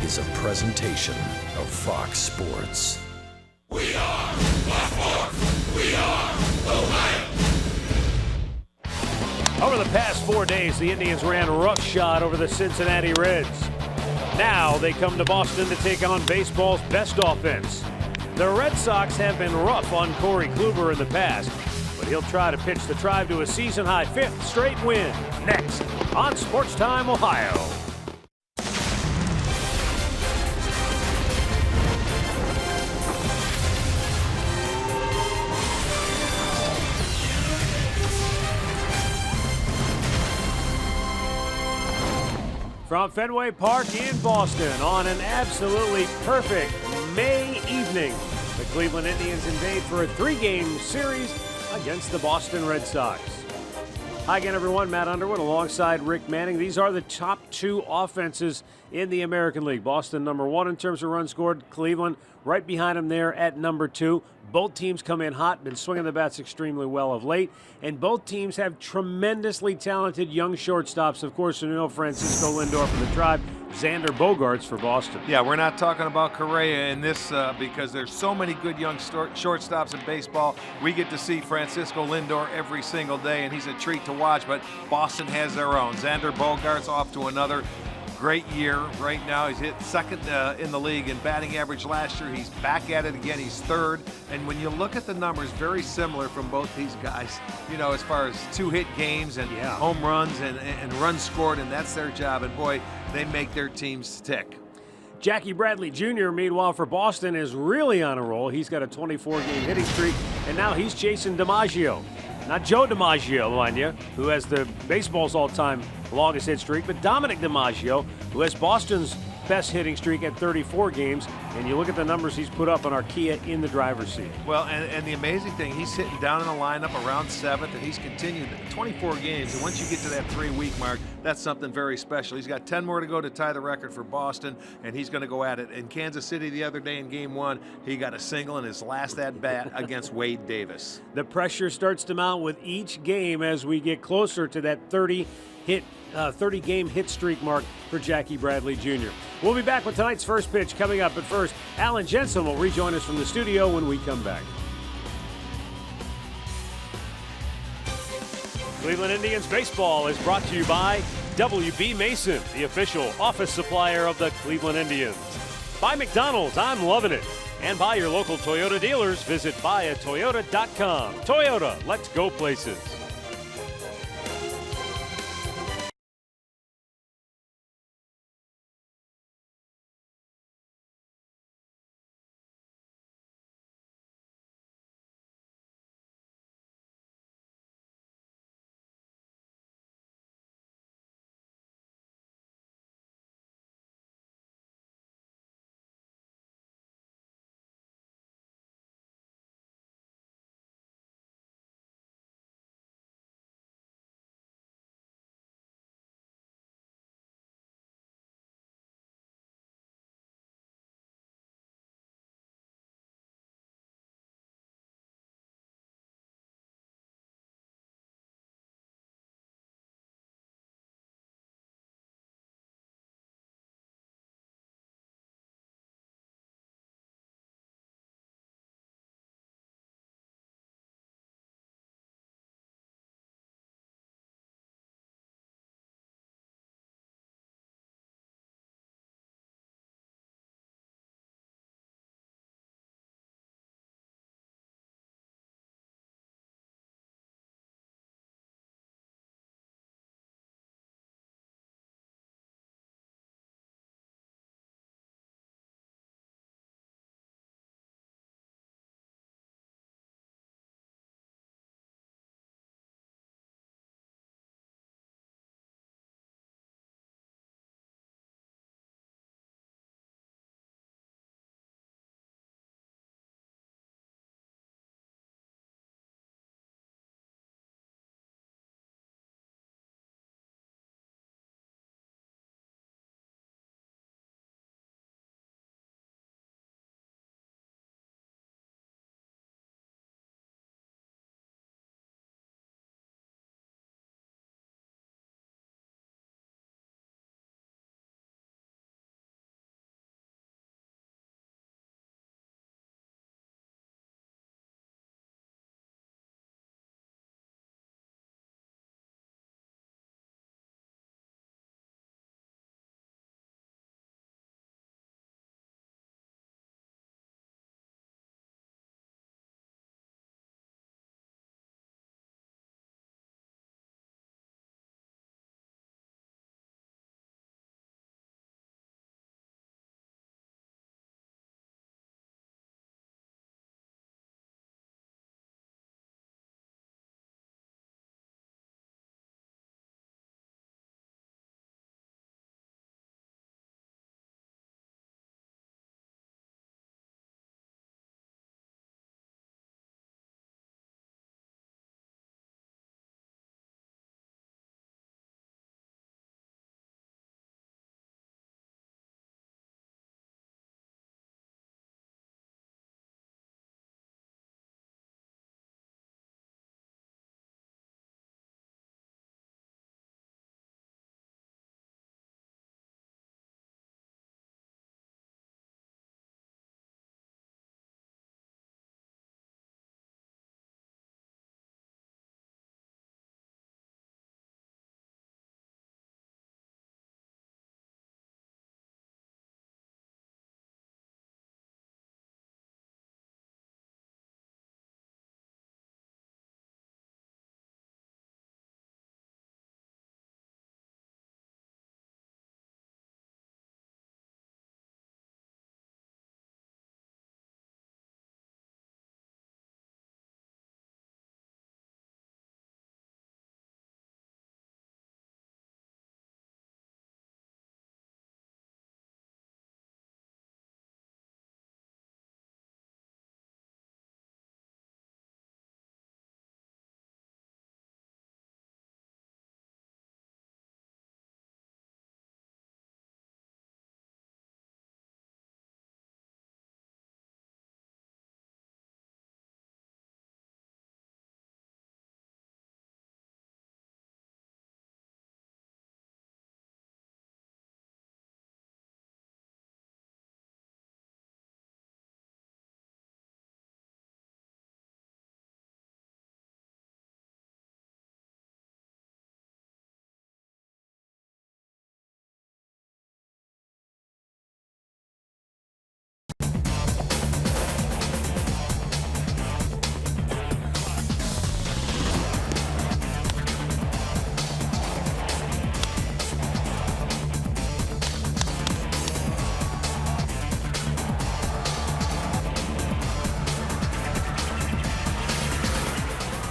is a presentation of Fox Sports. We are Fox. We are Ohio. Over the past 4 days, the Indians ran roughshod over the Cincinnati Reds. Now they come to Boston to take on baseball's best offense. The Red Sox have been rough on Corey Kluber in the past, but he'll try to pitch the Tribe to a season-high 5th straight win. Next on Sports Time Ohio. From Fenway Park in Boston on an absolutely perfect May evening, the Cleveland Indians invade for a 3-game series against the Boston Red Sox. Hi again, everyone. Matt Underwood alongside Rick Manning. These are the top 2 offenses in the American League. Boston number 1 in terms of runs scored. Cleveland right behind them there at number 2. Both teams come in hot, been swinging the bats extremely well of late, and both teams have tremendously talented young shortstops. Of course, you know Francisco Lindor for the Tribe, Xander Bogaerts for Boston. Yeah, we're not talking about Correa in this because there's so many good young shortstops in baseball. We get to see Francisco Lindor every single day, and he's a treat to watch, but Boston has their own. Xander Bogaerts off to another great year right now. He's hit second in the league in batting average last year. He's back at it again. He's third. And when you look at the numbers, very similar from both these guys, you know, as far as 2-hit games and home runs and runs scored, and that's their job. And boy, they make their teams tick. Jackie Bradley Jr., meanwhile, for Boston, is really on a roll. He's got a 24-game hitting streak, and now he's chasing DiMaggio. Not Joe DiMaggio, mind you, who has the baseball's all-time longest hit streak, but Dominic DiMaggio, who has Boston's best hitting streak at 34 games. And you look at the numbers he's put up on Arcia in the driver's seat. Well, and the amazing thing, he's sitting down in the lineup around 7th, and he's continued 24 games. And once you get to that 3-week mark, that's something very special. He's got 10 more to go to tie the record for Boston, and he's going to go at it. In Kansas City the other day in Game 1, he got a single in his last at-bat against Wade Davis. The pressure starts to mount with each game as we get closer to that 30-game hit streak mark for Jackie Bradley Jr. We'll be back with tonight's first pitch coming up, but first, Alan Jensen will rejoin us from the studio when we come back. Cleveland Indians baseball is brought to you by WB Mason, the official office supplier of the Cleveland Indians. By McDonald's, I'm loving it. And by your local Toyota dealers, visit buyatoyota.com. Toyota, let's go places.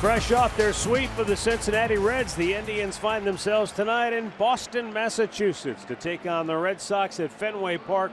Fresh off their sweep of the Cincinnati Reds, the Indians find themselves tonight in Boston, Massachusetts to take on the Red Sox at Fenway Park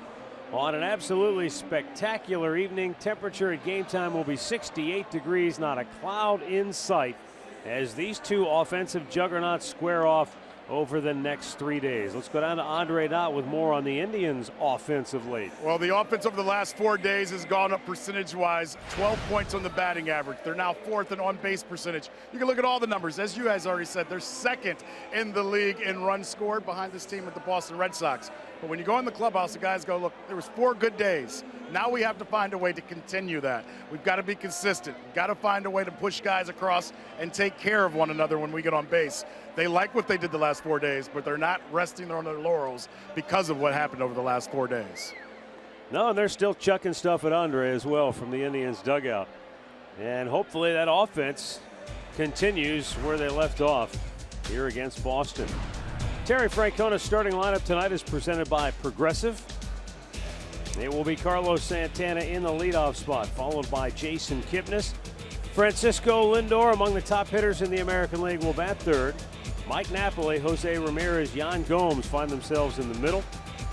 on an absolutely spectacular evening. Temperature at game time will be 68 degrees, not a cloud in sight, as these two offensive juggernauts square off over the next 3 days. Let's go down to Andre Knott with more on the Indians' offense of late. Well, the offense over the last 4 days has gone up percentage-wise, 12 points on the batting average. They're now fourth in on-base percentage. You can look at all the numbers. As you guys already said, they're second in the league in runs scored behind this team at the Boston Red Sox. But when you go in the clubhouse, the guys go, look, there was 4 good days. Now we have to find a way to continue that. We've got to be consistent. We've got to find a way to push guys across and take care of one another when we get on base. They like what they did the last 4 days, but they're not resting on their laurels because of what happened over the last 4 days. No, and they're still chucking stuff at Andre as well from the Indians dugout. And hopefully that offense continues where they left off here against Boston. Terry Francona's starting lineup tonight is presented by Progressive. It will be Carlos Santana in the leadoff spot, followed by Jason Kipnis. Francisco Lindor, among the top hitters in the American League, will bat third. Mike Napoli, Jose Ramirez, Yan Gomes find themselves in the middle.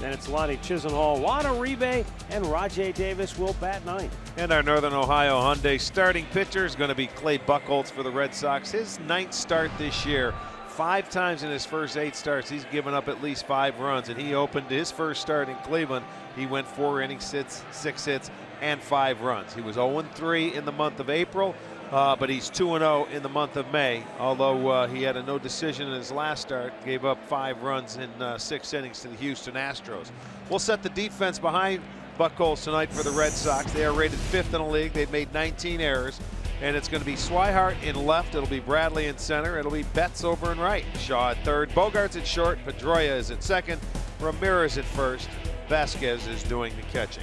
Then it's Lonnie Chisenhall, Juan Uribe, and Rajai Davis will bat ninth. And our Northern Ohio Hyundai starting pitcher is going to be Clay Buchholz for the Red Sox. His 9th start this year. 5 times in his first 8 starts, he's given up at least 5 runs, and he opened his first start in Cleveland. He went 4 innings, 6 hits, and 5 runs. He was 0-3 in the month of April, but he's 2-0 in the month of May, although he had a no decision in his last start, gave up 5 runs in 6 innings to the Houston Astros. We'll set the defense behind Buchholz tonight for the Red Sox. They are rated 5th in the league. They've made 19 errors. And it's going to be Swihart in left. It'll be Bradley in center. It'll be Betts over in right. Shaw at third. Bogarts at short. Pedroia is at second. Ramirez at first. Vasquez is doing the catching.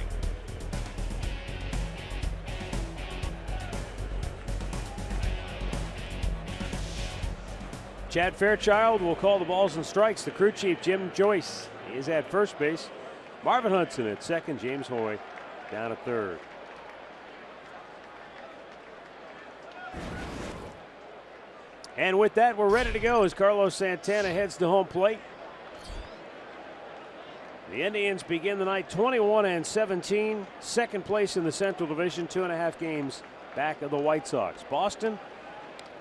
Chad Fairchild will call the balls and strikes. The crew chief, Jim Joyce, is at first base. Marvin Hudson at second. James Hoy down at third. And with that, we're ready to go as Carlos Santana heads to home plate. The Indians begin the night 21-17, second place in the Central Division, 2.5 games back of the White Sox. Boston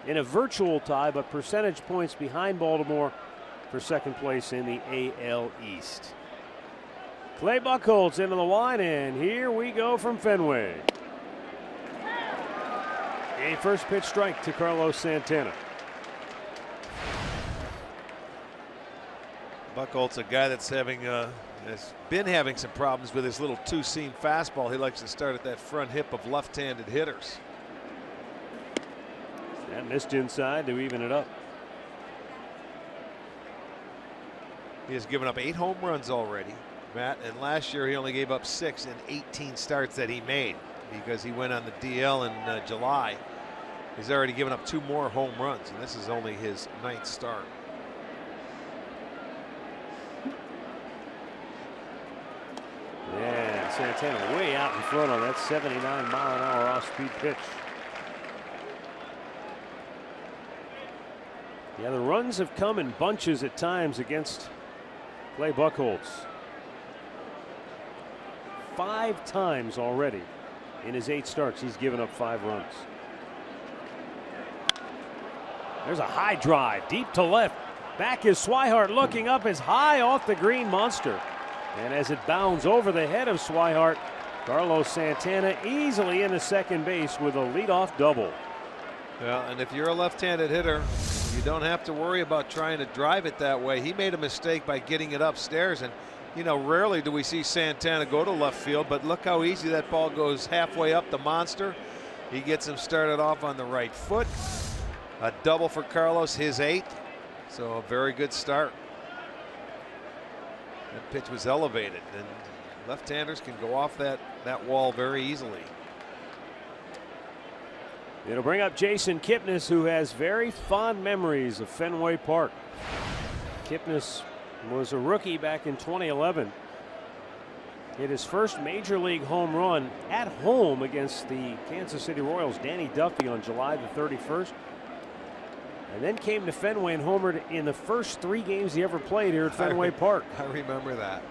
in a virtual tie, but percentage points behind Baltimore for second place in the AL East. Clay Buchholz into the line, and here we go from Fenway. A first pitch strike to Carlos Santana. Buchholz, a guy that's has been having some problems with his little 2-seam fastball. He likes to start at that front hip of left-handed hitters. That missed inside to even it up. He has given up 8 home runs already, Matt, and last year he only gave up 6 in 18 starts that he made because he went on the DL in July. He's already given up 2 more home runs, and this is only his 9th start. Yeah, Santana way out in front on that 79-mile-an-hour off-speed pitch. Yeah, the runs have come in bunches at times against Clay Buchholz. 5 times already in his 8 starts he's given up 5 runs. There's a high drive deep to left. Back is Swihart looking up as high off the green monster. And as it bounds over the head of Swihart, Carlos Santana easily into second base with a leadoff double. Well, and if you're a left-handed hitter, you don't have to worry about trying to drive it that way. He made a mistake by getting it upstairs, and you know, rarely do we see Santana go to left field, but look how easy that ball goes halfway up the monster. He gets him started off on the right foot. A double for Carlos, his 8th. So a very good start. That pitch was elevated, and left-handers can go off that wall very easily. It'll bring up Jason Kipnis, who has very fond memories of Fenway Park. Kipnis was a rookie back in 2011. Hit his first major league home run at home against the Kansas City Royals, Danny Duffy, on July the 31st. and then came to Fenway and homered in the first 3 games he ever played here at Fenway Park. I remember that.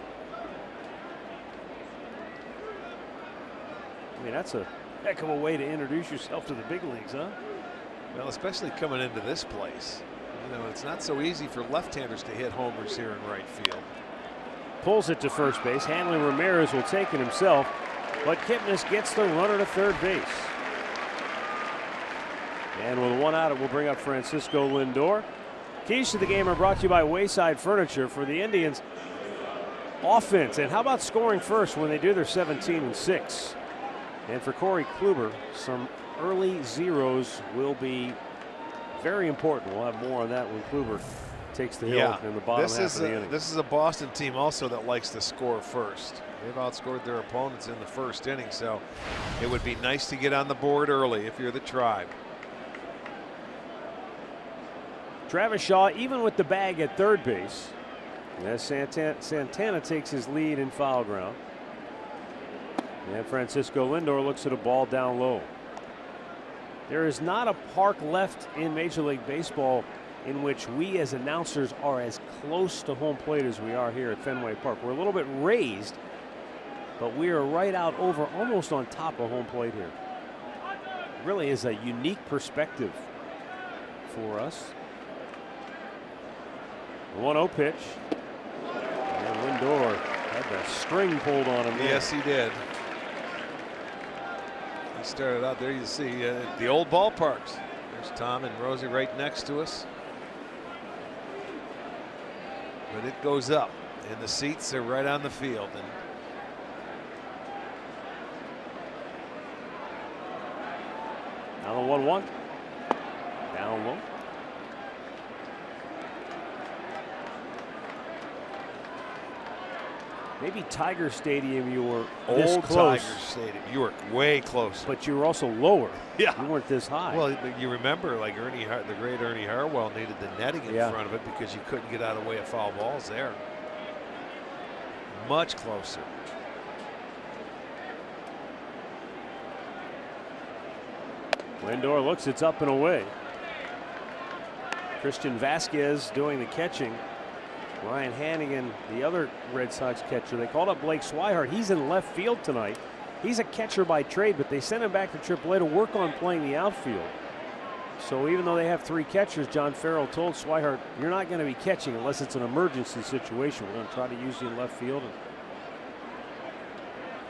I mean, that's a heck of a way to introduce yourself to the big leagues, huh? Well, especially coming into this place. You know, it's not so easy for left-handers to hit homers here in right field. Pulls it to first base. Hanley Ramirez will take it himself, but Kipnis gets the runner to third base. And with 1 out, it will bring up Francisco Lindor. Keys to the game are brought to you by Wayside Furniture. For the Indians, offense, and how about scoring first when they do their 17-6? And for Corey Kluber, some early zeros will be very important. We'll have more on that when Kluber takes the hill in the bottom half of the inning. This is a Boston team also that likes to score first. They've outscored their opponents in the first inning, so it would be nice to get on the board early if you're the Tribe. Travis Shaw, even with the bag at third base, as Santana takes his lead in foul ground. And Francisco Lindor looks at a ball down low. There is not a park left in Major League Baseball in which we as announcers are as close to home plate as we are here at Fenway Park. We're a little bit raised, but we are right out over, almost on top of home plate here. It really is a unique perspective for us. 1-0 pitch. And Lindor had the string pulled on him. Yes, he did. He started out there, you see, the old ballparks. There's Tom and Rosie right next to us. But it goes up, and the seats are right on the field. And now the 1-1. Down low. Maybe Tiger Stadium, you were this old close. Tiger Stadium, you were way closer. But you were also lower. Yeah. You weren't this high. Well, you remember, like the great Ernie Harwell needed the netting in front of it because you couldn't get out of the way of foul balls there. Much closer. Lindor looks, it's up and away. Christian Vasquez doing the catching. Ryan Hannigan, the other Red Sox catcher. They called up Blake Swihart. He's in left field tonight. He's a catcher by trade, but they sent him back to AAA to work on playing the outfield. So even though they have 3 catchers, John Farrell told Swihart, you're not going to be catching unless it's an emergency situation. We're going to try to use you in left field and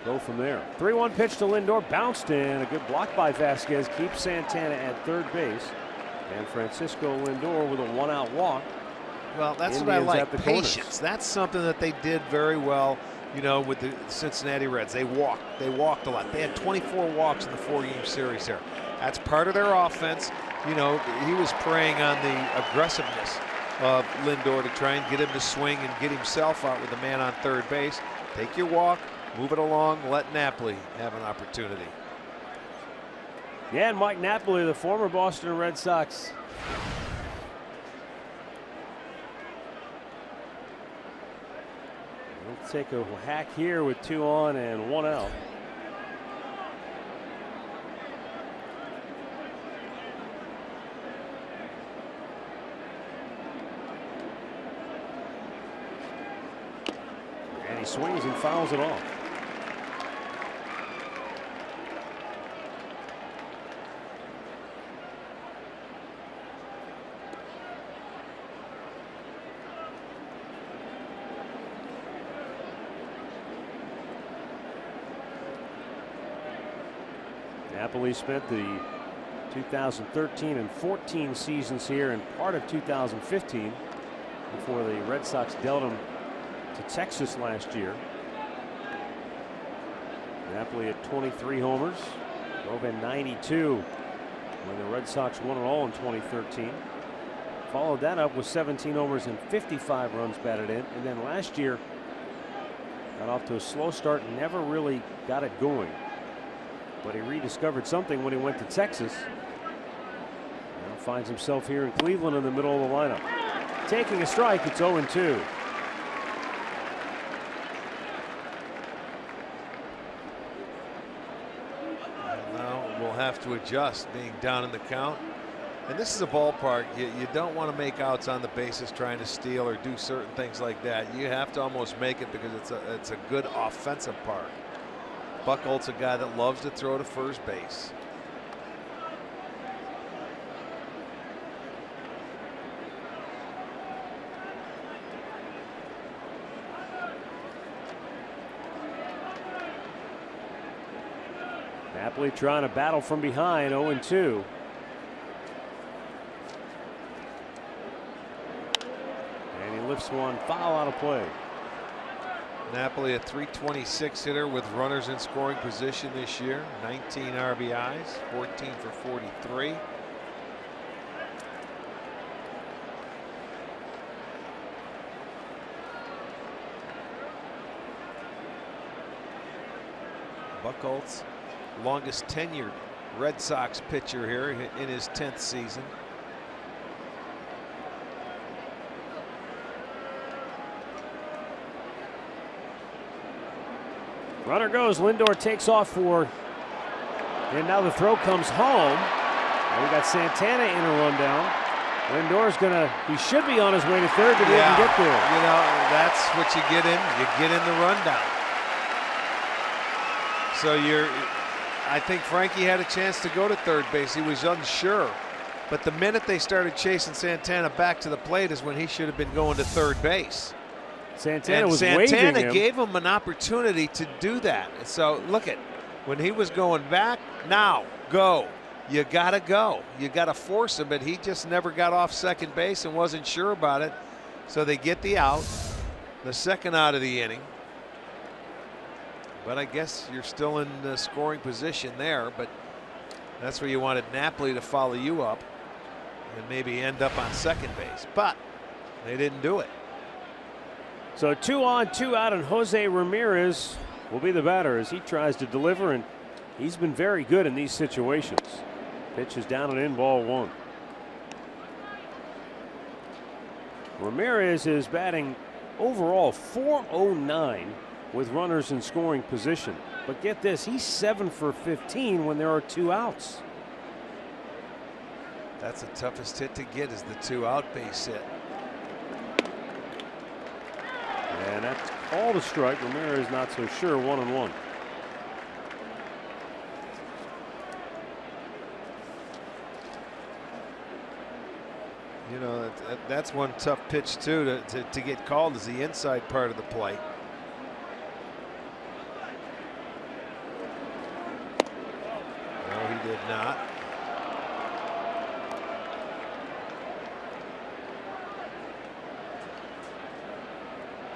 go from there. 3-1 pitch to Lindor, bounced in. A good block by Vasquez keeps Santana at third base. And Francisco Lindor with a 1-out walk. Well, that's Indians what I like, patience. patience. That's something that they did very well, you know, with the Cincinnati Reds. They walked a lot. They had 24 walks in the 4-game series here. That's part of their offense. You know, he was preying on the aggressiveness of Lindor to try and get him to swing and get himself out with the man on third base. Take your walk, move it along, let Napoli have an opportunity. Yeah, and Mike Napoli, the former Boston Red Sox. We'll take a hack here with 2 on and 1 out. And he swings and fouls it off. Napoli spent the 2013 and 14 seasons here and part of 2015 before the Red Sox dealt him to Texas last year. Napoli at 23 homers, drove in 92 when the Red Sox won it all in 2013. Followed that up with 17 homers and 55 runs batted in, and then last year got off to a slow start and never really got it going. But he rediscovered something when he went to Texas. Now finds himself here in Cleveland in the middle of the lineup. Taking a strike, it's 0-2. Now we'll have to adjust, being down in the count. And this is a ballpark, you don't want to make outs on the bases trying to steal or do certain things like that. You have to almost make it because it's a good offensive park. Buchholz's a guy that loves to throw to first base. Napoli trying to battle from behind, 0-2. And he lifts one foul out of play. Napoli a .326 hitter with runners in scoring position this year. 19 RBIs, 14 for 43. Buchholz, longest tenured Red Sox pitcher here in his 10th season. Runner goes, Lindor takes off for, and now the throw comes home. And we got Santana in a rundown. Lindor's he should be on his way to third, but he didn't get there. You know, that's what you get in the rundown. So I think Frankie had a chance to go to third base. He was unsure. But the minute they started chasing Santana back to the plate is when he should have been going to third base. Santana gave him an opportunity to do that. So look at when he was going back, now go. You gotta go. You gotta force him, but he just never got off second base and wasn't sure about it. So they get the out, the second out of the inning. But I guess you're still in the scoring position there, but that's where you wanted Napoli to follow you up and maybe end up on second base. But they didn't do it. So 2 on, 2 out, and Jose Ramirez will be the batter as he tries to deliver, and he's been very good in these situations. Pitch is down and in, ball 1. Ramirez is batting overall .409 with runners in scoring position. But get this, he's 7 for 15 when there are 2 outs. That's the toughest hit to get, is the 2-out base hit. And that's all the strike. Ramirez not so sure, 1-1. You know, that's one tough pitch too to get called, is the inside part of the plate. No, he did not.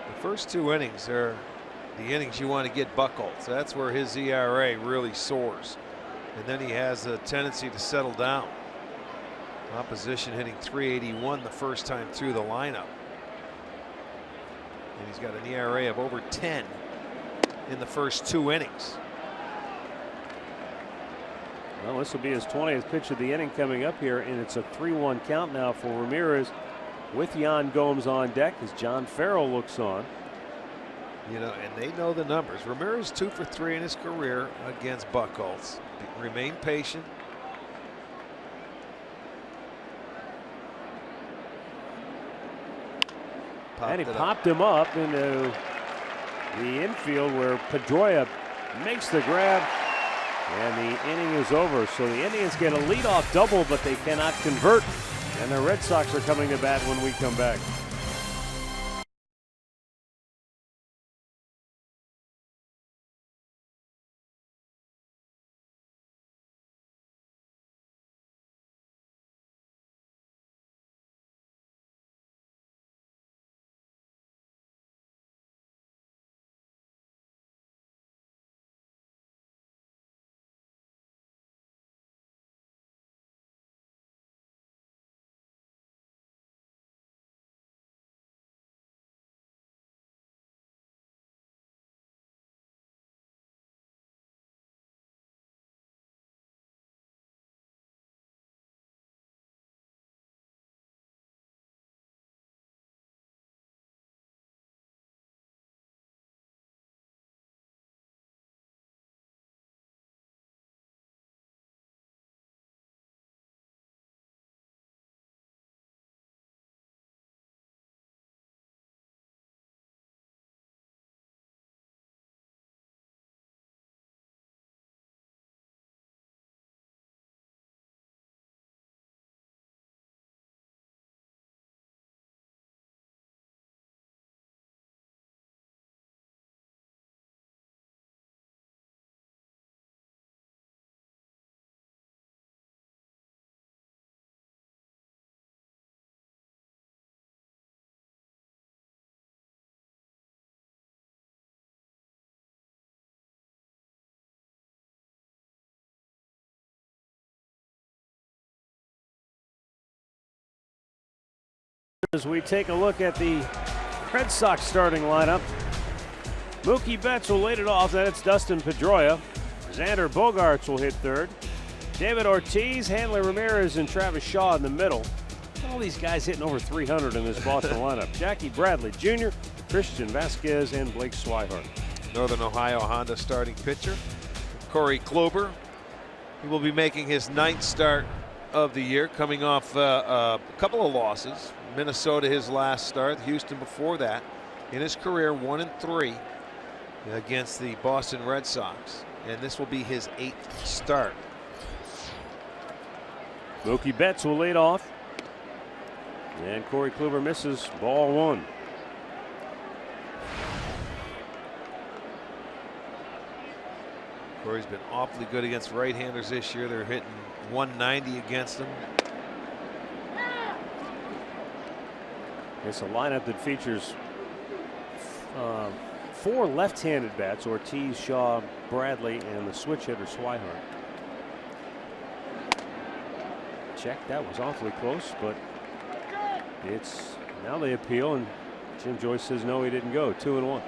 The first 2 innings are the innings you want to get Buchholz. That's where his ERA really soars. And then he has a tendency to settle down. Opposition hitting .381 the first time through the lineup. And he's got an ERA of over 10 in the first 2 innings. Well, this will be his 20th pitch of the inning coming up here, and it's a 3-1 count now for Ramirez with Yan Gomes on deck as John Farrell looks on. You know, and they know the numbers. Ramirez 2 for 3 in his career against Buchholz. Remain patient. And he popped him up into the infield where Pedroia makes the grab, and the inning is over. So the Indians get a leadoff double, but they cannot convert. And the Red Sox are coming to bat when we come back. As we take a look at the Red Sox starting lineup, Mookie Betts will lead it off. Then it's Dustin Pedroia. Xander Bogaerts will hit third. David Ortiz, Hanley Ramirez, and Travis Shaw in the middle. All these guys hitting over 300 in this Boston lineup. Jackie Bradley Jr., Christian Vasquez, and Blake Swihart. Northern Ohio Honda starting pitcher, Corey Kluber. He will be making his 9th start of the year, coming off a couple of losses. Minnesota his last start, Houston before that. In his career, 1-3 against the Boston Red Sox. And this will be his 8th start. Mookie Betts will lead off. And Corey Kluber misses, ball 1. Corey's been awfully good against right-handers this year. They're hitting 190 against him. It's a lineup that features 4 left-handed bats: Ortiz, Shaw, Bradley, and the switch hitter Swihart. Check, that was awfully close, but it's now they appeal, and Jim Joyce says no, he didn't go. 2-1.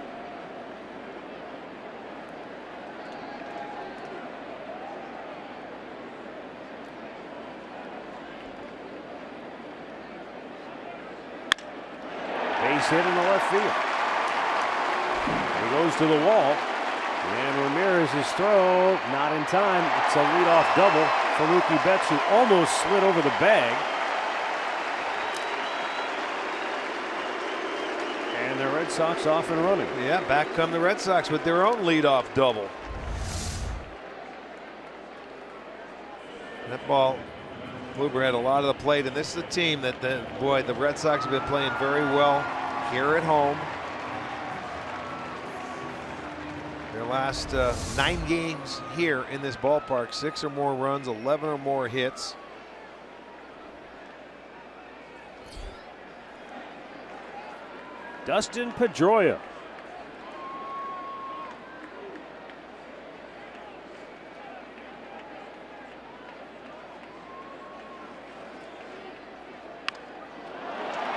Base hit in the left field. He goes to the wall, and Ramirez's throw not in time. It's a leadoff double for Mookie Betts, who almost slid over the bag. And the Red Sox off and running. Yeah, back come the Red Sox with their own leadoff double. That ball, Kluber had a lot of the plate, and this is a team that, the Red Sox have been playing very well here at home. Their last 9 games here in this ballpark, 6 or more runs, 11 or more hits. Dustin Pedroia.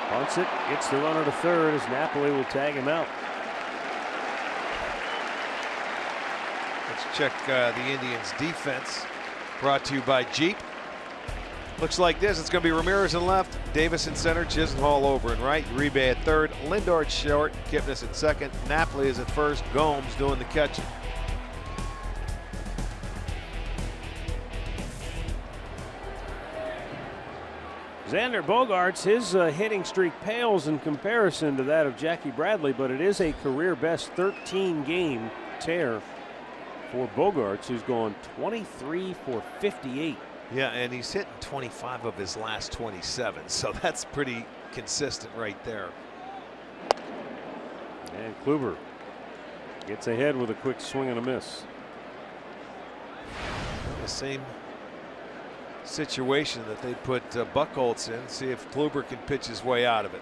Bunts it, gets the runner to third as Napoli will tag him out. Let's check the Indians defense, brought to you by Jeep. Looks like this. It's going to be Ramirez in left, Davis in center, Chisenhall over in right, Uribe at third, Lindor at short, Kipnis at second, Napoli is at first, Gomes doing the catching. Xander Bogaerts, his hitting streak pales in comparison to that of Jackie Bradley, but it is a career best 13-game tear for Bogaerts, who's gone 23 for 58. Yeah, and he's hitting 25 of his last 27, so that's pretty consistent right there. And Kluber gets ahead with a quick swing and a miss. The same situation that they put Buchholz in. See if Kluber can pitch his way out of it.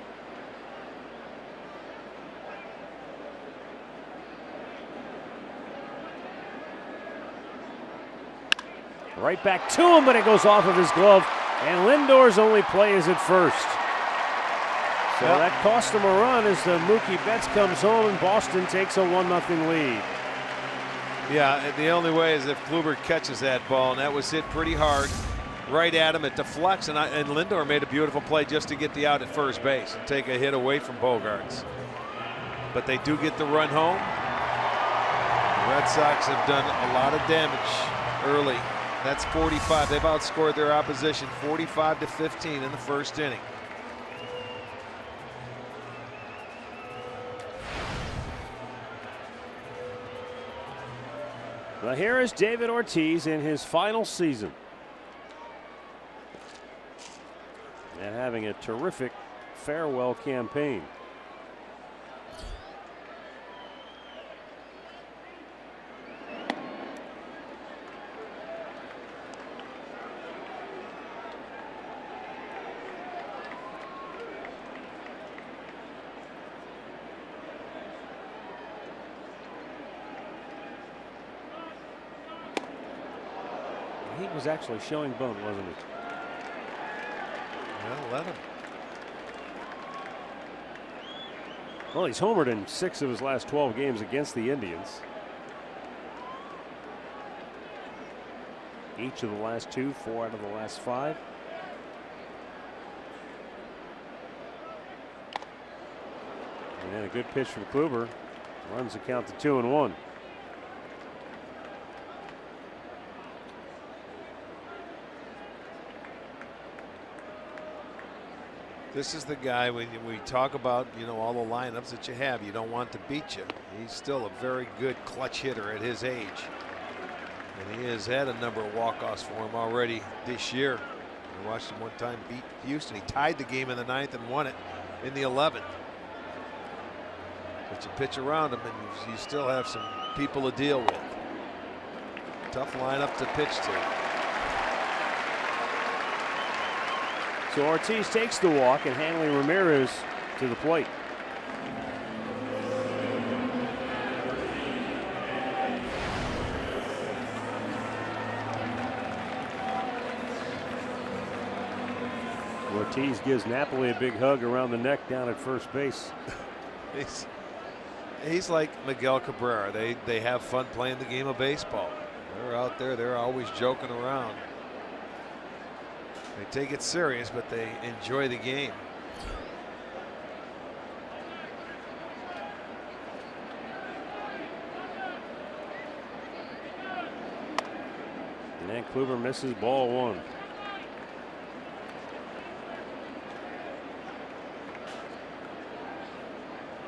Right back to him, but it goes off of his glove, and Lindor's only play is at first. So that cost him a run as the Mookie Betts comes home and Boston takes a 1-0 lead. Yeah, the only way is if Kluber catches that ball, and that was hit pretty hard right at him. It deflects, and Lindor made a beautiful play just to get the out at first base and take a hit away from Bogaerts. But they do get the run home. The Red Sox have done a lot of damage early. That's 45. They've outscored their opposition 45-15 in the first inning. Well, here is David Ortiz in his final season, and having a terrific farewell campaign. He was actually showing bunt, wasn't he? Well, let him. Well, he's homered in 6 of his last 12 games against the Indians. Each of the last 2, 4 out of the last 5. And then a good pitch from Kluber. Runs the count to 2-1. This is the guy when we talk about, you know, all the lineups that you have, you don't want to beat you. He's still a very good clutch hitter at his age. And he has had a number of walk-offs for him already this year. I watched him one time beat Houston. He tied the game in the 9th and won it in the 11th. But you pitch around him and you still have some people to deal with. Tough lineup to pitch to. So Ortiz takes the walk and Hanley Ramirez to the plate. Ortiz gives Napoli a big hug around the neck down at first base. He's like Miguel Cabrera. They have fun playing the game of baseball. They're out there. They're always joking around. They take it serious, but they enjoy the game. And then Kluber misses ball 1.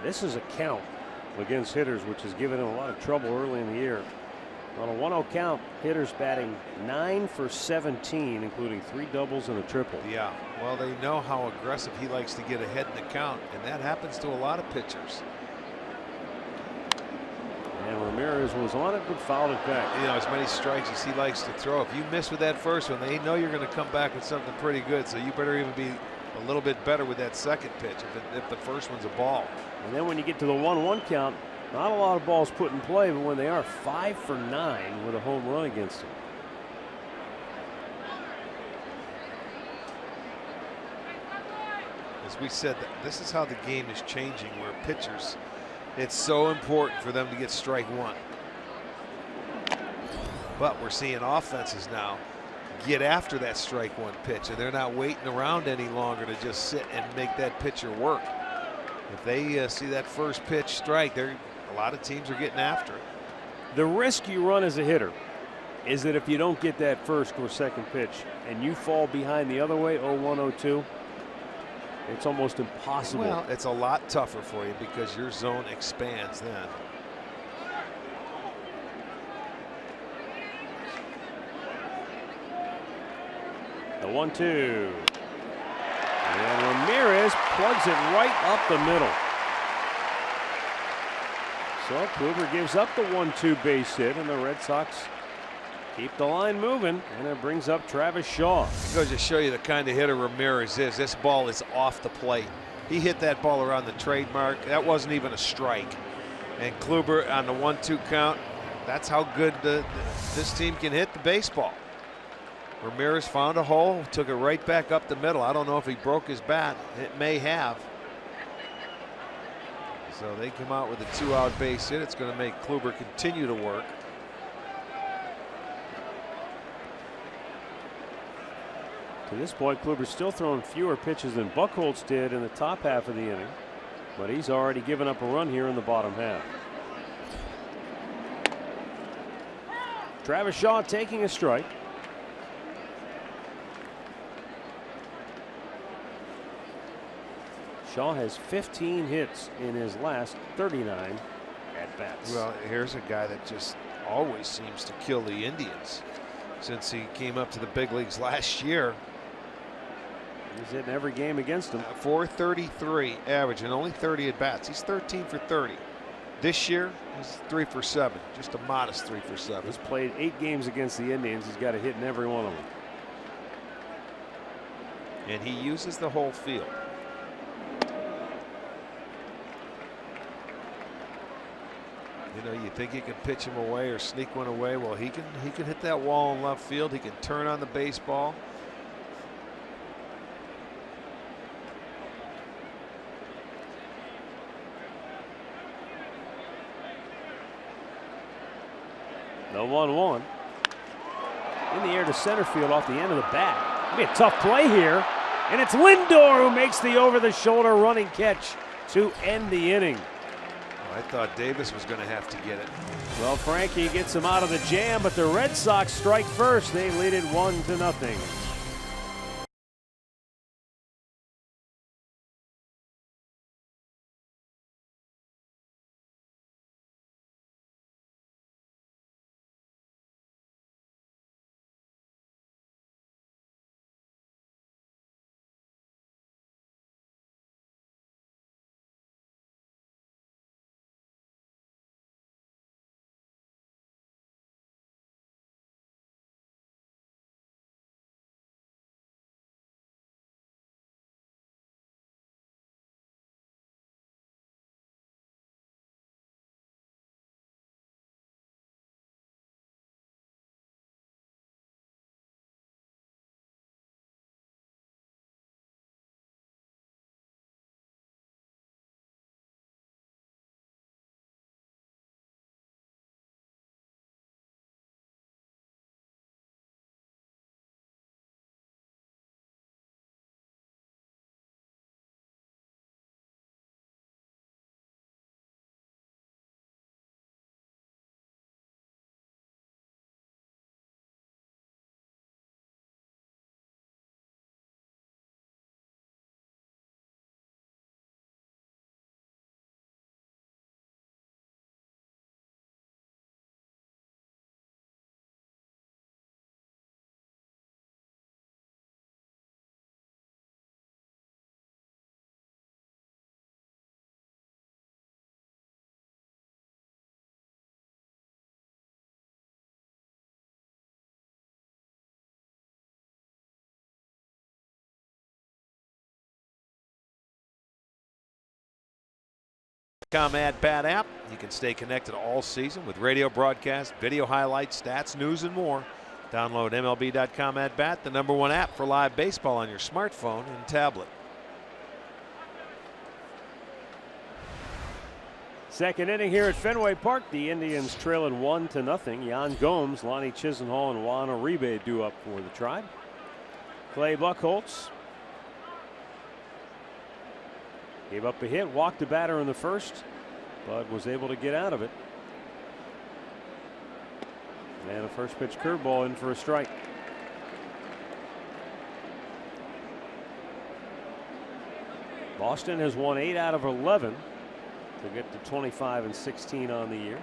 This is a count against hitters, which has given him a lot of trouble early in the year. On a 1-0 count, hitters batting 9 for 17, including 3 doubles and a triple. Yeah, well, they know how aggressive he likes to get ahead in the count, and that happens to a lot of pitchers. And Ramirez was on it, but fouled it back. You know, as many strikes as he likes to throw. If you miss with that first one, they know you're going to come back with something pretty good, so you better even be a little bit better with that second pitch if the first one's a ball. And then when you get to the 1-1 count, not a lot of balls put in play, but when they are 5 for 9 with a home run against them. As we said, this is how the game is changing, where pitchers, it's so important for them to get strike 1. But we're seeing offenses now get after that strike 1 pitch, and they're not waiting around any longer to just sit and make that pitcher work. If they see that first pitch strike, a lot of teams are getting after it. The risk you run as a hitter is that if you don't get that first or second pitch and you fall behind the other way, 0-1, 0-2, it's almost impossible. Well, it's a lot tougher for you because your zone expands then. The 1-2. And Ramirez plugs it right up the middle. So Kluber gives up the 1-2 base hit, and the Red Sox keep the line moving, and it brings up Travis Shaw. It goes to show you the kind of hitter Ramirez is. This ball is off the plate. He hit that ball around the trademark. That wasn't even a strike. And Kluber on the 1-2 count, that's how good this team can hit the baseball. Ramirez found a hole, took it right back up the middle. I don't know if he broke his bat. It may have. So they come out with a 2-out base hit. It's going to make Kluber continue to work. To this point, Kluber's still throwing fewer pitches than Buchholz did in the top half of the inning, but he's already given up a run here in the bottom half. Travis Shaw taking a strike. Shaw has 15 hits in his last 39 at-bats. Well, here's a guy that just always seems to kill the Indians since he came up to the big leagues last year. He's hitting every game against them. 433 average and only 30 at-bats. He's 13 for 30. This year, he's 3 for 7. Just a modest 3 for 7. He's played 8 games against the Indians. He's got a hit in every one of them. And he uses the whole field. You know, you think you can pitch him away or sneak one away. Well, he can hit that wall in left field. He can turn on the baseball. The 1-1. In the air to center field off the end of the bat. It'll be a tough play here. And it's Lindor who makes the over-the-shoulder running catch to end the inning. I thought Davis was going to have to get it. Well, Frankie gets him out of the jam, but the Red Sox strike first. They lead it 1-0. At Bat app. You can stay connected all season with radio broadcast, video highlights, stats, news, and more. Download MLB.com at Bat, the #1 app for live baseball on your smartphone and tablet. Second inning here at Fenway Park. The Indians trailing 1-0. Yan Gomes, Lonnie Chisenhall, and Juan Uribe due up for the Tribe. Clay Buchholz gave up a hit, walked the batter in the first, but was able to get out of it. And a first pitch curveball in for a strike. Boston has won 8 out of 11 to get to 25-16 on the year.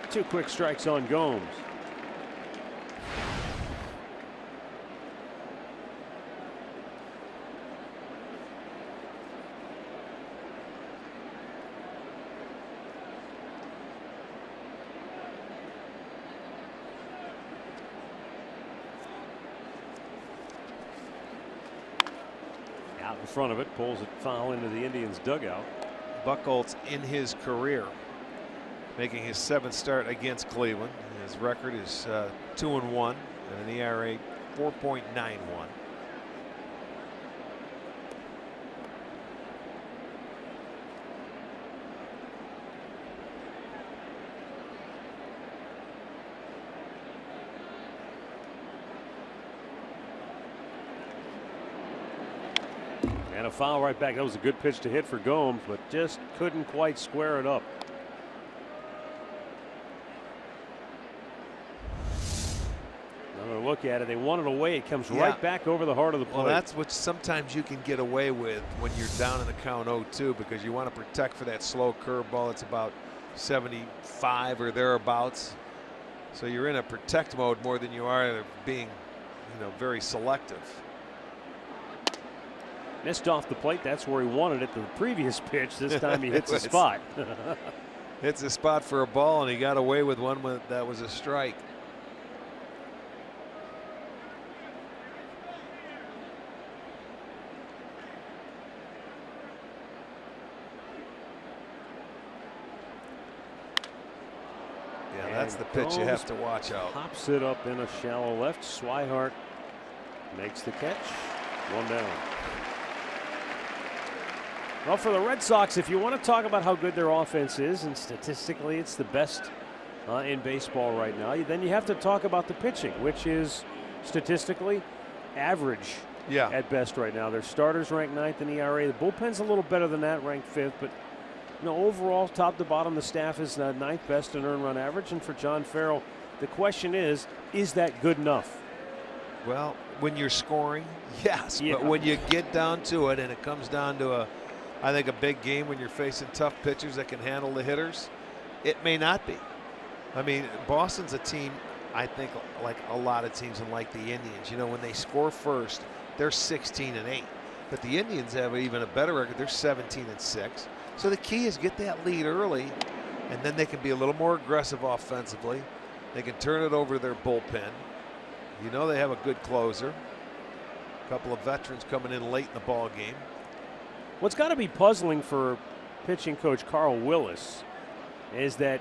Two quick strikes on Gomes. Out in front of it, pulls it foul into the Indians dugout. Buchholz in his career, making his 7th start against Cleveland. His record is 2-1 and an ERA 4.91. And a foul right back. That was a good pitch to hit for Gomes, but just couldn't quite square it up. Another look at it. They want it away. It comes right back over the heart of the plate. Well, that's what sometimes you can get away with when you're down in the count 0-2, because you want to protect for that slow curveball. It's about 75 or thereabouts. So you're in a protect mode more than you are being, very selective. Missed off the plate. That's where he wanted it the previous pitch. This time he hits the spot. Hits a spot for a ball, and he got away with one that was a strike. Yeah, that's the pitch you have to watch out. Pops it up in a shallow left. Swihart makes the catch. One down. Well, for the Red Sox, if you want to talk about how good their offense is, and statistically it's the best in baseball right now, then you have to talk about the pitching, which is statistically average at best right now. Their starters ranked 9th in ERA. The bullpen's a little better than that, ranked 5th. But overall, top to bottom, the staff is 9th best in earned run average. And for John Farrell, the question is that good enough? Well, when you're scoring, yes. Yeah. But when you get down to it and it comes down to I think a big game when you're facing tough pitchers that can handle the hitters, it may not be. I mean, Boston's a team, I think, like a lot of teams, and like the Indians. When they score first, they're 16-8. But the Indians have even a better record. They're 17-6. So the key is get that lead early, and then they can be a little more aggressive offensively. They can turn it over to their bullpen. They have a good closer. A couple of veterans coming in late in the ball game. What's got to be puzzling for pitching coach Carl Willis is that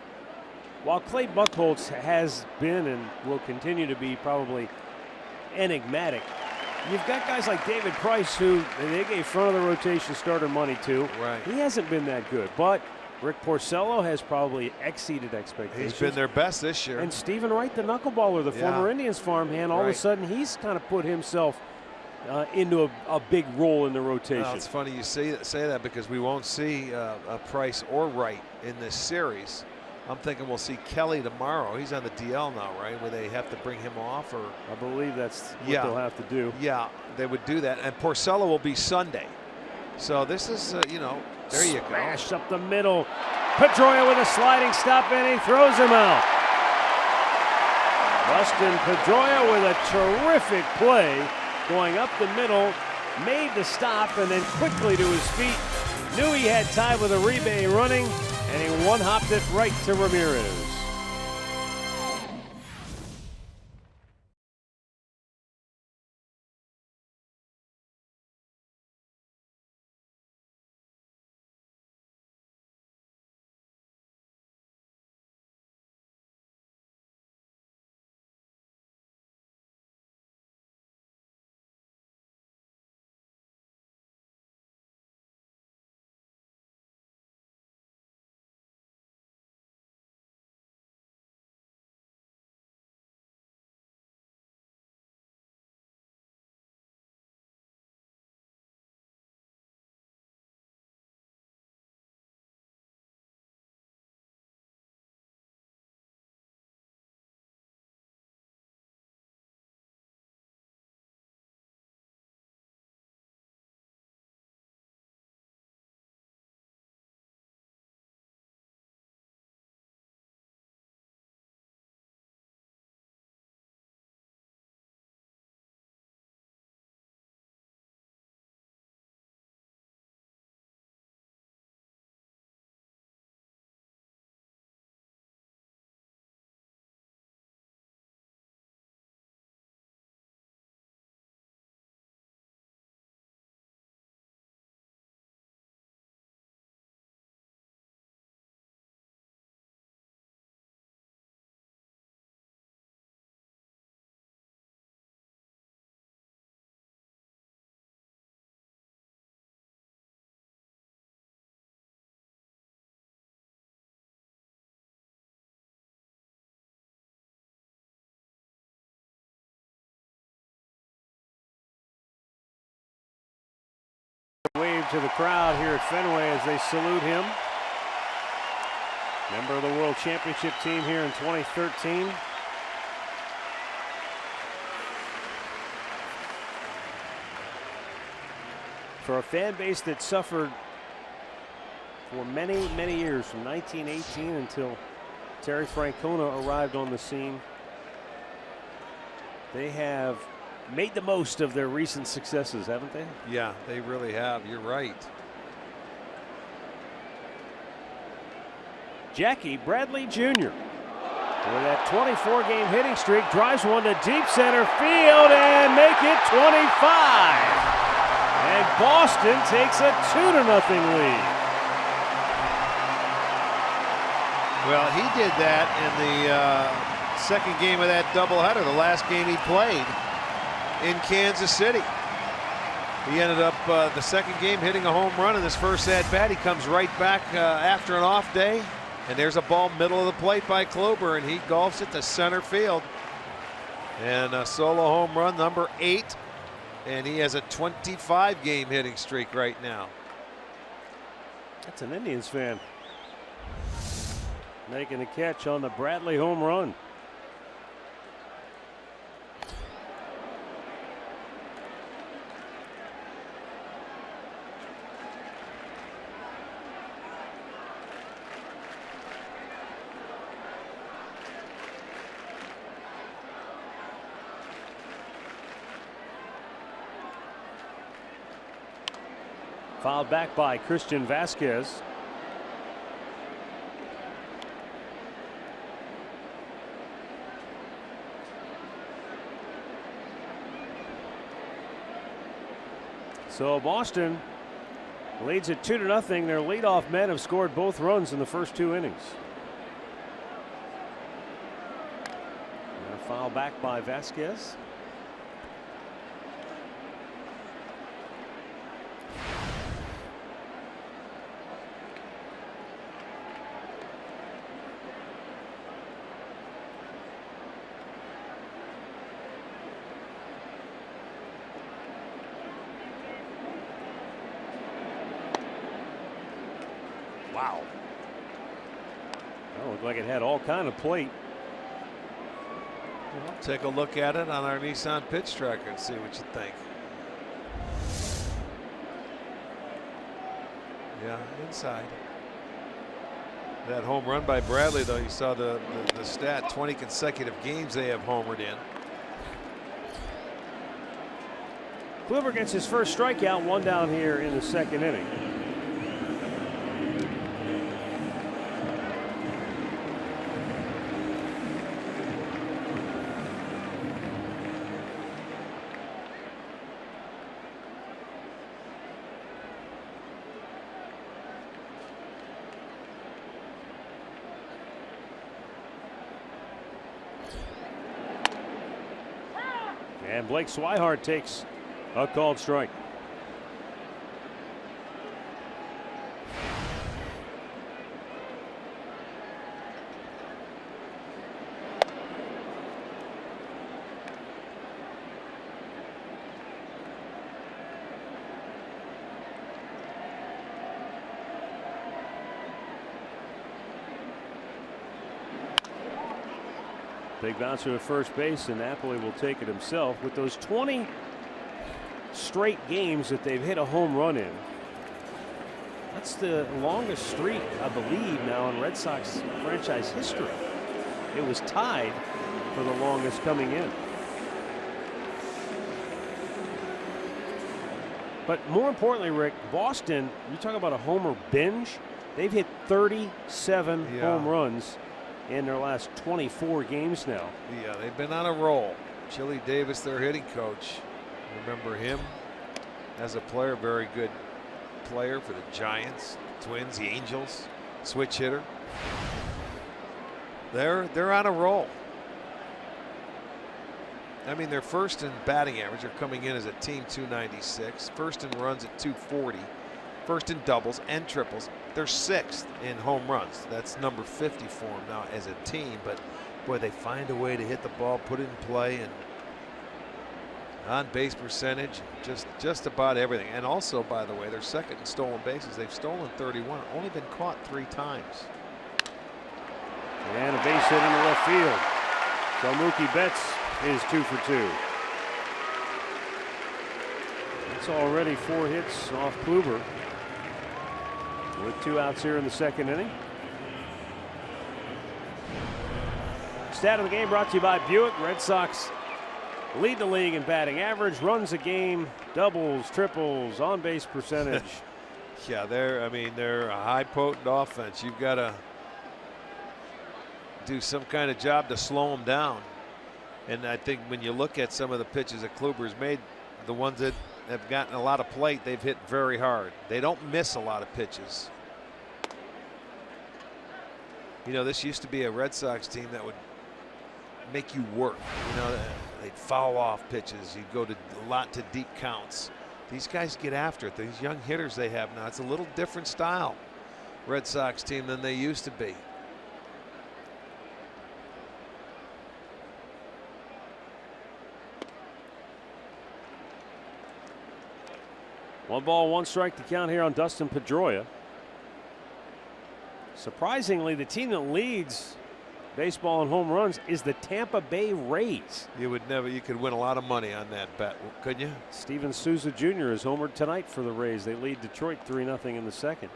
while Clay Buchholz has been and will continue to be probably enigmatic, you've got guys like David Price, who they gave front of the rotation starter money to. Right. He hasn't been that good, but Rick Porcello has probably exceeded expectations. He's been their best this year. And Stephen Wright, the knuckleballer, the former Indians farmhand, all of a sudden he's kind of put himself into a big role in the rotation. Well, it's funny you say that because we won't see Price or Wright in this series. I'm thinking we'll see Kelly tomorrow. He's on the DL now, right? Where they have to bring him off, or I believe that's what they'll have to do. Yeah, they would do that. And Porcello will be Sunday. So this is, there you go. Smash up the middle. Pedroia with a sliding stop, and he throws him out. Dustin Pedroia with a terrific play, going up the middle, made the stop, and then quickly to his feet. Knew he had time with Uribe running, and he one-hopped it right to Ramirez. Wave to the crowd here at Fenway as they salute him. Member of the World Championship team here in 2013. For a fan base that suffered for many, many years, from 1918 until Terry Francona arrived on the scene, they have made the most of their recent successes, haven't they? Yeah, they really have. You're right. Jackie Bradley Jr. with that 24-game hitting streak drives one to deep center field and make it 25. And Boston takes a 2-0 lead. Well, he did that in the second game of that doubleheader, the last game he played in Kansas City. He ended up the second game hitting a home run in his first at bat. He comes right back after an off day, and there's a ball middle of the plate by Kluber, and he golfs it to center field. And a solo home run, number 8, and he has a 25-game hitting streak right now. That's an Indians fan making a catch on the Bradley home run. Fouled back by Christian Vasquez. So Boston leads it 2-0. Their leadoff men have scored both runs in the first 2 innings. And a foul back by Vasquez. Wow. That looked like it had all kind of plate. Well, take a look at it on our Nissan pitch tracker and see what you think. Yeah, inside. That home run by Bradley, though, you saw the stat, 20 consecutive games they have homered in. Kluber gets his first strikeout, 1 down here in the second inning. And Blake Swihart takes a called strike. Big bouncer to first base, and Napoli will take it himself. With those 20 straight games that they've hit a home run in, that's the longest streak, I believe, now in Red Sox franchise history. It was tied for the longest coming in. But more importantly, Rick, Boston, you talk about a homer binge. They've hit 37 home runs in their last 24 games now. Yeah, they've been on a roll. Chili Davis, their hitting coach. Remember him as a player, very good player for the Giants, Twins, the Angels, switch hitter. They're on a roll. I mean, they're first in batting average. They're coming in as a team 296. First in runs at 240. First in doubles and triples. They're 6th in home runs. That's number 50 for them now as a team. But boy, they find a way to hit the ball, put it in play, and on base percentage, just about everything. And also, by the way, they're 2nd in stolen bases. They've stolen 31, only been caught 3 times. And a base hit into left field. So Mookie Betts is 2 for 2. It's already 4 hits off Kluber, with 2 outs here in the second inning. Stat of the game brought to you by Buick. Red Sox lead the league in batting average, runs a game, doubles, triples, on base percentage. Yeah, they're a high potent offense. You've got to do some kind of job to slow them down. And I think when you look at some of the pitches that Kluber's made, the ones that have gotten a lot of plate, they've hit very hard. They don't miss a lot of pitches. You know, this used to be a Red Sox team that would make you work. You know, they'd foul off pitches. You'd go to a lot to deep counts. These guys get after it. These young hitters they have now. It's a little different style Red Sox team than they used to be. One ball, one strike to count here on Dustin Pedroia. Surprisingly, the team that leads baseball and home runs is the Tampa Bay Rays. You could win a lot of money on that bet, couldn't you? Steven Souza Jr. is homered tonight for the Rays. They lead Detroit 3-0 in the second.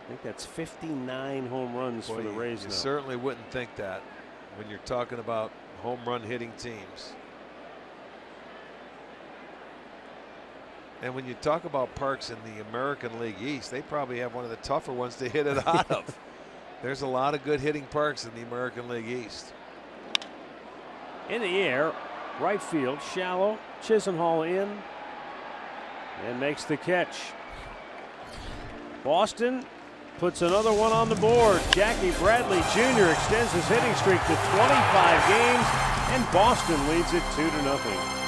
I think that's 59 home runs for the Rays now. now. You certainly wouldn't think that when you're talking about home run hitting teams. And when you talk about parks in the American League East, they probably have one of the tougher ones to hit it out of. There's a lot of good hitting parks in the American League East. In the air, right field, shallow. Chisenhall in and makes the catch. Boston puts another one on the board. Jackie Bradley Jr. extends his hitting streak to 25 games, and Boston leads it 2-0.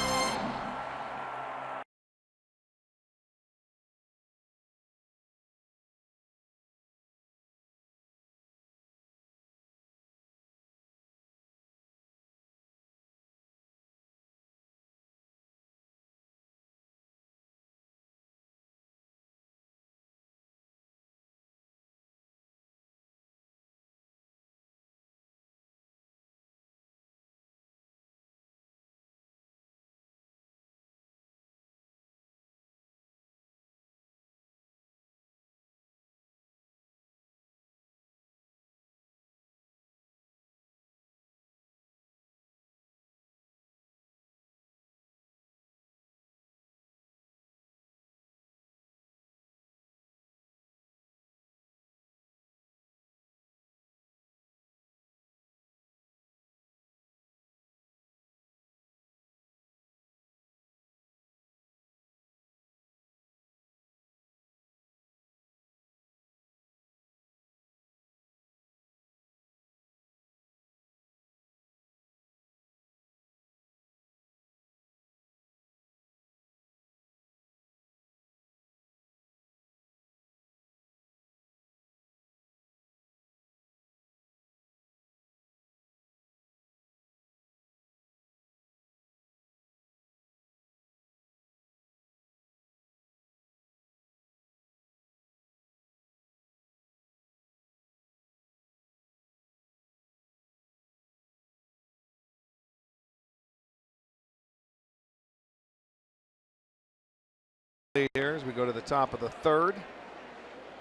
Here as we go to the top of the third.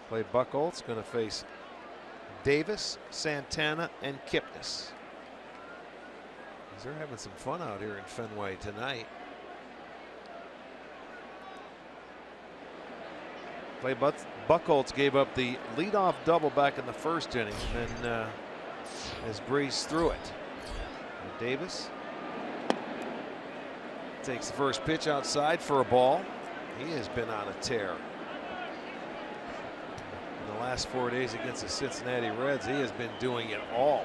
Clay Buchholz going to face Davis, Santana, and Kipnis. They're having some fun out here in Fenway tonight. Clay Buchholz gave up the leadoff double back in the first inning and has breezed through it. And Davis takes the first pitch outside for a ball. He has been on a tear. In the last 4 days against the Cincinnati Reds, he has been doing it all.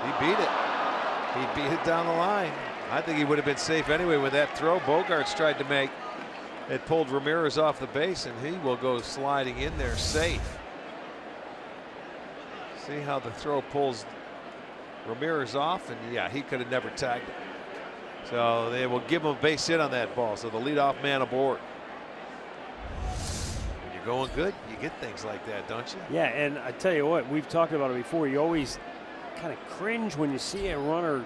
He beat it. He beat it down the line. I think he would have been safe anyway with that throw Bogaerts tried to make. It pulled Ramirez off the base, and he will go sliding in there safe. See how the throw pulls Ramirez off, and yeah, he could have never tagged it. So they will give him a base hit on that ball. So the leadoff man aboard. When you're going good, you get things like that, don't you? Yeah, and I tell you what, we've talked about it before. You always kind of cringe when you see a runner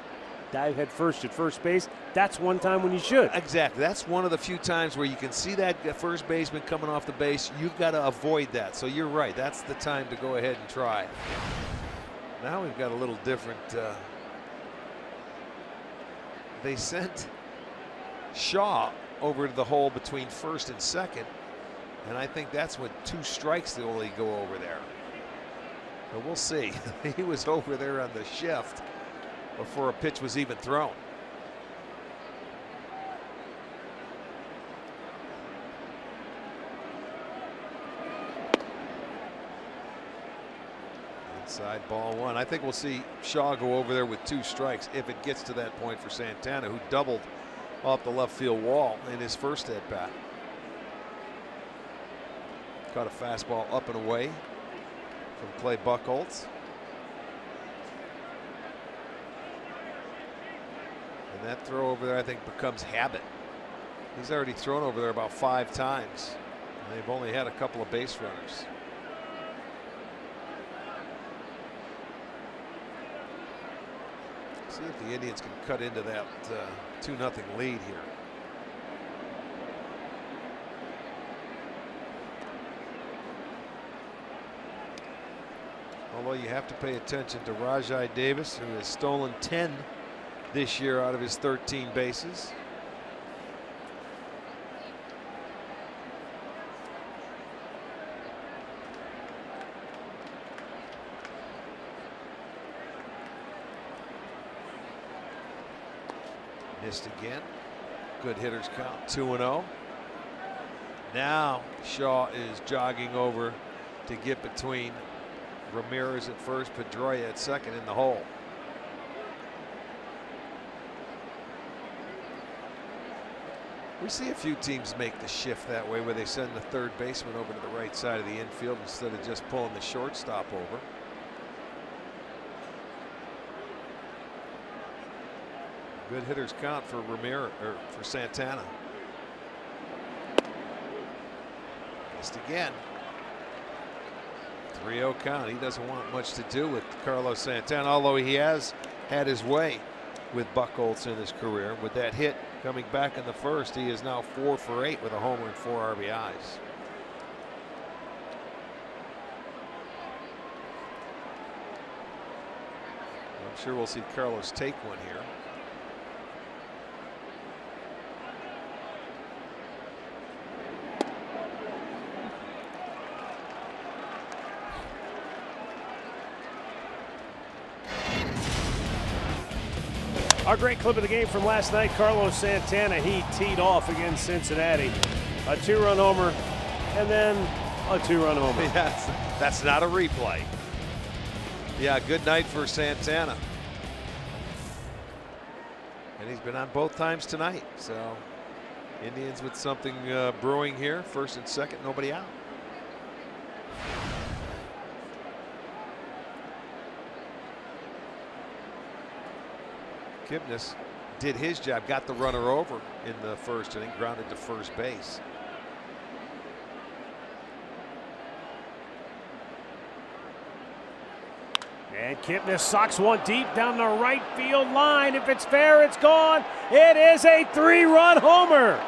dive head first at first base. That's one time when you should. Exactly. That's one of the few times where you can see that first baseman coming off the base. You've got to avoid that. So you're right. That's the time to go ahead and try. Now we've got a little different. They sent Shaw over to the hole between first and second, and I think that's when 2 strikes they only go over there. But we'll see. He was over there on the shift before a pitch was even thrown. Inside ball one. I think we'll see Shaw go over there with 2 strikes if it gets to that point for Santana, who doubled off the left field wall in his first at bat. Caught a fastball up and away from Clay Buchholz. And that throw over there, I think, becomes habit. He's already thrown over there about 5 times. And they've only had a couple of base runners. See if the Indians can cut into that 2-0 lead here. Although you have to pay attention to Rajai Davis, who has stolen 10 this year out of his 13 bases. Missed again. Good hitters count, 2-0. Now Shaw is jogging over to get between Ramirez at first, Pedroia at second in the hole. We see a few teams make the shift that way, where they send the third baseman over to the right side of the infield instead of just pulling the shortstop over. Good hitters count for Ramirez, or for Santana. Missed again. 3-0 count. He doesn't want much to do with Carlos Santana, although he has had his way with Buchholz in his career. With that hit coming back in the first, he is now 4 for 8 with a homer and 4 RBIs. I'm sure we'll see Carlos take one here. Our great clip of the game from last night, Carlos Santana, he teed off against Cincinnati. A 2-run homer, and then a 2-run homer. Yes, that's not a replay. Yeah, good night for Santana. And he's been on both times tonight. So Indians with something brewing here. First and second, nobody out. Kipnis did his job, got the runner over in the first inning, grounded to first base. And Kipnis socks one deep down the right field line. If it's fair, it's gone. It is a 3-run homer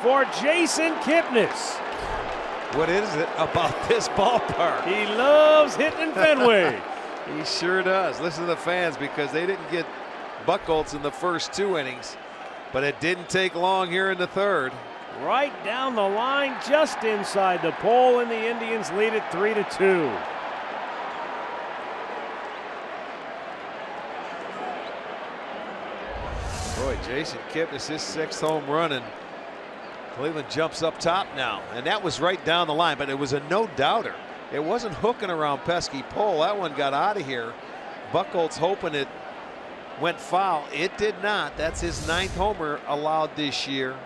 for Jason Kipnis. What is it about this ballpark? He loves hitting Fenway. He sure does. Listen to the fans, because they didn't get Buchholz in the first 2 innings, but it didn't take long here in the third. Right down the line, just inside the pole, and the Indians lead it 3-2. Boy, Jason Kipnis, his 6th home run, and Cleveland jumps up top now. And that was right down the line, but it was a no-doubter. It wasn't hooking around pesky pole. That one got out of here. Buchholz hoping it went foul. It did not. That's his 9th homer allowed this year.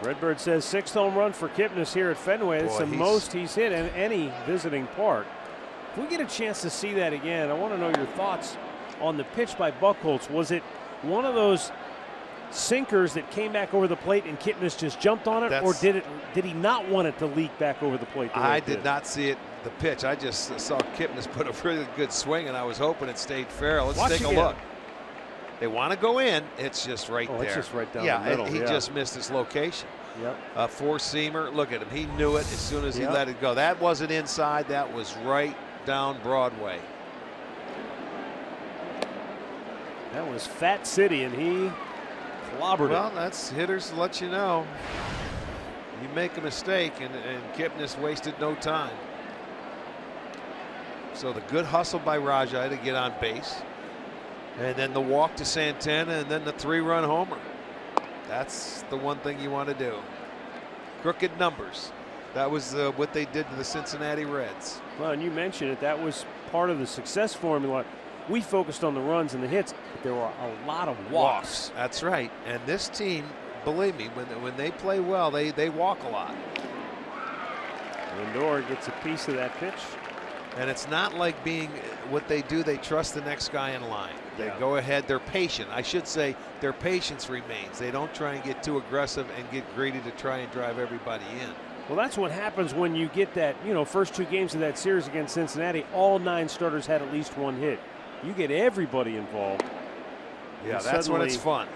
Redbird says 6th home run for Kipnis here at Fenway. It's the most he's hit in any visiting park. If we get a chance to see that again, I want to know your thoughts on the pitch by Buchholz. Was it one of those sinkers that came back over the plate and Kipnis just jumped on it, or did he not want it to leak back over the plate? I did not see it, the pitch. I just saw Kipnis put a really good swing, and I was hoping it stayed fair. Let's take a look. They want to go in. It's just right there. It's just right down the middle. He just missed his location. Yep. A 4-seamer. Look at him. He knew it as soon as he let it go. That wasn't inside. That was right down Broadway. That was Fat City, and he clobbered it. Well, that's hitters let you know. You make a mistake, and Kipnis wasted no time. So the good hustle by Rajai to get on base. And then the walk to Santana, and then the 3-run homer. That's the one thing you want to do. Crooked numbers. That was what they did to the Cincinnati Reds. Well, and you mentioned it. That was part of the success formula. We focused on the runs and the hits, but there were a lot of walks. That's right. And this team, believe me, when they play well, they walk a lot. Lindor gets a piece of that pitch. And it's not like being what they do. They trust the next guy in line. They go ahead. They're patient. I should say their patience remains. They don't try and get too aggressive and get greedy to try and drive everybody in. Well, that's what happens when you get that, first 2 games of that series against Cincinnati, all 9 starters had at least 1 hit. You get everybody involved. Yeah, that's when it's fun.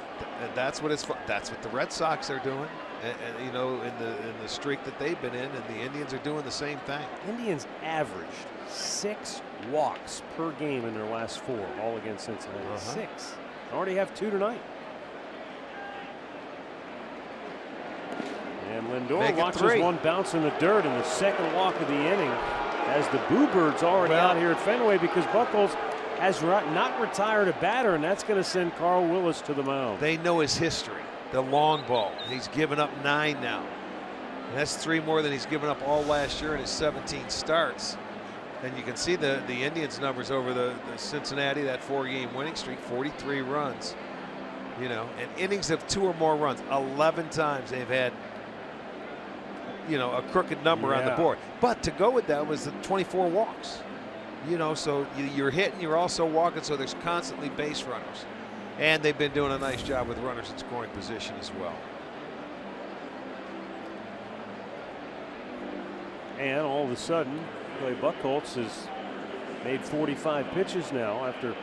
That's what it's fun. That's what the Red Sox are doing. And in the streak that they've been in, and the Indians are doing the same thing. Indians averaged 6 walks per game in their last 4, all against Cincinnati. 6. Already have 2 tonight. And Lindor watches one bounce in the dirt in the second walk of the inning, as the Boo Birds already out here at Fenway, because Buchholz has not retired a batter, and that's going to send Carl Willis to the mound. They know his history. The long ball. He's given up 9 now. And that's 3 more than he's given up all last year in his 17 starts. And you can see the Indians' numbers over the Cincinnati, that 4-game winning streak, 43 runs. And innings of 2 or more runs. 11 times they've had, a crooked number on the board. But to go with that was the 24 walks. So you're hitting, you're also walking, so there's constantly base runners. And they've been doing a nice job with runners in scoring position as well. And all of a sudden, Clay Buchholz has made 45 pitches now after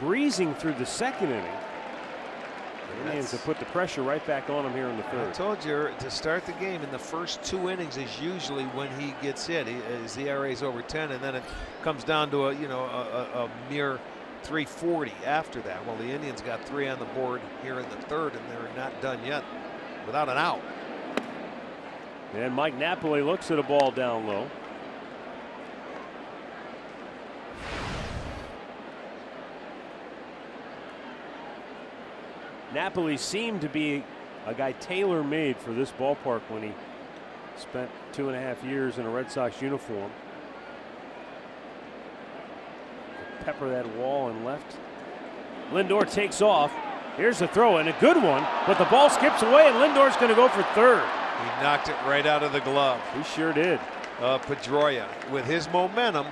breezing through the 2nd inning. The Indians have put the pressure right back on him here in the 3rd. I told you, to start the game in the first 2 innings is usually when he gets hit. His ERA is over 10, and then it comes down to a mere 340 after that. Well, the Indians got 3 on the board here in the 3rd, and they're not done yet without an out. And Mike Napoli looks at a ball down low. Napoli seemed to be a guy tailor-made for this ballpark when he spent 2.5 years in a Red Sox uniform. Pepper that wall and left. Lindor takes off. Here's the throw, and a good one, but the ball skips away, and Lindor's going to go for 3rd. He knocked it right out of the glove. He sure did. Pedroia, with his momentum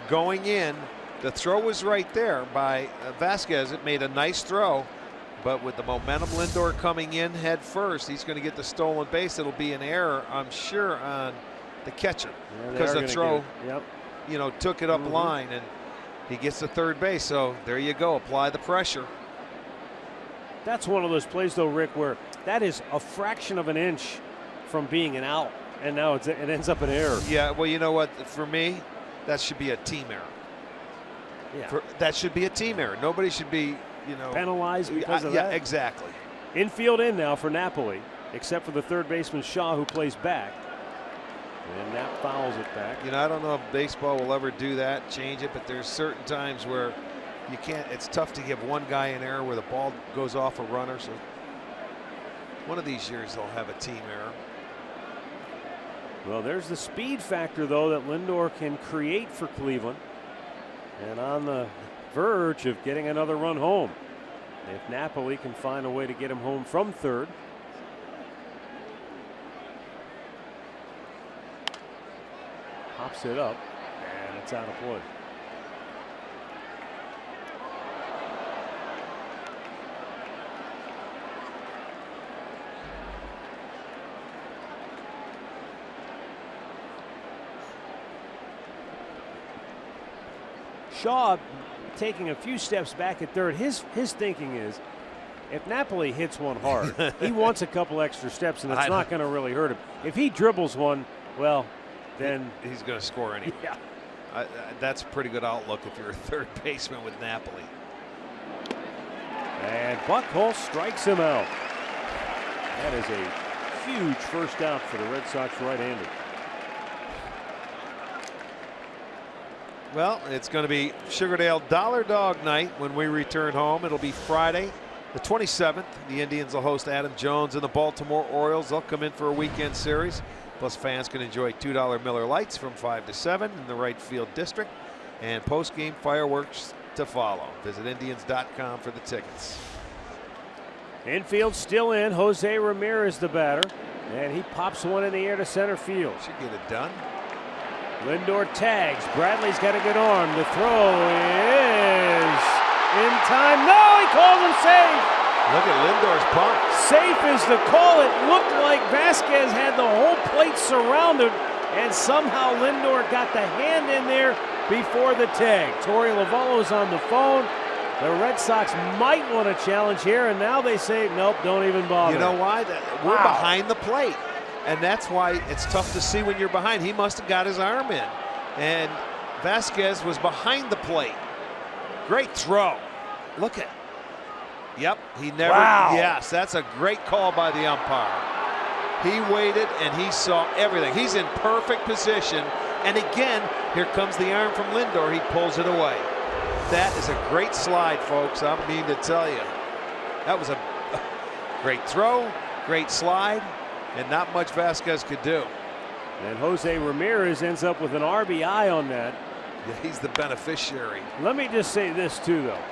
going in, the throw was right there by Vasquez. It made a nice throw, but with the momentum, Lindor coming in head first, he's going to get the stolen base. It'll be an error, I'm sure, on the catcher, because the throw, took it up line, and he gets to 3rd base. So there you go. Apply the pressure. That's one of those plays, though, Rick, where that is a fraction of an inch from being an out, and now it ends up an error. Yeah, well, you know what? For me, that should be a team error. Yeah. That should be a team error. Nobody should be, penalized because of that. Yeah, exactly. Infield in now for Napoli, except for the 3rd baseman Shaw, who plays back. And Nap fouls it back. I don't know if baseball will ever do that, change it, but there's certain times where you can't. It's tough to give one guy an error where the ball goes off a runner. So one of these years they'll have a team error. Well, there's the speed factor, though, that Lindor can create for Cleveland, and on the verge of getting another run home. If Napoli can find a way to get him home from 3rd. Pops it up, and it's out of play. Shaw taking a few steps back at 3rd. His thinking is, if Napoli hits one hard, he wants a couple extra steps, and it's not going to really hurt him. If he dribbles one, well, then he's going to score anyway. Yeah. That's a pretty good outlook if you're a 3rd baseman with Napoli. And Buchholz strikes him out. That is a huge first out for the Red Sox right-hander. Well, it's going to be Sugardale Dollar Dog night when we return home. It'll be Friday, the 27th. The Indians will host Adam Jones and the Baltimore Orioles. They'll come in for a weekend series. Plus, fans can enjoy $2 Miller Lights from 5 to 7 in the right field district, and post-game fireworks to follow. Visit Indians.com for the tickets. Infield still in. Jose Ramirez, the batter, and he pops one in the air to center field. Should get it done. Lindor tags. Bradley's got a good arm. The throw is in time. No, he calls him safe. Look at Lindor's punt. Safe is the call. It looked like Vasquez had the whole plate surrounded, and somehow Lindor got the hand in there before the tag. Torey Lovullo's on the phone. The Red Sox might want to challenge here, and now they say, nope, don't even bother. You know why? We're behind the plate, and that's why it's tough to see when you're behind. He must have got his arm in, and Vasquez was behind the plate. Great throw. Look at. Yep, he never. Wow. Yes, that's a great call by the umpire. He waited and he saw everything. He's in perfect position, and again, here comes the arm from Lindor. He pulls it away. That is a great slide, folks. I mean to tell you. That was a great throw, great slide, and not much Vasquez could do. And Jose Ramirez ends up with an RBI on that. Yeah, he's the beneficiary. Let me just say this, too, though.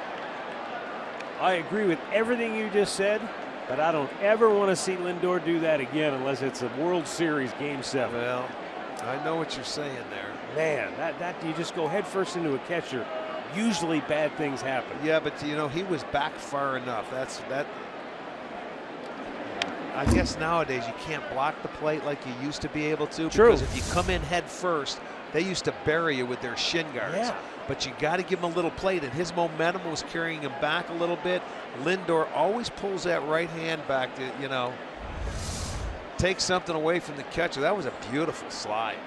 I agree with everything you just said, but I don't ever want to see Lindor do that again unless it's a World Series Game 7. Well, I know what you're saying there. Man, that you just go headfirst into a catcher. Usually bad things happen. Yeah, but you know, he was back far enough. That. I guess nowadays you can't block the plate like you used to be able to. True. Because if you come in head first, they used to bury you with their shin guards. Yeah. But you got to give him a little plate, and his momentum was carrying him back a little bit. Lindor always pulls that right hand back to, you know, take something away from the catcher. That was a beautiful slide.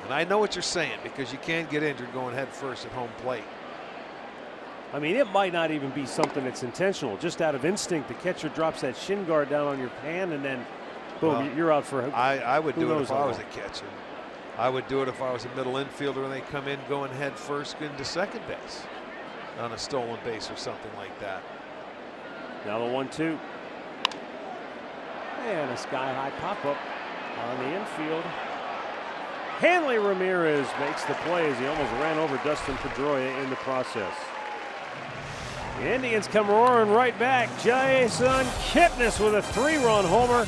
And I know what you're saying, because you can't get injured going head first at home plate. I mean, it might not even be something that's intentional. Just out of instinct, the catcher drops that shin guard down on your hand, and then, boom, Well, you're out for. I would do it knows if I how was a long. catcher. I would do it if I was a middle infielder and they come in going head first into second base on a stolen base or something like that. Now the 1-2. And a sky-high pop-up on the infield. Hanley Ramirez makes the play as he almost ran over Dustin Pedroia in the process. The Indians come roaring right back. Jason Kipnis with a 3-run homer.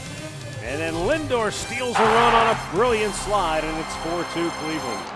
And then Lindor steals a run on a brilliant slide, and it's 4-2 Cleveland.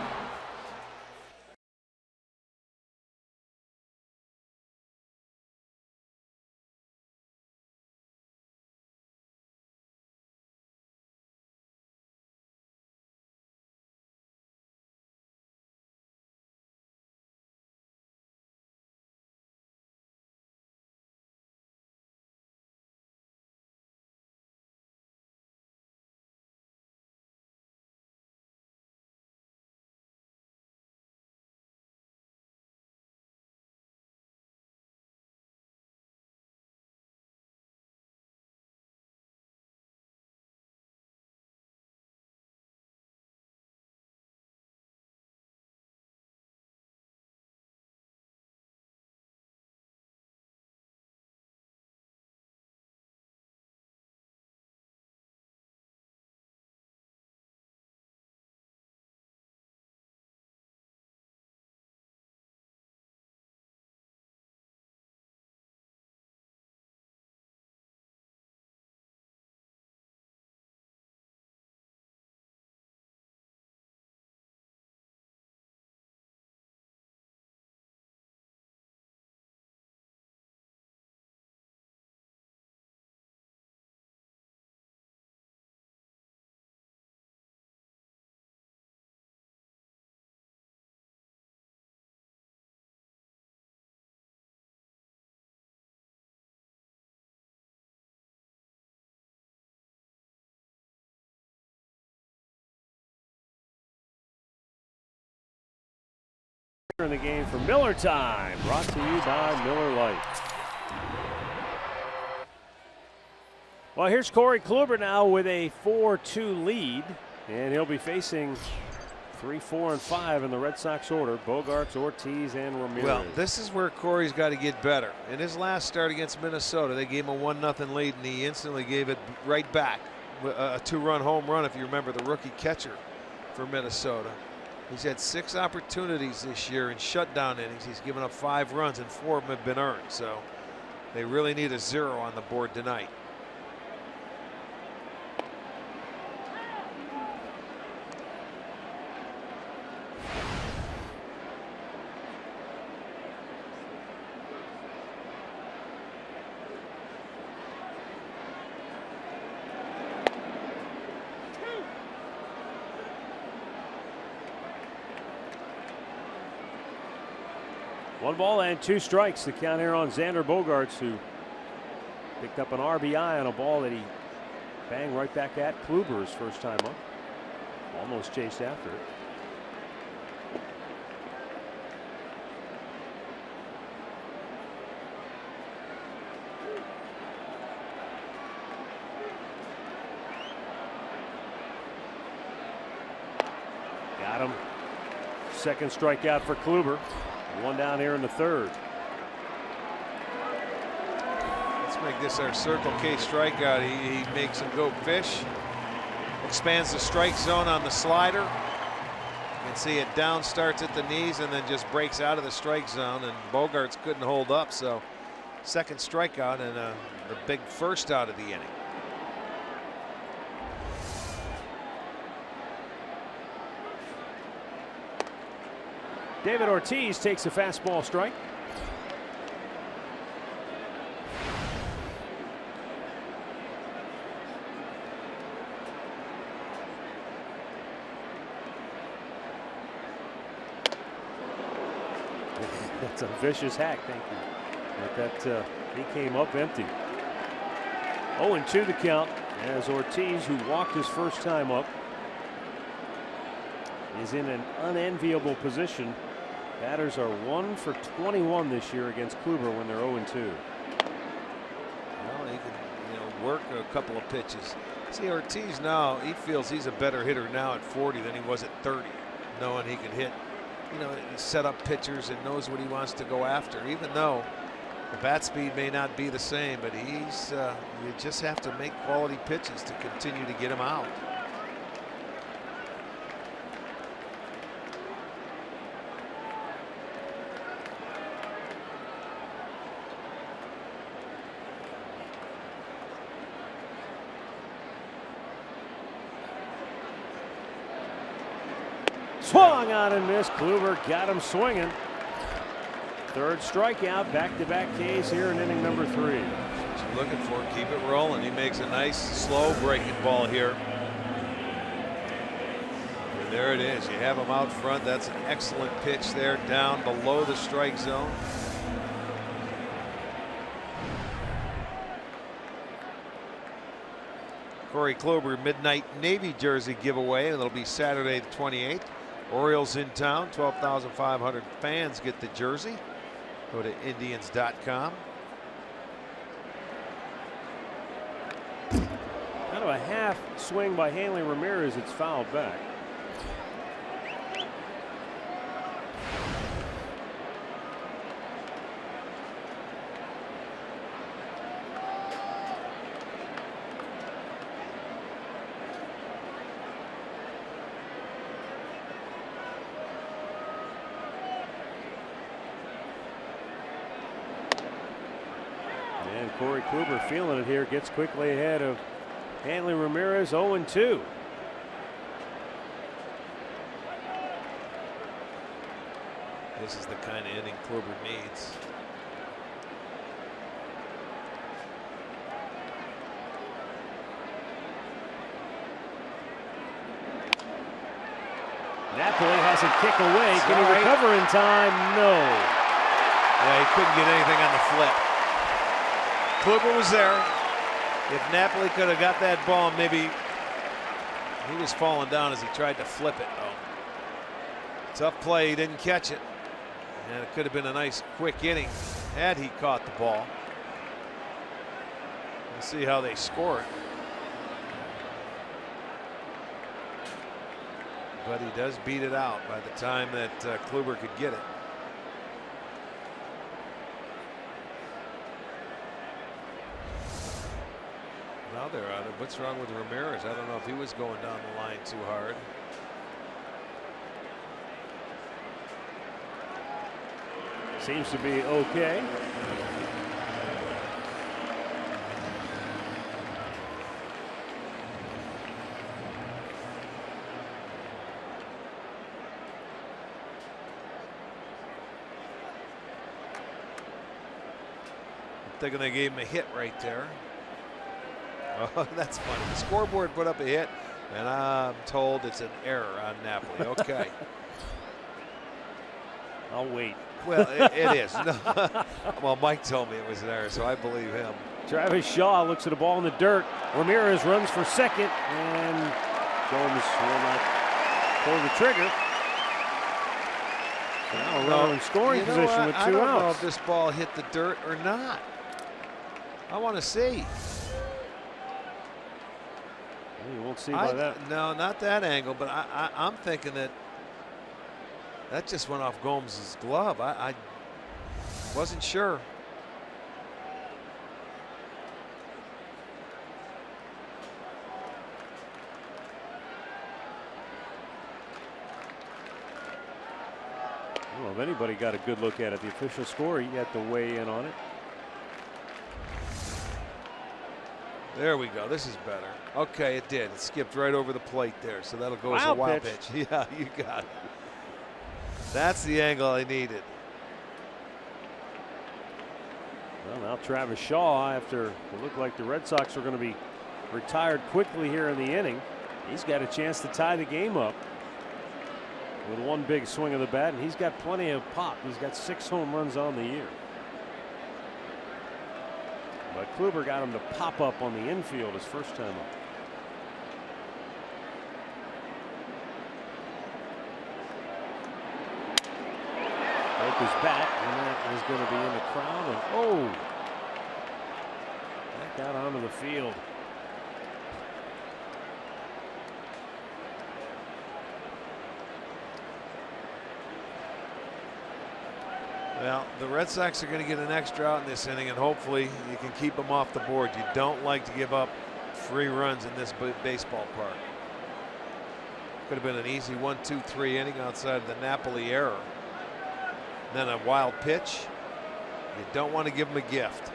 In the game for Miller Time, brought to you by Miller Lite. Well, here's Corey Kluber now with a 4-2 lead, and he'll be facing 3, 4, and 5 in the Red Sox order: Bogarts, Ortiz, and Ramirez. Well, this is where Corey's got to get better. In his last start against Minnesota, they gave him a 1-0 lead, and he instantly gave it right back a 2-run home run, if you remember, the rookie catcher for Minnesota. He's had 6 opportunities this year in shutdown innings. He's given up 5 runs, and 4 of them have been earned. So they really need a 0 on the board tonight. One ball and 2 strikes. The count here on Xander Bogaerts, who picked up an RBI on a ball that he banged right back at Kluber his first time up. Almost chased after it. Got him. Second strikeout for Kluber. 1 down here in the 3rd. Let's make this our Circle K strikeout. He makes him go fish. Expands the strike zone on the slider. You can see it down, starts at the knees, and then just breaks out of the strike zone. And Bogaerts couldn't hold up, so second strikeout and the big first out of the inning. David Ortiz takes a fastball strike. That's a vicious hack, thank you. But that he came up empty. 0-2 the count as Ortiz, who walked his first time up, is in an unenviable position. Batters are 1 for 21 this year against Kluber when they're 0-2. Well, he can, work a couple of pitches. See, Ortiz now, he feels he's a better hitter now at 40 than he was at 30, knowing he can hit, set up pitchers and knows what he wants to go after. Even though the bat speed may not be the same, but he's you just have to make quality pitches to continue to get him out. Swung on and missed. Kluber got him swinging. 3rd strikeout, back-to-back Ks here in inning number 3. What you're looking for, keep it rolling. He makes a nice slow breaking ball here. And there it is. You have him out front. That's an excellent pitch there, down below the strike zone. Corey Kluber midnight Navy jersey giveaway, and it'll be Saturday the 28th. Orioles in town, 12,500 fans get the jersey. Go to Indians.com. Kind of a half swing by Hanley Ramirez. It's fouled back. And Corey Kluber feeling it here, gets quickly ahead of Hanley Ramirez. 0-2. This is the kind of inning Kluber needs. Napoli has a kick away. Can he recover in time? No. Yeah, he couldn't get anything on the flip. Kluber was there. If Napoli could have got that ball, maybe he was falling down as he tried to flip it, though. Tough play, he didn't catch it. And it could have been a nice quick inning had he caught the ball. We'll see how they score it. But he does beat it out by the time that Kluber could get it. Now they're on it. What's wrong with Ramirez? I don't know if he was going down the line too hard. Seems to be okay. Thinking they gave him a hit right there. Oh, that's funny. The scoreboard put up a hit, and I'm told it's an error on Napoli. Okay. I'll wait. Well, it is. No. Well, Mike told me it was an error, so I believe him. Travis Shaw looks at the ball in the dirt. Ramirez runs for second, and Gomes will not pull the trigger. So now a runner in scoring position with 2 outs. I don't know if this ball hit the dirt or not. I want to see. You won't see by that. No, not that angle, but I'm thinking that just went off Gomes' glove. I wasn't sure. Well, if anybody got a good look at it, the official score, he had to weigh in on it. There we go. This is better. Okay, it did. It skipped right over the plate there, so that'll go as a wild pitch. Yeah, you got it. That's the angle I needed. Well, now Travis Shaw, after it looked like the Red Sox were going to be retired quickly here in the inning, he's got a chance to tie the game up with one big swing of the bat, and he's got plenty of pop. He's got 6 home runs on the year. But Kluber got him to pop up on the infield his first time up. Broke his bat, and that is going to be in the crowd. And oh, that got onto the field. Well, the Red Sox are going to get an extra out in this inning, and hopefully you can keep them off the board. You don't like to give up free runs in this baseball park. Could have been an easy 1-2-3 inning outside of the Napoli error. Then a wild pitch. You don't want to give them a gift.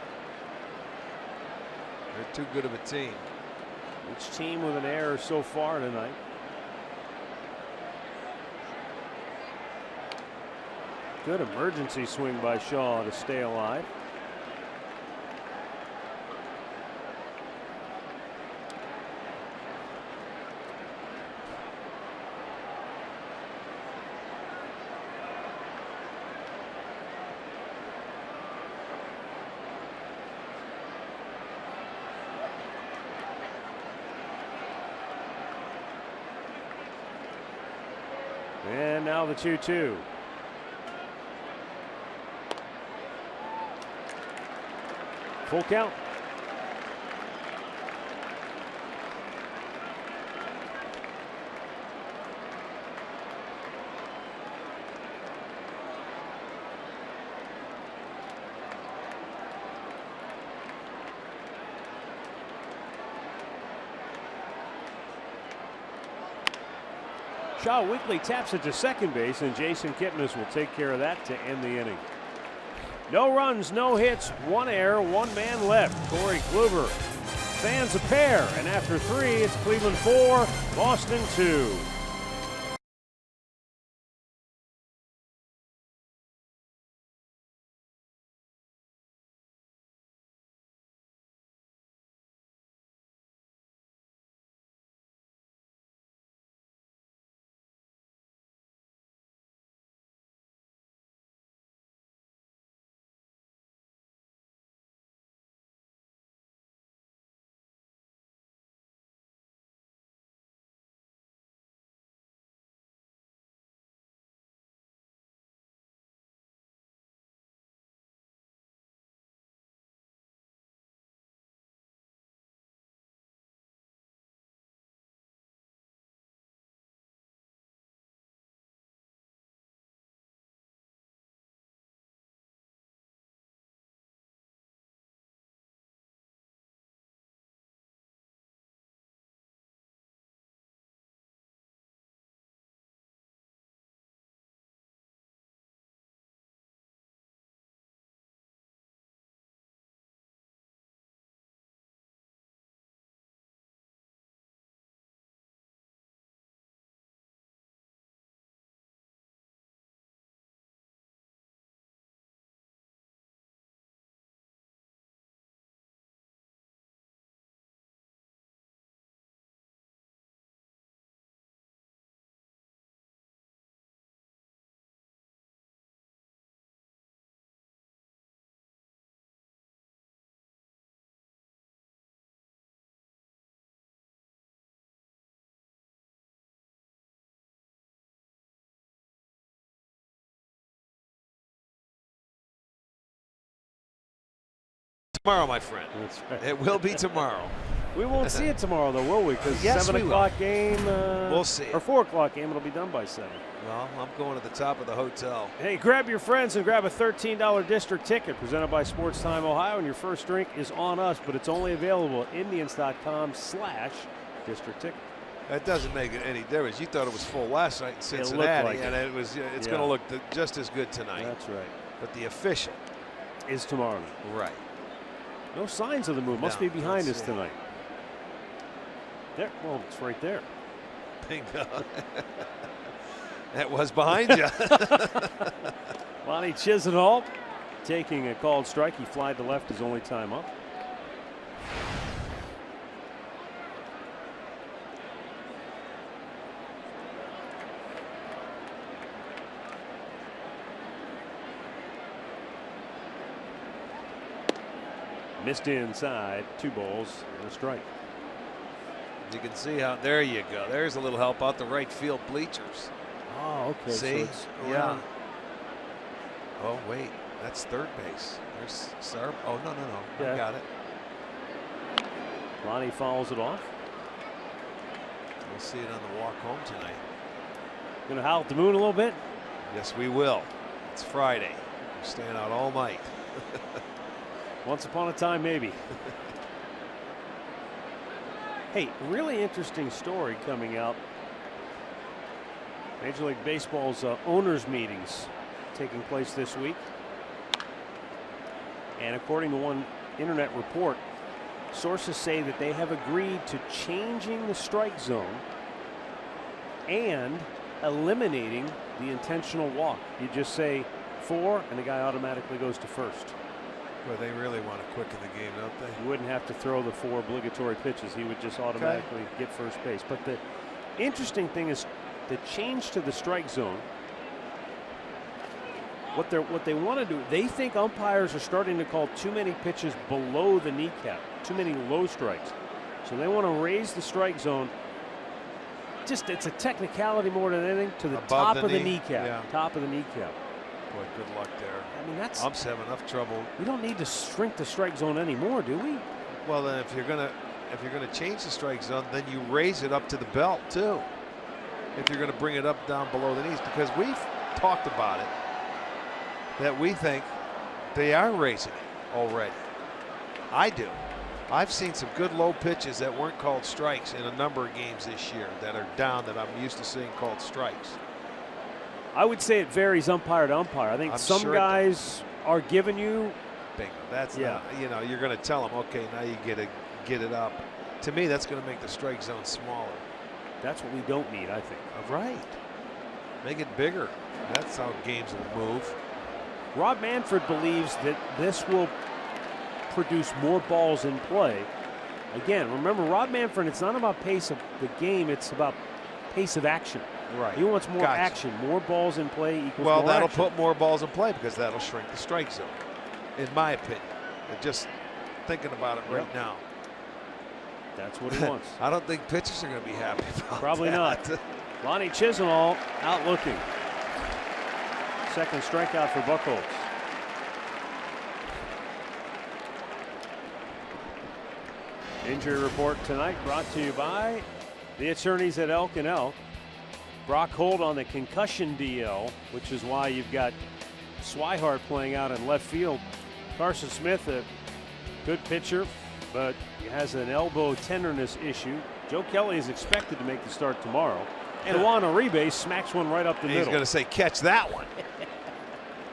They're too good of a team. Each team with an error so far tonight. Good emergency swing by Shaw to stay alive. And now the 2-2. Full count. Shaw weakly taps it to second base, and Jason Kipnis will take care of that to end the inning. No runs, no hits, 1 error, 1 man left. Corey Kluber fans a pair, and after 3, it's Cleveland 4, Boston 2. tomorrow, my friend. That's right. It will be tomorrow. We won't see it tomorrow, though, will we? Because Yes, 7 we will. o'clock game. We'll see it. Or 4 o'clock game. It'll be done by 7. Well, I'm going to the top of the hotel. Hey, grab your friends and grab a $13 district ticket presented by Sports Time Ohio, and your first drink is on us, but it's only available at Indians.com/district ticket. That doesn't make it any difference. You thought it was full last night in Cincinnati, like and it. it's Yeah. going to look just as good tonight. That's right. But the official, Is tomorrow night. right? No signs of the move. Must No, be behind let's us see. tonight. There. Well, it's right there. Bingo. That was behind you. Lonnie Chisenhall taking a called strike. He flied to left his only time up. Missed inside. 2 balls and a strike. You can see how, there you go. There's a little help out the right field bleachers. Oh, okay. See? So it's Yeah. around. Oh, wait. That's third base. There's Sarb. Oh, no. Yeah. I got it. Lonnie fouls it off. We'll see it on the walk home tonight. Gonna howl at the moon a little bit. Yes, we will. It's Friday. We're staying out all night. Once upon a time, maybe. Hey, really interesting story coming out. Major League Baseball's owners meetings taking place this week. And according to one internet report, sources say that they have agreed to changing the strike zone and eliminating the intentional walk. You just say 4 and the guy automatically goes to first. Well, they really want to quicken the game, don't they? He wouldn't have to throw the 4 obligatory pitches. He would just automatically get first base. But the interesting thing is the change to the strike zone. What they want to do, they think umpires are starting to call too many pitches below the kneecap, too many low strikes. So they want to raise the strike zone. Just it's a technicality more than anything to the Above top the of the knee, kneecap. yeah. Top of the kneecap. Boy, good luck there. I mean that's Umps have enough trouble. we don't need to shrink the strike zone anymore, do we? Well, then if you're gonna change the strike zone, then you raise it up to the belt too. If you're gonna bring it up down below the knees, because we've talked about it, that we think they are raising it already. I do. I've seen some good low pitches that weren't called strikes in a number of games this year that are down that I'm used to seeing called strikes. I would say it varies umpire to umpire. I think I'm some sure it guys are giving you. Bingo. That's Yeah. not, you know, you're going to tell them, okay, now you get it up. To me, that's going to make the strike zone smaller. That's what we don't need, I think. Right. Make it bigger. That's how games will move. Rob Manfred believes that this will produce more balls in play. Again, remember, Rob Manfred, it's not about pace of the game, it's about pace of action. Right. He wants more Gotcha. action. More balls in play equals Well, more that'll action. put more balls in play because that'll shrink the strike zone, in my opinion. Just thinking about it right now. That's what he wants. I don't think pitchers are going to be happy about Probably that. not. Lonnie Chisenhall out looking. Second strikeout for Buchholz. Injury report tonight brought to you by the attorneys at Elk & Elk. Brock Holt on the concussion DL, which is why you've got Swihart playing out in left field. Carson Smith, a good pitcher, but he has an elbow tenderness issue. Joe Kelly is expected to make the start tomorrow. And Juan Uribe smacks one right up the He's middle. going to say, catch that one.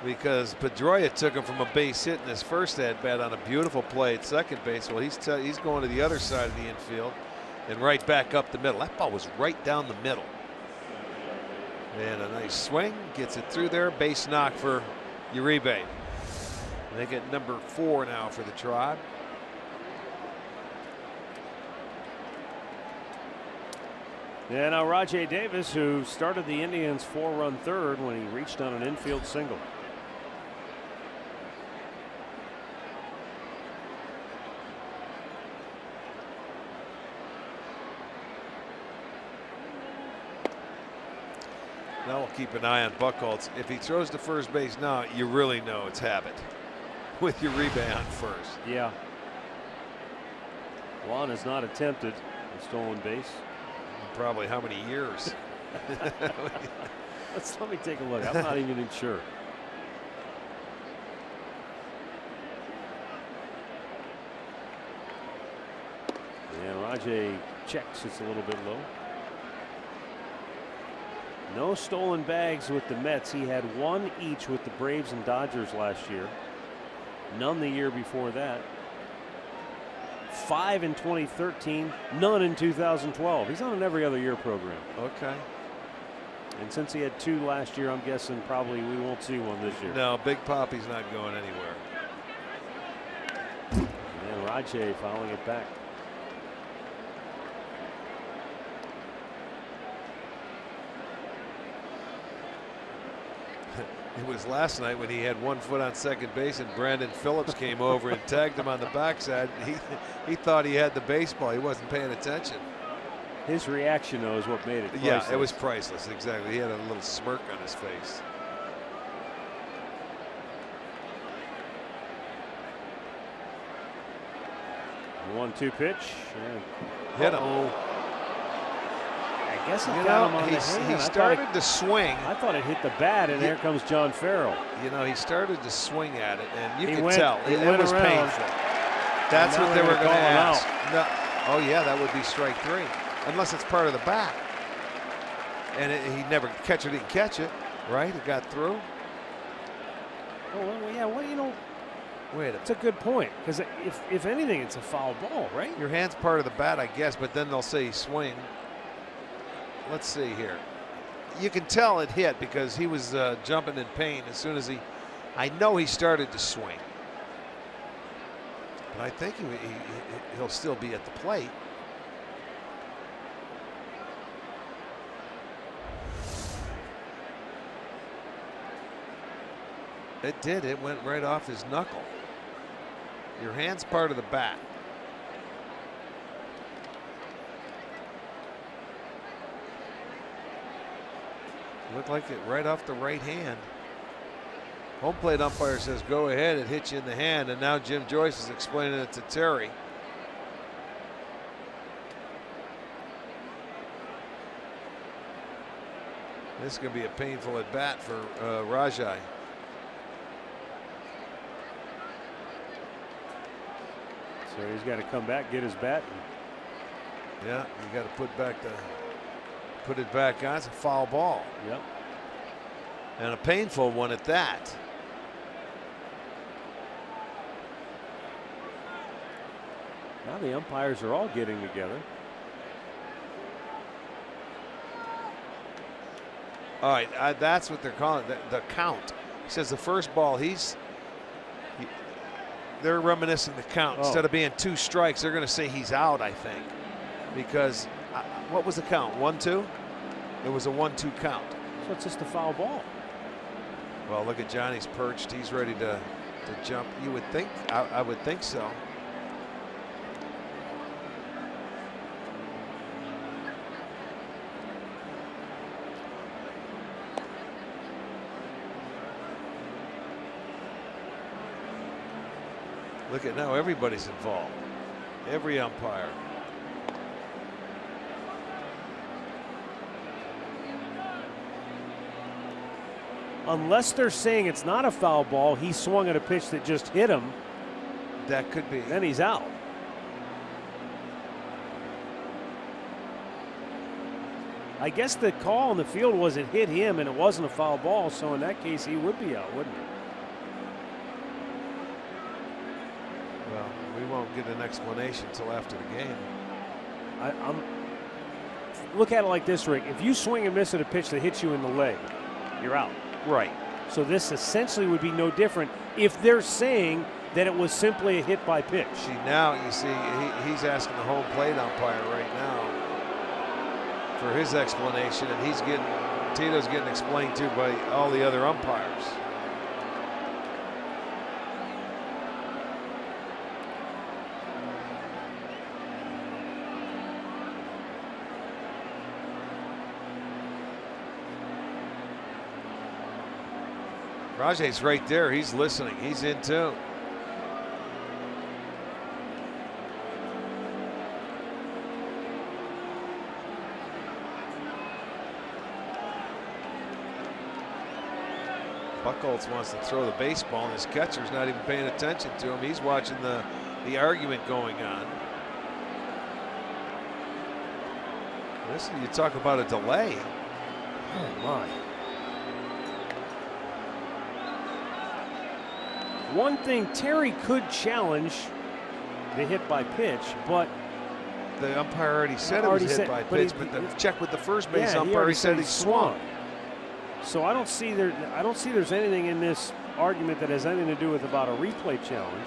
Because Pedroia took him from a base hit in his first at-bat on a beautiful play at second base. Well, he's going to the other side of the infield and right back up the middle. That ball was right down the middle. And a nice swing, gets it through there. Base knock for Uribe. They get number 4 now for the Tribe. Yeah, now Rajay Davis, who started the Indians 4-run third when he reached on an infield single. Now we'll keep an eye on Buchholz. If he throws to first base now, you really know it's habit. with your rebound first. Yeah. Juan has not attempted a stolen base. Probably how many years? Let me take a look. I'm not even sure. And Rajay checks. It's a little bit low. No stolen bags with the Mets. He had one each with the Braves and Dodgers last year. None the year before that. 5 in 2013, none in 2012. He's on an every other year program. Okay. And since he had 2 last year, I'm guessing probably we won't see one this year. No, Big Poppy's not going anywhere. And Rajay fouling it back. It was last night when he had 1 foot on second base and Brandon Phillips came over and tagged him on the backside. He thought he had the baseball. He wasn't paying attention. His reaction, though, is what made it priceless. Yeah, it was priceless. Exactly. He had a little smirk on his face. The 1-2 pitch. Hit him. I guess it got him on the hand. He started to swing. I thought it hit the bat, and there comes John Farrell. You know, he started to swing at it, and you could went, tell it was around. painful. That's what they were going to ask. No. Oh yeah, that would be strike 3, unless it's part of the bat. And he never didn't catch it, right? It got through. Oh well, yeah. Well, you know, wait a minute. It's a good point, because if anything, it's a foul ball, right? Your hand's part of the bat, I guess, but then they'll say swing. Let's see here. You can tell it hit because he was jumping in pain as soon as I know he started to swing. But I think he'll still be at the plate. It did. It went right off his knuckle. Your hand's part of the bat. Looked like it right off the right hand. Home plate umpire says go ahead, it hit you in the hand, and now Jim Joyce is explaining it to Terry. This is going to be a painful at bat for Rajai. So he's got to come back, get his bat. Yeah, you got to put it back on. It's a foul ball. Yep. And a painful one at that. Now the umpires are all getting together. All right, that's what they're calling the count. He says the first ball, they're reminiscing the count. Oh. Instead of being 2 strikes, they're going to say he's out, I think. Because what was the count? 1-2? It was a 1-2 count. So it's just a foul ball. Well, look at Johnny's perched. He's ready to jump. You would think, I would think so. Look at now, everybody's involved. Every umpire. Unless they're saying it's not a foul ball, he swung at a pitch that just hit him. That could be. Then he's out. I guess the call on the field was it hit him and it wasn't a foul ball, so in that case he would be out, wouldn't he? Well, we won't get an explanation until after the game. Look at it like this, Rick. If you swing and miss at a pitch that hits you in the leg, you're out. Right. So this essentially would be no different if they're saying that it was simply a hit by pitch. See, now you see he's asking the home plate umpire right now for his explanation, and Tito's getting explained to by all the other umpires. Rajay's right there. He's listening. He's in tune. Buchholz wants to throw the baseball, and his catcher's not even paying attention to him. He's watching the argument going on. Listen, you talk about a delay. Oh, my. One thing, Terry could challenge the hit by pitch, but the umpire already said it was hit by pitch, but the check with the first base umpire said he swung. So I don't see there's anything in this argument that has anything to do with about a replay challenge.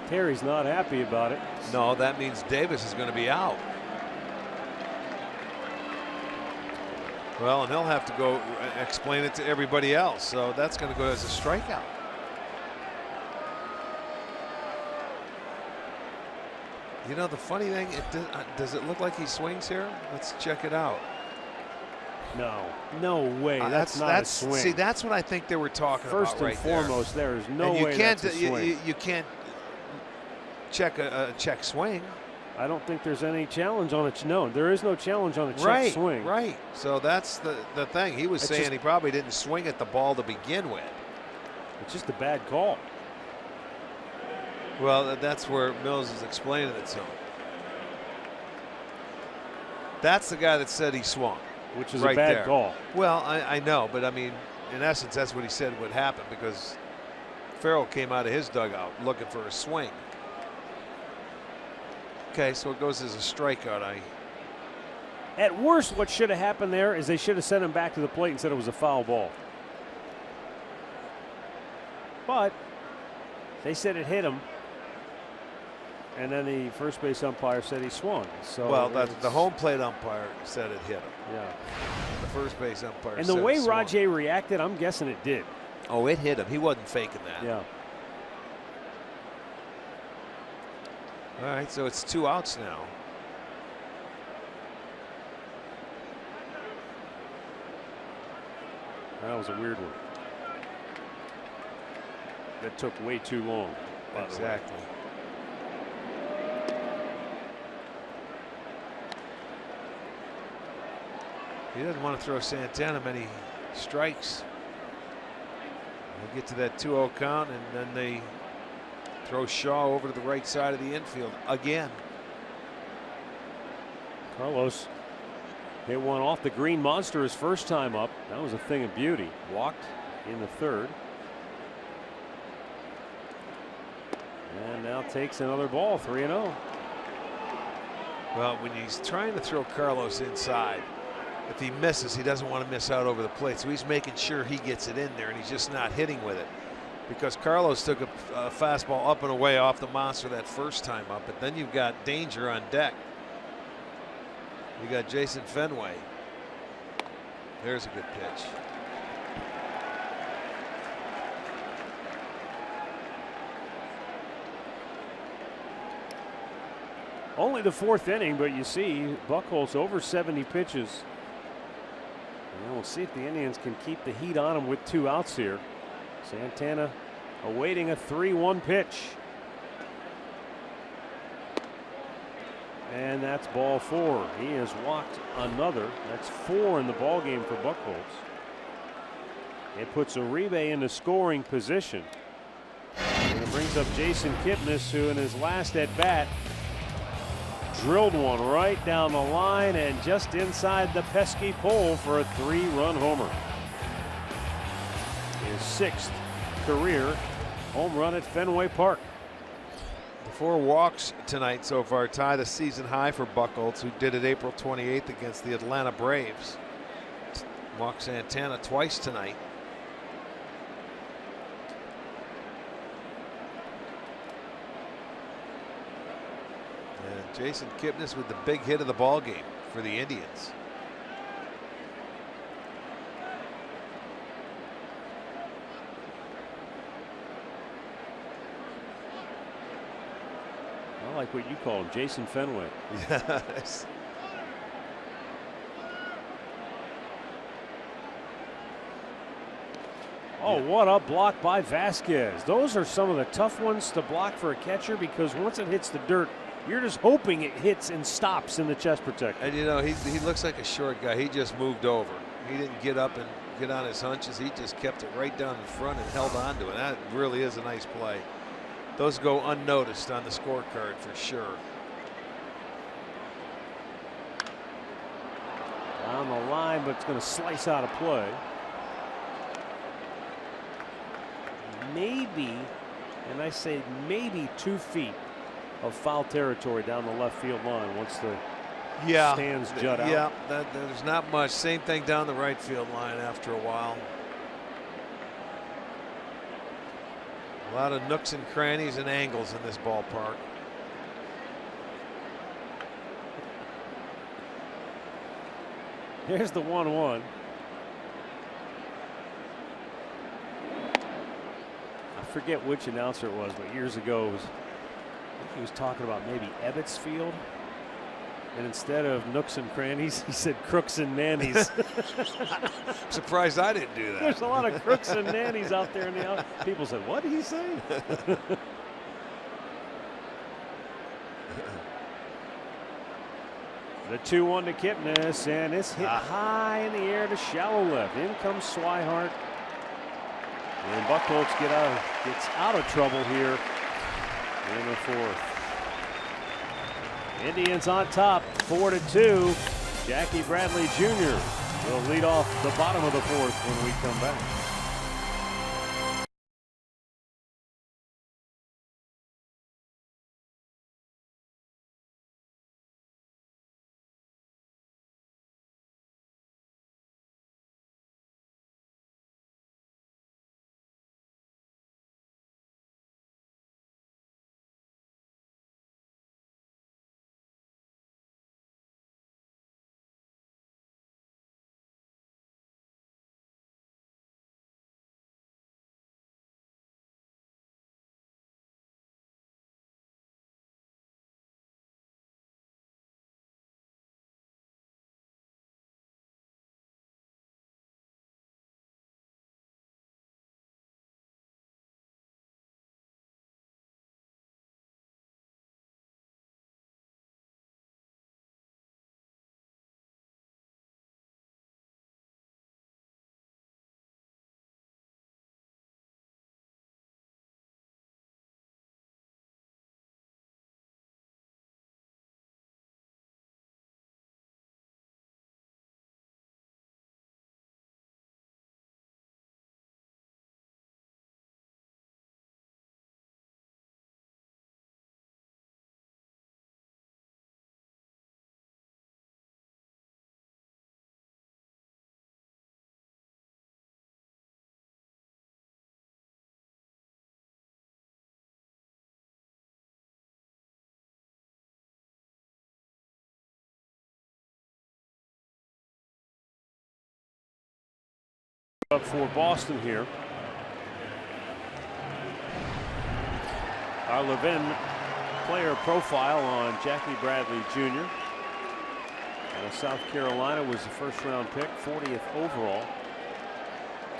Terry's not happy about it. No, that means Davis is going to be out. Well, and he'll have to go explain it to everybody else. So that's going to go as a strikeout. You know, the funny thing, does it look like he swings here? Let's check it out. No way. That's not a swing. See, that's what I think they were talking First about right there. and foremost, there is no and way that's a swing. You can't check a check swing. I don't think there's any challenge on it. No, there is no challenge on a check swing. Right. So that's the thing. He was saying he probably didn't swing at the ball to begin with. It's just a bad call. Well, that's where Mills is explaining it to him. That's the guy that said he swung. Which is right a bad there. call. Well, I know, but I mean, in essence, that's what he said would happen because Farrell came out of his dugout looking for a swing. Okay, so it goes as a strikeout. At worst, what should have happened there is they should have sent him back to the plate and said it was a foul ball. But they said it hit him. And then the first base umpire said he swung. So well, the home plate umpire said it hit him. Yeah. The first base umpire. And the way Rajay reacted, I'm guessing it did. Oh, it hit him. He wasn't faking that. Yeah. All right, so it's 2 outs now. That was a weird one. That took way too long. Exactly. He doesn't want to throw Santana many strikes. They get to that 2-0 count, and then they throw Shaw over to the right side of the infield again. Carlos hit one off the green monster his first time up. That was a thing of beauty. Walked in the third. And now takes another ball, 3-0. Well, when he's trying to throw Carlos inside, if he misses, he doesn't want to miss out over the plate. So he's making sure he gets it in there, and he's just not hitting with it. Because Carlos took a fastball up and away off the monster that first time up, but then you've got danger on deck. You got Jason Fenway. There's a good pitch. Only the 4th inning, but you see Buchholz over 70 pitches. And we'll see if the Indians can keep the heat on him with 2 outs here. Santana awaiting a 3-1 pitch. And that's ball 4. He has walked another. That's 4 in the ball game for Buchholz. It puts Uribe in the scoring position. And it brings up Jason Kipnis, who in his last at bat drilled one right down the line and just inside the pesky pole for a 3-run homer. His 6th career home run at Fenway Park. The 4 walks tonight so far tie the season high for Buchholz, who did it April 28th against the Atlanta Braves. Walked Santana twice tonight. And Jason Kipnis with the big hit of the ball game for the Indians. I like what you call him, Jason Fenway. Yes. Oh, what a block by Vasquez. Those are some of the tough ones to block for a catcher because once it hits the dirt, You're just hoping it hits and stops in the chest protector. And you know, he looks like a short guy. He just moved over. He didn't get up and get on his hunches. He just kept it right down in front and held on to it. That really is a nice play. Those go unnoticed on the scorecard for sure. On the line, but it's going to slice out of play. Maybe, and I say maybe 2 feet of foul territory down the left field line once the stands jut out. Yeah, there's not much. Same thing down the right field line after a while. A lot of nooks and crannies and angles in this ballpark. Here's the 1-1. I forget which announcer it was, but years ago he was talking about maybe Ebbets Field. And instead of nooks and crannies, he said crooks and nannies. I'm surprised I didn't do that. There's a lot of crooks and nannies out there in the out. People said, what did he say? The 2-1 to Kipnis, and it's hit high in the air to shallow left. In comes Swihart. And Buchholz gets out of trouble here in the 4th. Indians on top, 4-2. Jackie Bradley Jr. will lead off the bottom of the 4th when we come back. Up for Boston here. Our Levin player profile on Jackie Bradley Jr. Out of South Carolina, was the 1st round pick, 40th overall.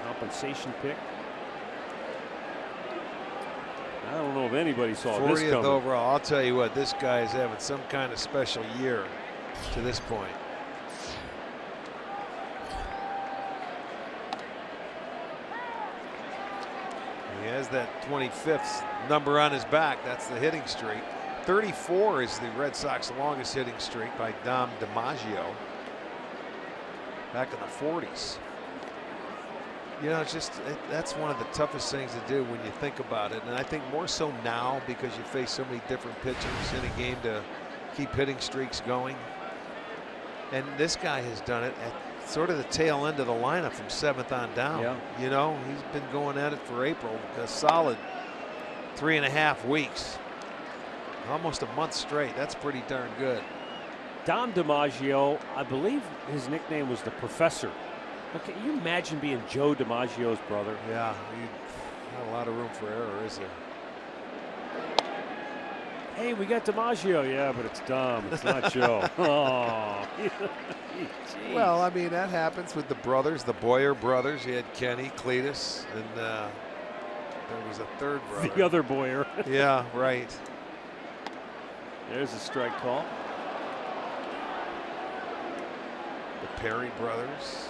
Compensation pick. I don't know if anybody saw this coming. 40th overall. I'll tell you what, this guy is having some kind of special year to this point. He has that 25th number on his back. That's the hitting streak. 34 is the Red Sox longest hitting streak by Dom DiMaggio back in the 40s. You know, it's just that's one of the toughest things to do when you think about it, and I think more so now because you face so many different pitchers in a game to keep hitting streaks going. And this guy has done it at sort of the tail end of the lineup from 7th on down. Yeah. You know, he's been going at it for April, a solid 3.5 weeks, almost a month straight. That's pretty darn good. Dom DiMaggio, I believe his nickname was the Professor. Okay, can you imagine being Joe DiMaggio's brother? Yeah, not a lot of room for error, is there? Hey, we got DiMaggio. Yeah, but it's Dom. It's not Joe. Oh. Well, I mean, that happens with the brothers, the Boyer brothers. You had Kenny, Cletus, and there was a third brother. The other Boyer. Yeah, right. There's a strike call. The Perry brothers.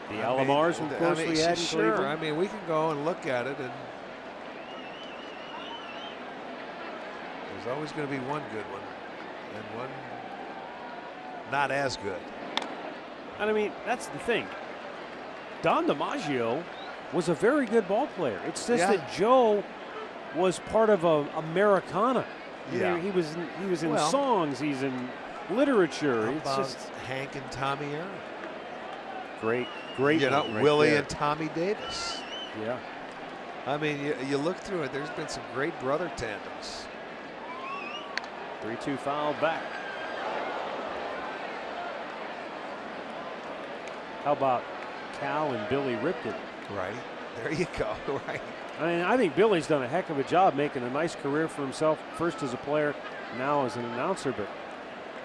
The Alomars, of course, we had in sure. Cleveland. I mean, we can go and look at it, and there's always going to be one good one and one not as good. And I mean, that's the thing. Don DiMaggio was a very good ball player. It's just that Joe was part of a Americana. Yeah. He was in Well, songs. He's in literature. How It's about just Hank and Tommy Aaron? great. You know, one right Willie there. and Tommy Davis. Yeah. I mean, you look through it, there's been some great brother tandems. 3-2 foul back. How about Cal and Billy Ripken? Right. There you go. Right. I mean, I think Billy's done a heck of a job making a nice career for himself, first as a player, now as an announcer. But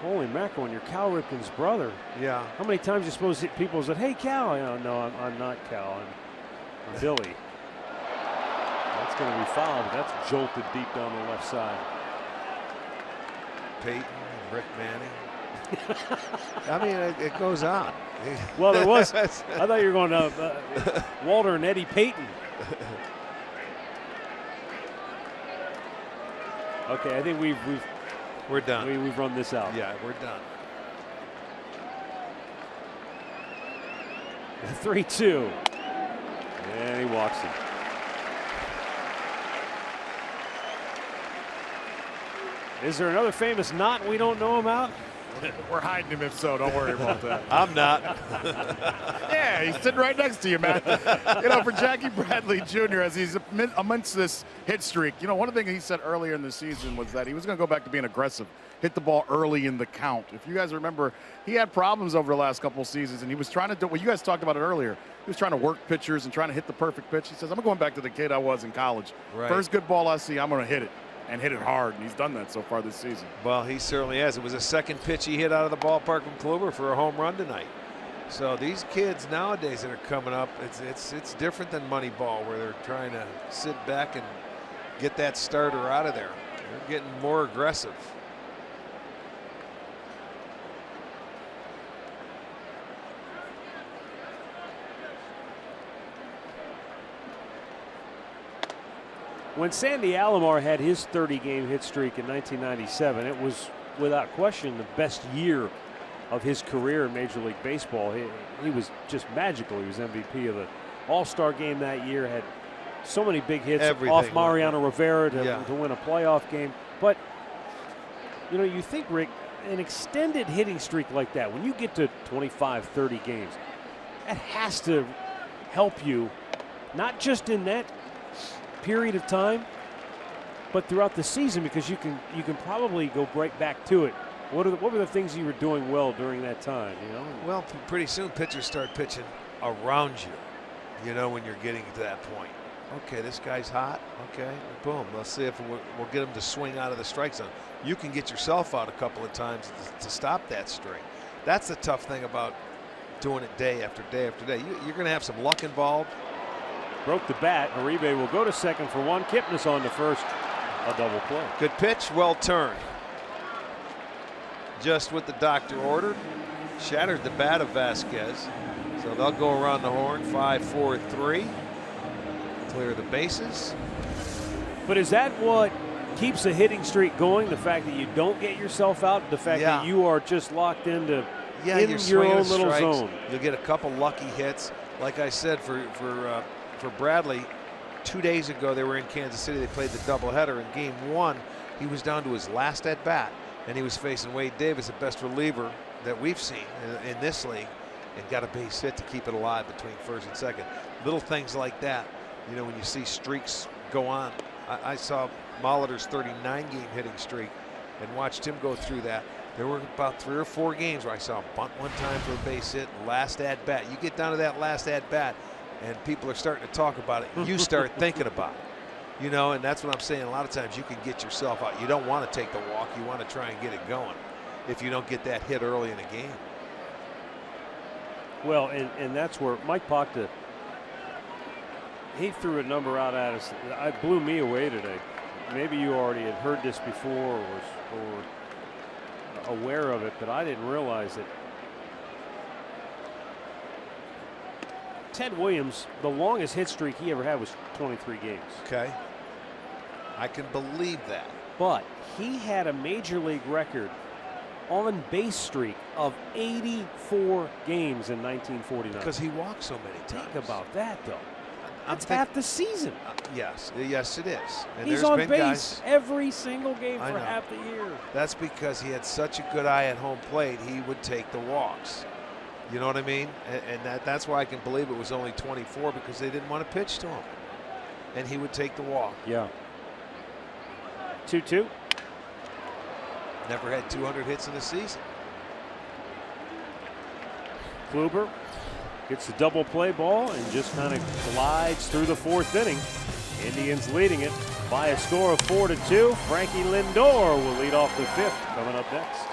holy mackerel, when you're Cal Ripken's brother, Yeah. how many times you suppose people said, "Hey, Cal"? No, I'm not Cal. I'm Billy. That's going to be fouled, but that's jolted deep down the left side. Peyton and Rick Manning. I mean, it goes on. Well, there was. I thought you were going to Walter and Eddie Payton. Okay, I think We're done. we've run this out. Yeah, we're done. 3-2. And he walks it. Is there another famous knot we don't know about? We're hiding him if so. Don't worry about that. I'm not. Yeah, he's sitting right next to you, man. For Jackie Bradley Jr., as he's amidst this hit streak, one thing he said earlier in the season was that he was going to go back to being aggressive, hit the ball early in the count. If you guys remember, he had problems over the last couple of seasons, and he was trying to do what you guys talked about it earlier. He was trying to work pitchers and trying to hit the perfect pitch. He says, I'm going back to the kid I was in college. Right. First good ball I see, I'm going to hit it. And hit it hard, and he's done that so far this season. Well, he certainly has. It was a second pitch he hit out of the ballpark from Kluber for a home run tonight. So these kids nowadays that are coming up, it's different than Moneyball, where they're trying to sit back and get that starter out of there. They're getting more aggressive. When Sandy Alomar had his 30-game hit streak in 1997, it was without question the best year of his career in Major League Baseball. He was just magical. He was MVP of the All-Star game that year, had so many big hits off Mariano Rivera to win a playoff game. But, you think, Rick, an extended hitting streak like that, when you get to 25, 30 games, that has to help you, not just in that period of time, but throughout the season, because you can probably go right back to it. What were the things you were doing well during that time? Well, pretty soon pitchers start pitching around you. When you're getting to that point. Okay, this guy's hot. Okay, boom. Let's see if we'll get him to swing out of the strike zone. You can get yourself out a couple of times to stop that string. That's the tough thing about doing it day after day after day. You're going to have some luck involved. Broke the bat. Uribe will go to second for one. Kipnis on to first. A double play. Good pitch, well turned. Just what the doctor ordered. Shattered the bat of Vasquez. So they'll go around the horn. 5-4-3. Clear the bases. But is that what keeps a hitting streak going? The fact that you don't get yourself out? The fact that you are just locked into in your own little zone? You'll get a couple lucky hits. Like I said, for Bradley, 2 days ago they were in Kansas City. They played the doubleheader. In game one, he was down to his last at bat, and he was facing Wade Davis, the best reliever that we've seen in this league, and got a base hit to keep it alive between first and second. Little things like that, when you see streaks go on. I saw Molitor's 39-game hitting streak and watched him go through that. There were about 3 or 4 games where I saw him bunt one time for a base hit, last at bat. You get down to that last at bat, and people are starting to talk about it. You start thinking about it, and that's what I'm saying. A lot of times you can get yourself out. You don't want to take the walk. You want to try and get it going if you don't get that hit early in a game. Well, and that's where Mike Pacta, he threw a number out at us. It blew me away today. Maybe you already had heard this before or aware of it, but I didn't realize it. Ted Williams, the longest hit streak he ever had was 23 games. Okay. I can believe that. But he had a major league record on base streak of 84 games in 1949. Because he walked so many times. Think about that, though. That's half the season. Yes, yes, it is. And He's there's on been base guys, every single game I for know. half the year. That's because he had such a good eye at home plate, he would take the walks. You know what I mean? And that's why I can believe it was only 24, because they didn't want to pitch to him. And he would take the walk. Yeah. 2-2. Never had 200 hits in a season. Kluber gets the double play ball and just kind of glides through the fourth inning. Indians leading it by a score of 4-2. Frankie Lindor will lead off the fifth, coming up next.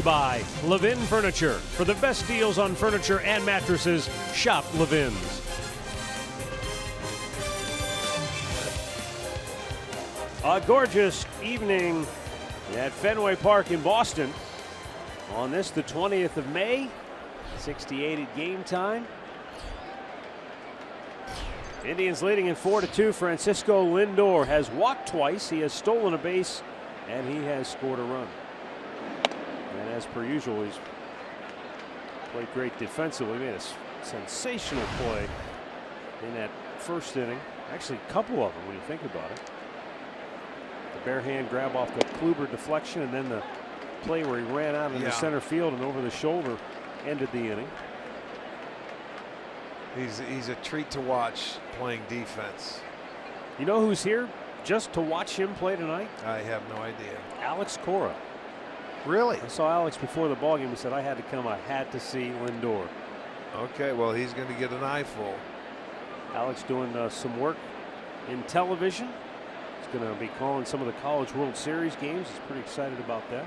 By Levin Furniture. For the best deals on furniture and mattresses, shop Levin's. A gorgeous evening at Fenway Park in Boston. On this, the 20th of May, 68 at game time. Indians leading in 4-2. Francisco Lindor has walked twice. He has stolen a base, and he has scored a run. And as per usual, he's played great defensively. He made a sensational play in that first inning. Actually, a couple of them when you think about it. The bare hand grab off the Kluber deflection, and then the play where he ran out into center field and over the shoulder ended the inning. He's a treat to watch playing defense. You know who's here just to watch him play tonight? I have no idea. Alex Cora. Really? I saw Alex before the ballgame. He said, I had to come. I had to see Lindor. Okay, well, he's going to get an eyeful. Alex doing some work in television. He's going to be calling some of the College World Series games. He's pretty excited about that.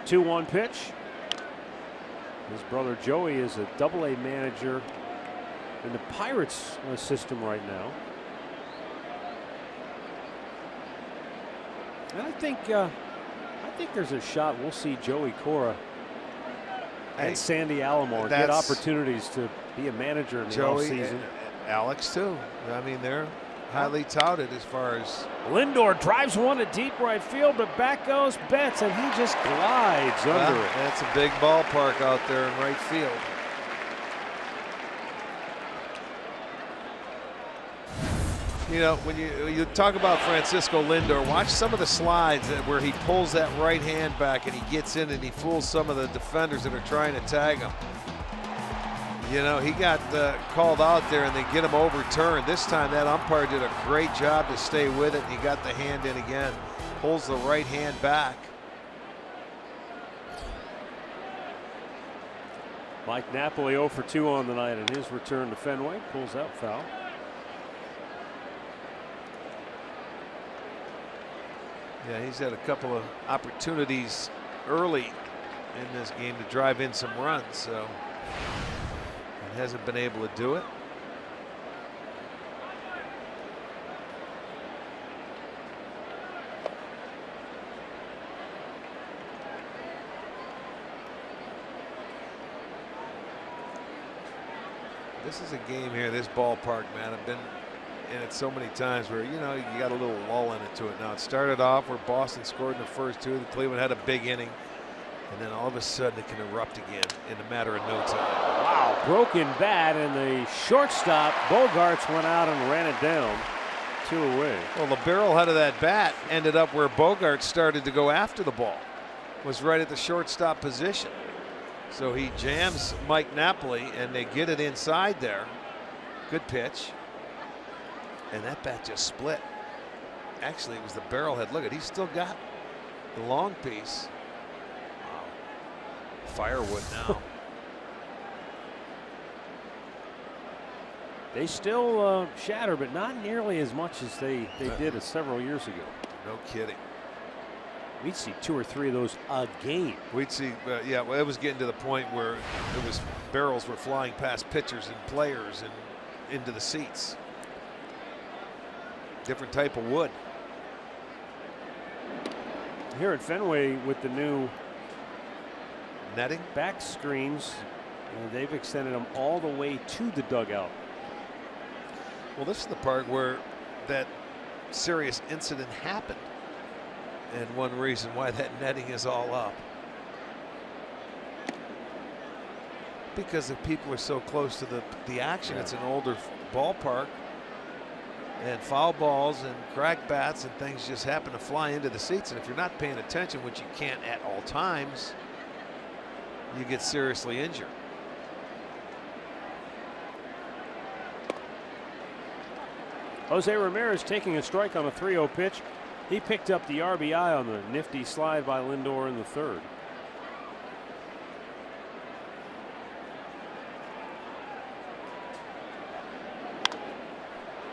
2-1 pitch. His brother Joey is a Double-A manager in the Pirates system right now. And I think there's a shot we'll see Joey Cora and Sandy Alomar get opportunities to be a manager in the offseason. Alex too. I mean, they're highly touted as far as. Lindor drives one to deep right field, but back goes Betts, and he just glides under it. That's a big ballpark out there in right field. You know, when you talk about Francisco Lindor, watch some of the slides where he pulls that right hand back and he gets in and he fools some of the defenders that are trying to tag him. You know, he got called out there and they get him overturned. This time that umpire did a great job to stay with it, and he got the hand in again. Pulls the right hand back. Mike Napoli 0 for 2 on the night, and his return to Fenway pulls out foul. Yeah, he's had a couple of opportunities early in this game to drive in some runs, so he hasn't been able to do it. This is a game here, this ballpark, man. I've been in it so many times where, you know, you got a little lull into it now. It started off where Boston scored in the first 2. The Cleveland had a big inning. And then all of a sudden it can erupt again in a matter of no time. Wow, broken bat, and the shortstop, Bogaerts, went out and ran it down. 2 away. Well, the barrelhead of that bat ended up where Bogaerts started to go after the ball. Was right at the shortstop position. So he jams Mike Napoli, and they get it inside there. Good pitch. And that bat just split. Actually, it was the barrelhead. Look at, he's still got the long piece. Wow. Firewood now. They still shatter, but not nearly as much as they did several years ago. No kidding. We'd see 2 or 3 of those a game. We'd see, yeah, well, it was getting to the point where it was barrels were flying past pitchers and players and into the seats. Different type of wood. Here at Fenway with the new netting back screens, they've extended them all the way to the dugout. Well, this is the part where that serious incident happened, and one reason why that netting is all up, because the people are so close to the action. Yeah. It's an older ballpark, and foul balls and cracked bats and things just happen to fly into the seats, and if you're not paying attention, which you can't at all times, you get seriously injured. Jose Ramirez taking a strike on a 3-0 pitch. He picked up the RBI on the nifty slide by Lindor in the 3rd.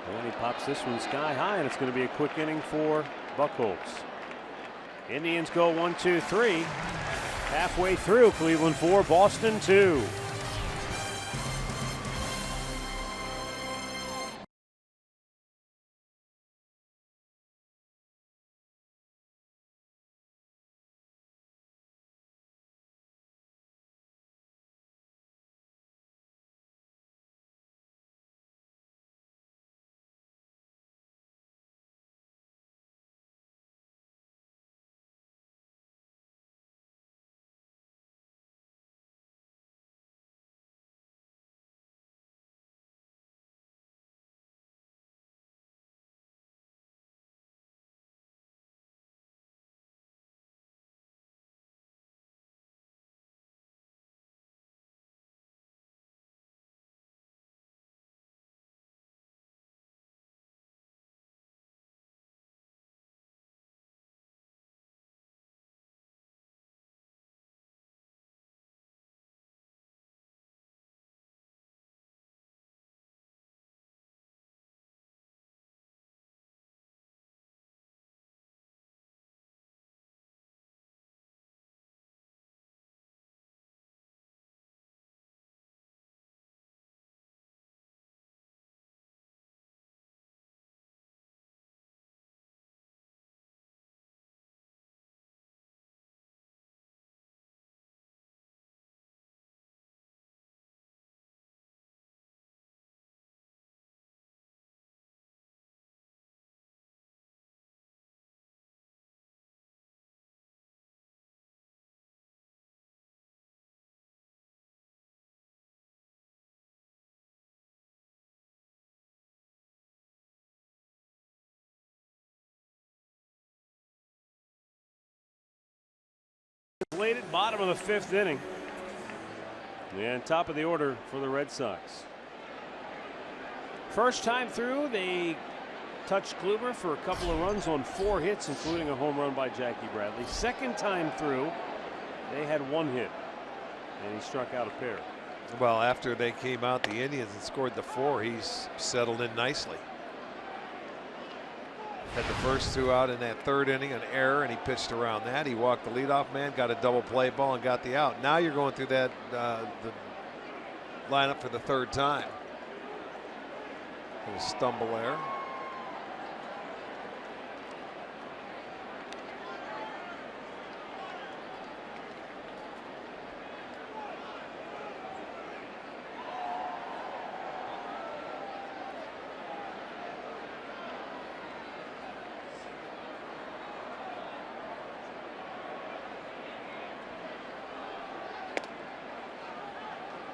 And he pops this one sky high, and it's going to be a quick inning for Buchholz. Indians go 1-2-3. Halfway through, Cleveland 4, Boston 2. Late bottom of the 5th inning. And top of the order for the Red Sox. First time through, they touched Kluber for a couple of runs on 4 hits, including a home run by Jackie Bradley. Second time through, they had 1 hit, and he struck out a pair. Well, after they came out, the Indians, and scored the 4, he's settled in nicely. Had the first 2 out in that 3rd inning, an error, and he pitched around that. He walked the leadoff man, got a double play ball, and got the out. Now you're going through that the lineup for the 3rd time. A stumble there.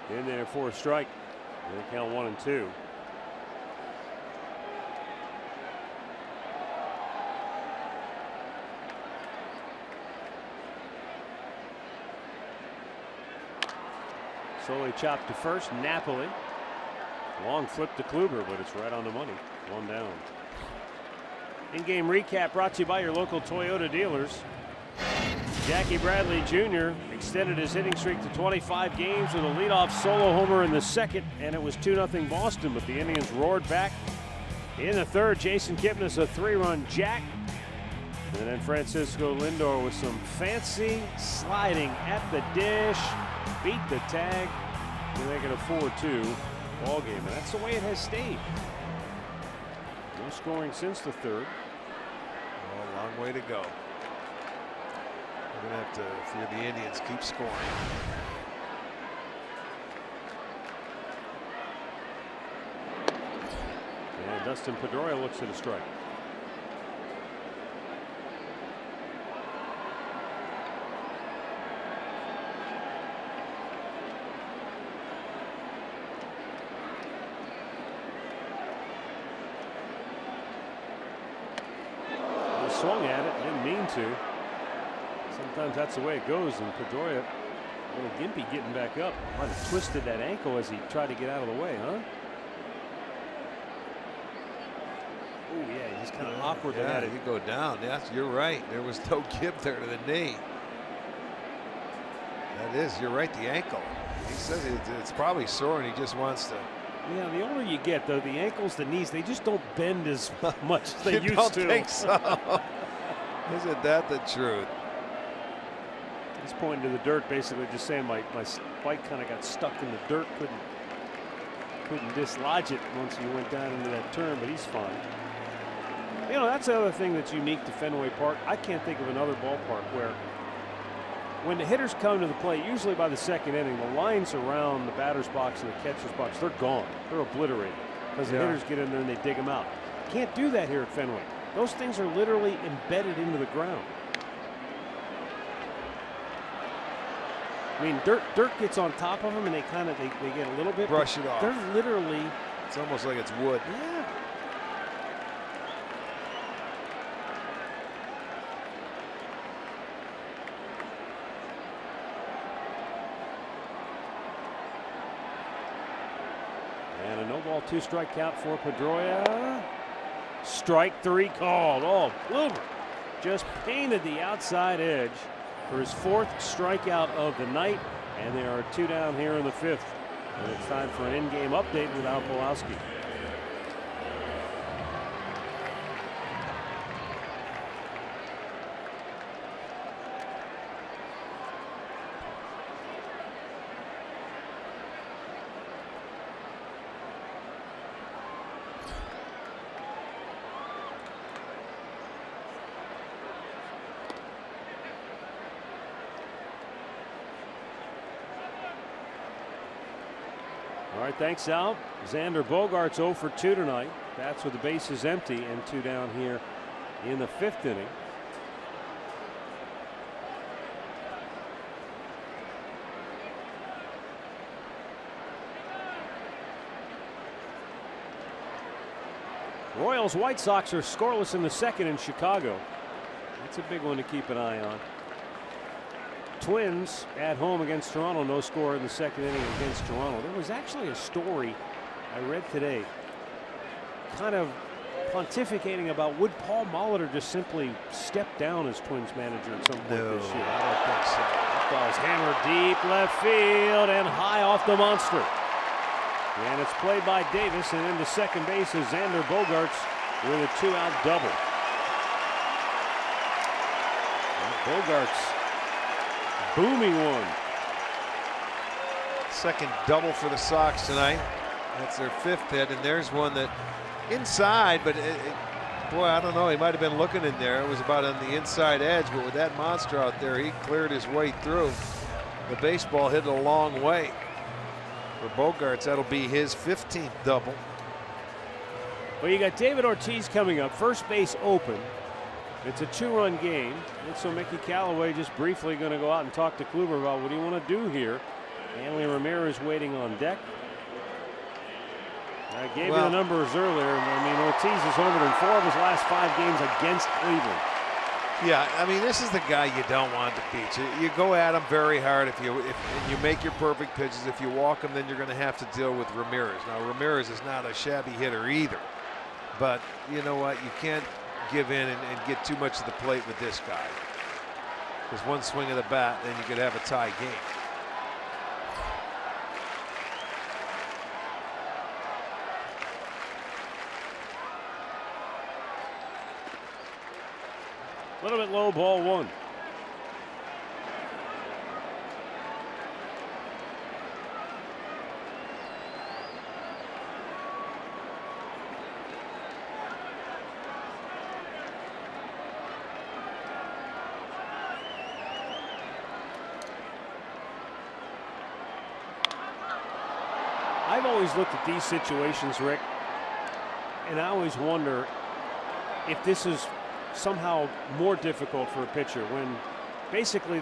In there for a strike. They count 1 and 2. Slowly chopped to first. Napoli. Long flip to Kluber, but it's right on the money. 1 down. In-game recap brought to you by your local Toyota dealers. Jackie Bradley Jr. extended his hitting streak to 25 games with a leadoff solo homer in the 2nd, and it was 2-0 Boston, but the Indians roared back. In the 3rd, Jason Kipnis a 3-run jack. And then Francisco Lindor with some fancy sliding at the dish. Beat the tag to make it a 4-2 ball game, and that's the way it has stayed. No scoring since the 3rd. Oh, a long way to go. We're going to have to, if you're the Indians, keep scoring. And Dustin Pedroia looks at a strike. He swung at it, didn't mean to. Sometimes that's the way it goes, and Pedroia, a little gimpy getting back up. Might have twisted that ankle as he tried to get out of the way, huh? Oh, yeah, he's kind of awkwardly Yeah, at it. you go down. Yes, you're right. There was no give there to the knee. That is, you're right, the ankle. He says it's probably sore and he just wants to. Yeah, the older you get, though, the ankles, the knees, they just don't bend as much as they You used don't to. think so? Isn't that the truth? He's pointing to the dirt, basically just saying my spike kind of got stuck in the dirt, couldn't dislodge it once you went down into that turn, but he's fine. You know, that's the other thing that's unique to Fenway Park. I can't think of another ballpark where when the hitters come to the plate, usually by the 2nd inning, the lines around the batter's box and the catcher's box, they're gone. They're obliterated because the hitters get in there and they dig them out. Can't do that here at Fenway. Those things are literally embedded into the ground. I mean, dirt gets on top of them, and they get a little bit. Brush it off. They're literally. It's almost like it's wood. Yeah. And a no-ball 2-strike count for Pedroia. Strike 3 called. Oh, Kluber just painted the outside edge for his 4th strikeout of the night, and there are 2 down here in the 5th. And it's time for an in-game update with Al Pawlowski. All right, thanks, Al. Xander Bogaerts 0 for 2 tonight. That's with the bases empty and 2 down here in the 5th inning. Royals White Sox are scoreless in the 2nd in Chicago. That's a big one to keep an eye on. Twins at home against Toronto, no score in the 2nd inning against Toronto. There was actually a story I read today kind of pontificating about would Paul Molitor just simply step down as Twins manager at some point this year. I don't think so. Fastball is hammered deep left field and high off the monster. And it's played by Davis, and into second base is Xander Bogaerts with a 2-out double. Bogaerts booming one. Second double for the Sox tonight. That's their 5th hit, and there's one that inside, but boy, I don't know. He might have been looking in there. It was about on the inside edge, but with that monster out there, he cleared his way through. The baseball hit a long way. For Bogaerts, that'll be his 15th double. Well, you got David Ortiz coming up, first base open. It's a 2-run game, and so Mickey Callaway just briefly going to go out and talk to Kluber about what do you want to do here. Hanley Ramirez waiting on deck. I gave you the numbers earlier. I mean, Ortiz has homered in 4 of his last 5 games against Cleveland. Yeah, I mean, this is the guy you don't want to beat. You go at him very hard if you make your perfect pitches. If you walk him, then you're going to have to deal with Ramirez. Now, Ramirez is not a shabby hitter either. But you know what? You can't give in and get too much of the plate with this guy. Because one swing of the bat, then you could have a tie game. A little bit low, ball 1. I've always looked at these situations, Rick, and I always wonder if this is somehow more difficult for a pitcher when basically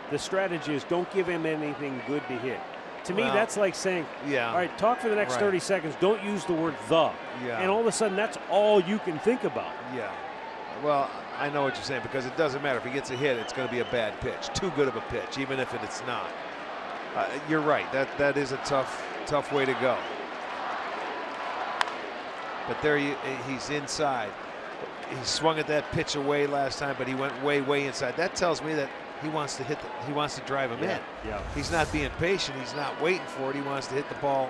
the strategy is don't give him anything good to hit. To me, that's like saying, all right, talk for the next 30 seconds. Don't use the word the. Yeah. And all of a sudden, that's all you can think about. Yeah. Well, I know what you're saying, because it doesn't matter. If he gets a hit, it's going to be a bad pitch. Too good of a pitch, even if it's not. You're right. That is a tough way to go. But there he's inside. He swung at that pitch away last time, but he went way inside. That tells me that he wants to he wants to drive him in. Yeah. He's not being patient. He's not waiting for it. He wants to hit the ball,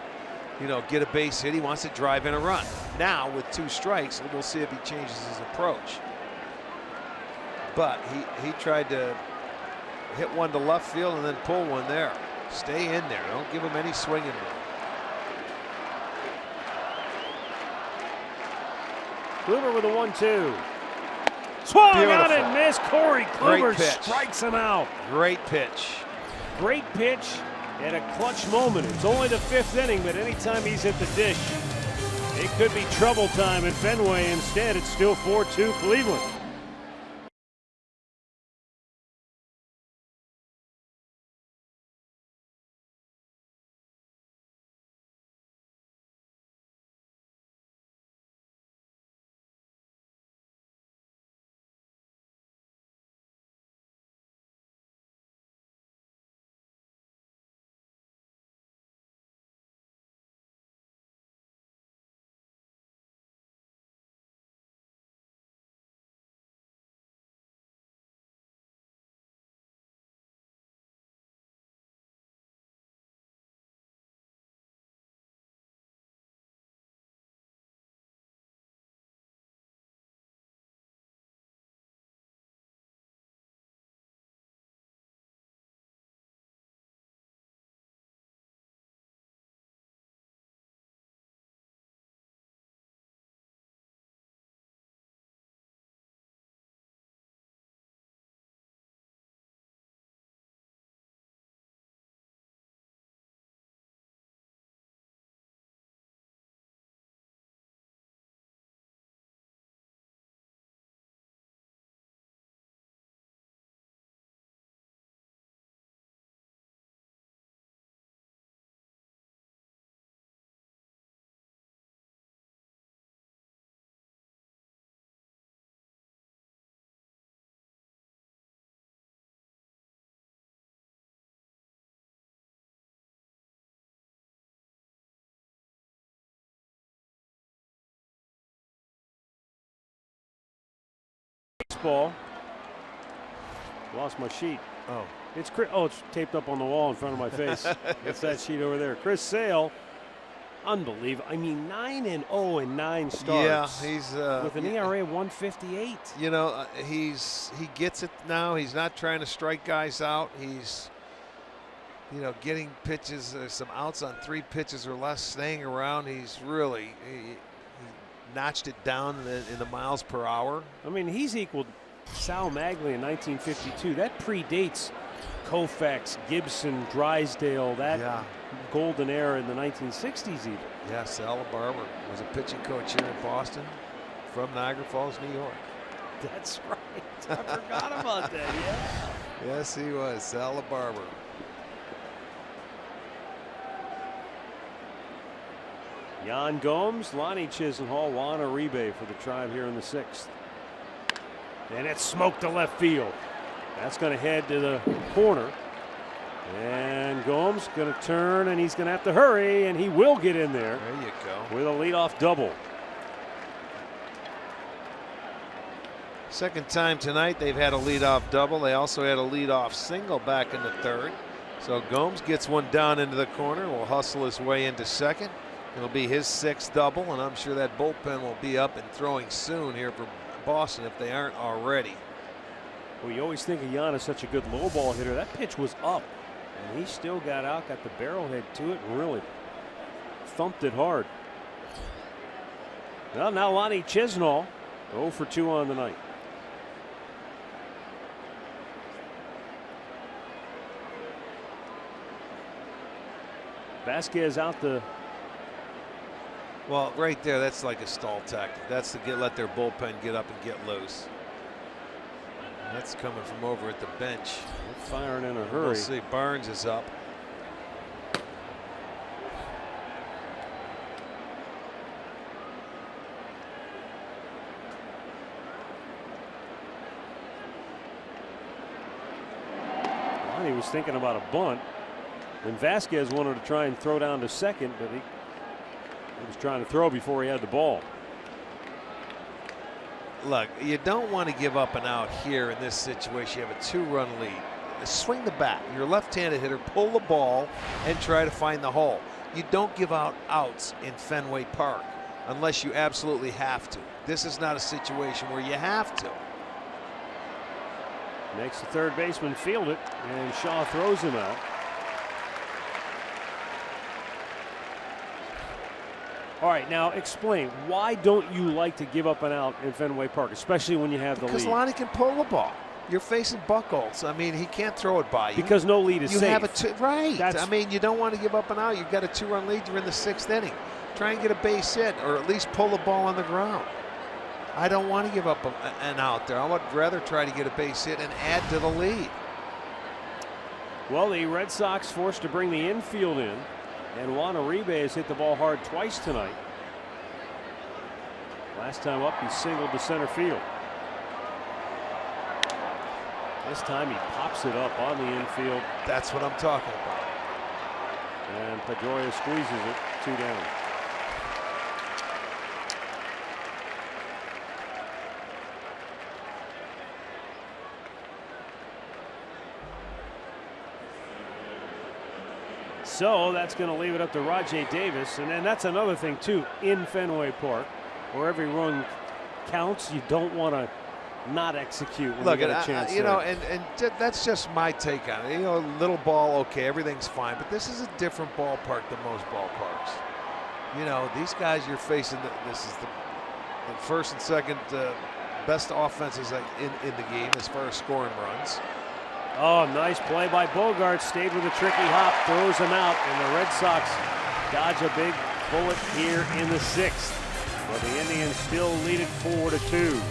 get a base hit. He wants to drive in a run. Now with 2 strikes, we'll see if he changes his approach. But he tried to hit one to left field and then pull one there. Stay in there. Don't give him any swinging room. Kluber with a 1-2. Swung out and missed. Corey Kluber pitch. strikes him out. Great pitch. Great pitch at a clutch moment. It's only the 5th inning, but anytime he's hit the dish, it could be trouble time at Fenway. Instead, it's still 4-2 Cleveland. Ball. Lost my sheet. Oh. It's taped up on the wall in front of my face. It's that sheet over there. Chris Sale, unbelievable. I mean, 9-0 in 9 starts. Yeah, he's with an ERA of 158. You know, he gets it now. He's not trying to strike guys out. He's, you know, getting pitches, some outs on 3 pitches or less, staying around. He's really he notched it down in the miles per hour. I mean, he's equaled Sal Maglia in 1952. That predates Koufax, Gibson, Drysdale, that golden era in the 1960s even. Yeah, Sal Barber was a pitching coach here in Boston from Niagara Falls, New York. That's right. I forgot about that, yeah. Yes, he was, Sal Barber. Yan Gomes, Lonnie Chisenhall, Juan Uribe for the Tribe here in the 6th. And it's smoked to left field. That's going to head to the corner. And Gomes going to turn, and he's going to have to hurry, and he will get in there. There you go. With a leadoff double. Second time tonight they've had a leadoff double. They also had a leadoff single back in the 3rd. So Gomes gets one down into the corner, will hustle his way into second. It'll be his 6th double, and I'm sure that bullpen will be up and throwing soon here for Boston if they aren't already. Well, you always think of Yan as such a good low ball hitter. That pitch was up, and he still got out, got the barrel head to it, and really thumped it hard. Well, now Lonnie Chisenhall, 0 for 2 on the night. Vasquez out the. Well, right there, that's like a stall tactic. That's to let their bullpen get up and get loose. And that's coming from over at the bench. They're firing in a hurry. We'll see. Barnes is up. He was thinking about a bunt, and Vasquez wanted to try and throw down to second, but he was trying to throw before he had the ball. Look, you don't want to give up an out here in this situation. You have a 2-run lead. Swing the bat. You're a left-handed hitter. Pull the ball and try to find the hole. You don't give out outs in Fenway Park unless you absolutely have to. This is not a situation where you have to. Makes the third baseman field it, and Shaw throws him out. All right, now explain, why don't you like to give up an out in Fenway Park, especially when you have the lead? Because Lonnie can pull the ball. You're facing Buchholz. I mean, he can't throw it by you. Because no lead is you safe. Have right. I mean, you don't want to give up an out. You've got a 2-run lead. You're in the 6th inning. Try and get a base hit, or at least pull the ball on the ground. I don't want to give up an out there. I would rather try to get a base hit and add to the lead. Well, the Red Sox forced to bring the infield in, and Juan Uribe has hit the ball hard twice tonight. Last time up, he singled to center field. This time he pops it up on the infield. That's what I'm talking about. And Pedroia squeezes it, 2 down. So that's going to leave it up to Rajay Davis. And then that's another thing, too, in Fenway Park, where every run counts. You don't want to not execute when you get a chance. You know, and that's just my take on it. You know, little ball, okay, everything's fine. But this is a different ballpark than most ballparks. You know, these guys you're facing, this is the first and second best offenses in the game as far as scoring runs. Oh, nice play by Bogart. Stayed with a tricky hop, throws him out, and the Red Sox dodge a big bullet here in the 6th. But the Indians still lead it 4-2.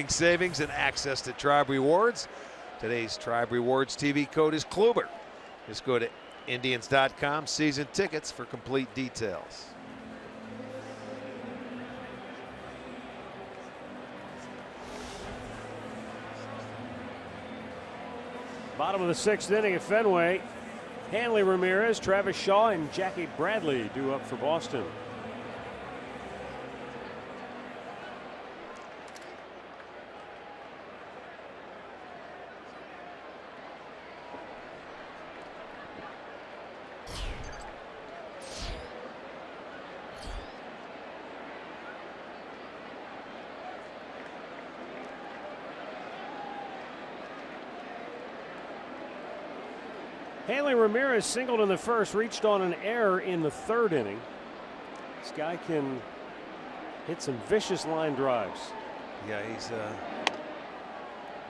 savings and access to Tribe Rewards. Today's Tribe Rewards TV code is Kluber. Just go to Indians.com, season tickets for complete details. Bottom of the 6th inning at Fenway. Hanley Ramirez, Travis Shaw, and Jackie Bradley due up for Boston. Hanley Ramirez singled in the first, reached on an error in the 3rd inning. This guy can hit some vicious line drives. Yeah, he's a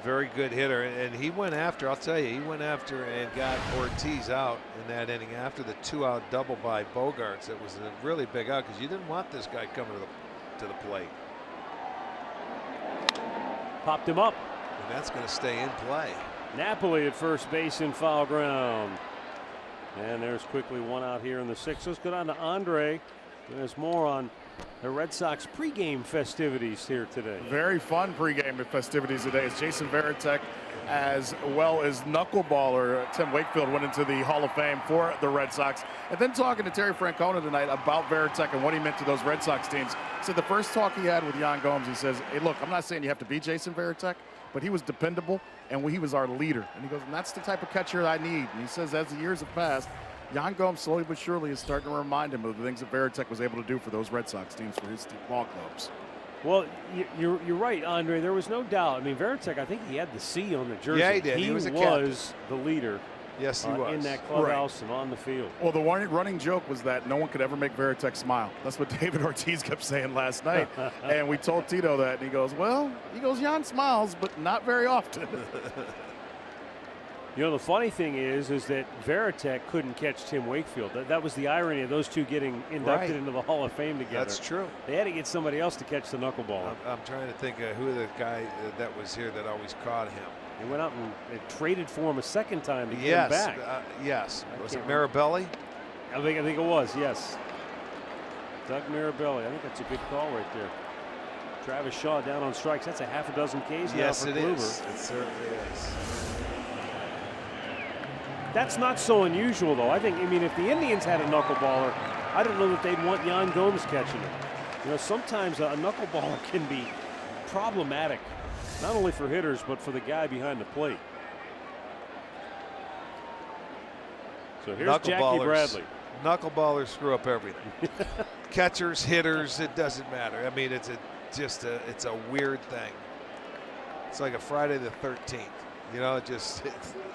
very good hitter, and he went after, I'll tell you, he went after and got Ortiz out in that inning after the 2-out double by Bogaerts. It was a really big out because you didn't want this guy coming to the plate. Popped him up. And that's going to stay in play. Napoli at first base in foul ground. And there's quickly one out here in the 6th. Let's go down to Andre. There's more on the Red Sox pregame festivities here today. Very fun pregame festivities today as Jason Varitek, as well as knuckleballer Tim Wakefield, went into the Hall of Fame for the Red Sox. And then talking to Terry Francona tonight about Varitek and what he meant to those Red Sox teams. He said the first talk he had with Yan Gomes, he says, hey, look, I'm not saying you have to be Jason Varitek, but he was dependable and he was our leader. And he goes, and that's the type of catcher I need. And he says as the years have passed, Yan Gomes slowly but surely is starting to remind him of the things that Varitek was able to do for those Red Sox teams, for his ball clubs. Well, you're right, Andre. There was no doubt. I mean, Varitek, I think he had the C on the jersey. Yeah, he did. He was a was the leader. Yes, he was. In that clubhouse and on the field. Well, the running joke was that no one could ever make Varitek smile. That's what David Ortiz kept saying last night. And we told Tito that, and he goes, well, Yan smiles, but not very often. You know, the funny thing is that Varitek couldn't catch Tim Wakefield. That was the irony of those two getting inducted into the Hall of Fame together. That's true. They had to get somebody else to catch the knuckleball. I'm trying to think of who the guy that was here that always caught him. He went out and traded for him a second time to get him back. Yes. Was it Mirabelli? I think it was, yes. Doug Mirabelli. I think that's a good call right there. Travis Shaw down on strikes. That's a half a dozen Ks now for Kluber. Yes, it certainly is. That's not so unusual, though. I mean, if the Indians had a knuckleballer, I don't know that they'd want Yan Gomes catching it. You know, sometimes a knuckleballer can be problematic, not only for hitters, but for the guy behind the plate. So here's Jackie Bradley. Knuckleballers screw up everything. Catchers, hitters, it doesn't matter. I mean, it's a weird thing. It's like a Friday the 13th. You know,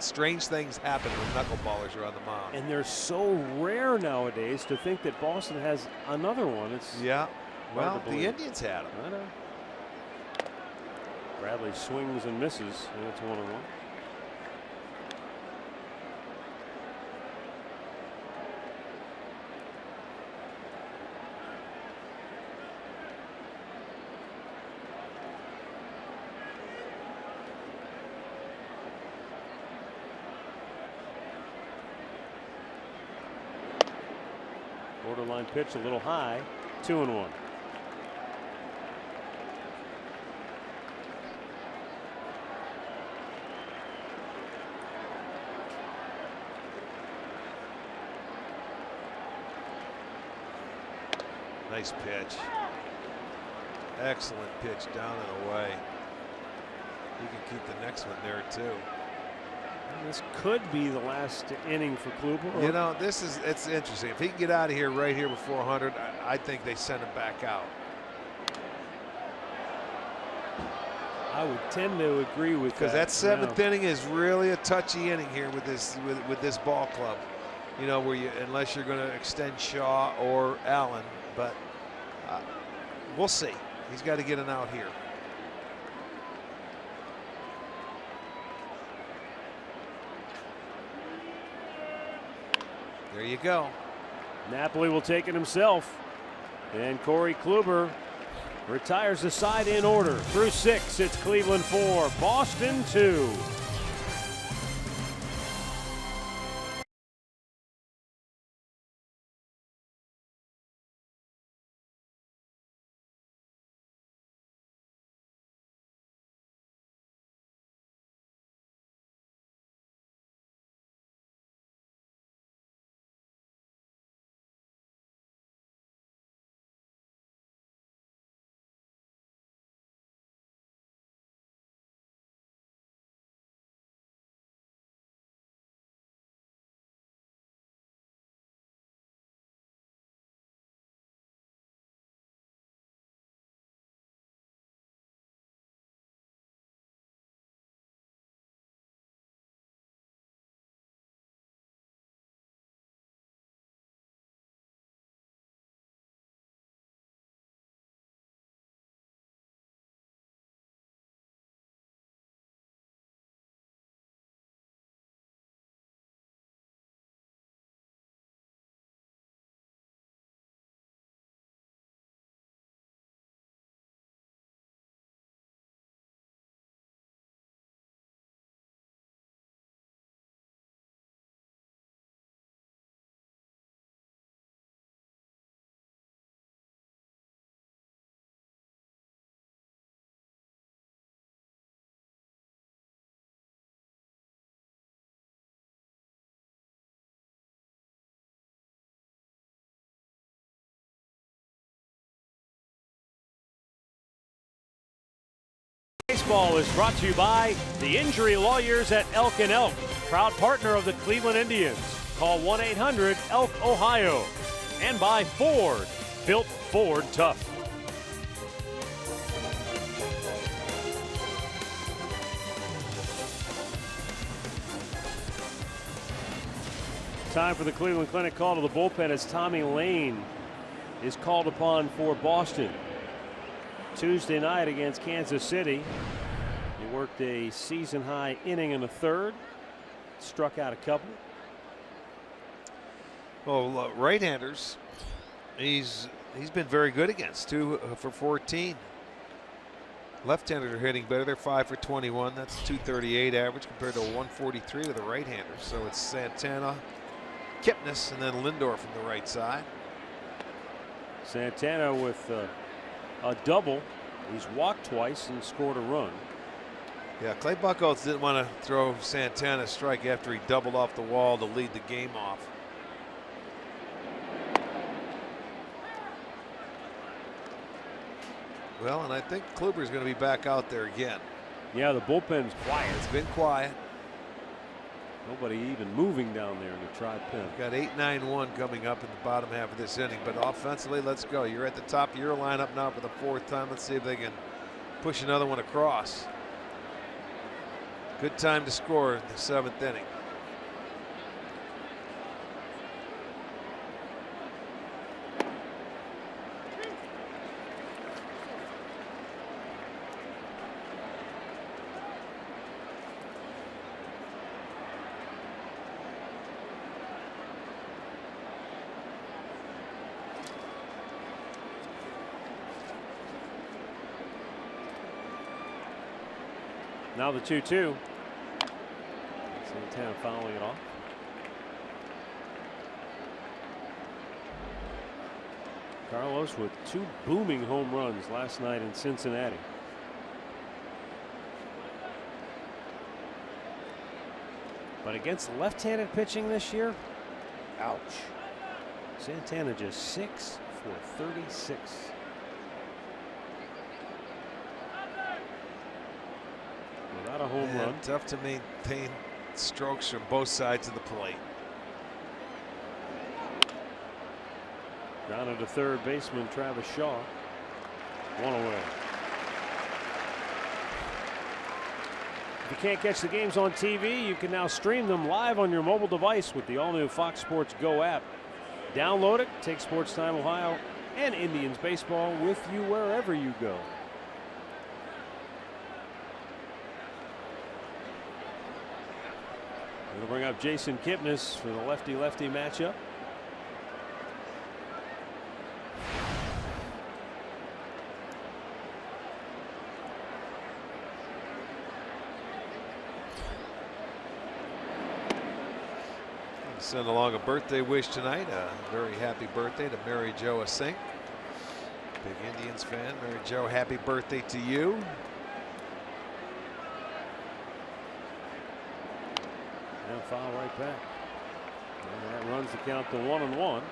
strange things happen when knuckleballers are on the mound. And they're so rare nowadays to think that Boston has another one. It's well, the Indians had them. I know. Bradley swings and misses, and it's 1-1. Borderline pitch, a little high. 2-1. Nice pitch. Excellent pitch down and away. You can keep the next one there too. This could be the last inning for Kluber. You know, it's interesting. If he can get out of here right here before 100, I think they send him back out. I would tend to agree with that. Because that 7th inning is really a touchy inning here with this ball club. You know, where unless you're going to extend Shaw or Allen, but we'll see. He's got to get an out here. There you go. Napoli will take it himself. And Corey Kluber retires the side in order. Through 6, it's Cleveland 4, Boston 2. Baseball is brought to you by the Injury Lawyers at Elk & Elk, proud partner of the Cleveland Indians. Call 1-800-ELK, Ohio. And by Ford, built Ford tough. Time for the Cleveland Clinic call to the bullpen as Tommy Lane is called upon for Boston. Tuesday night against Kansas City, he worked a season-high inning in the third, struck out a couple. Well, right-handers, he's been very good against, 2 for 14. Left-handers are hitting better. They're 5 for 21. That's 238 average compared to 143 to the right-handers. So it's Santana, Kipnis, and then Lindor from the right side. Santana with a double. He's walked twice and scored a run. Yeah, Clay Buchholz didn't want to throw Santana a strike after he doubled off the wall to lead the game off. Well, and I think Kluber's going to be back out there again. Yeah, the bullpen's quiet. It's been quiet. Nobody even moving down there in the tri-pen. Got 8-9-1 coming up in the bottom half of this inning, but offensively, let's go. You're at the top of your lineup now for the 4th time. Let's see if they can push another one across. Good time to score in the 7th inning. Now the 2-2. Santana fouling it off. Carlos with 2 booming home runs last night in Cincinnati. But against left-handed pitching this year, ouch. Santana just 6 for 36. Without a home run. Tough to maintain strokes from both sides of the plate. Down to third baseman Travis Shaw. 1 away. If you can't catch the games on TV, you can now stream them live on your mobile device with the all-new Fox Sports Go app. Download it, take Sports Time Ohio and Indians baseball with you wherever you go. We'll bring up Jason Kipnis for the lefty-lefty matchup. send along a birthday wish tonight. A very happy birthday to Mary Jo Asink. Big Indians fan. Mary Jo, happy birthday to you. And foul right back. And that runs the count to 1-1.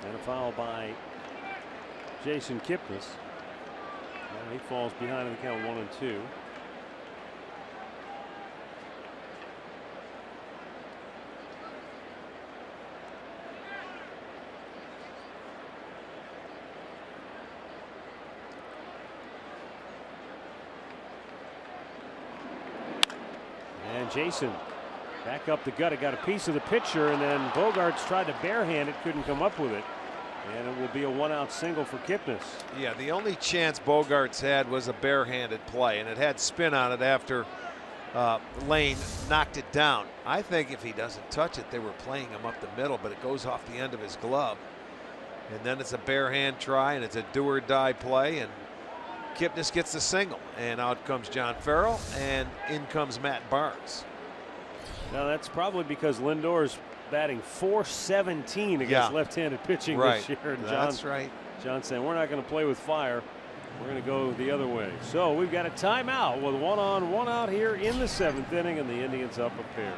And a foul by Jason Kipnis. Well, he falls behind in the count 1-2. And Jason back up the gut. It got a piece of the pitcher, and then Bogaerts tried to barehand it, couldn't come up with it. And it will be a one-out single for Kipnis. Yeah, the only chance Bogaerts had was a barehanded play, and it had spin on it after Lane knocked it down. I think if he doesn't touch it, they were playing him up the middle, but it goes off the end of his glove. And then it's a barehand try, and it's a do-or-die play, and Kipnis gets the single. And out comes John Farrell, and in comes Matt Barnes. Now, that's probably because Lindor's batting .417 against left-handed pitching this year. And That's right. John saying, we're not going to play with fire. We're going to go the other way. So we've got a timeout with 1 on, 1 out here in the 7th inning, and the Indians up a pair.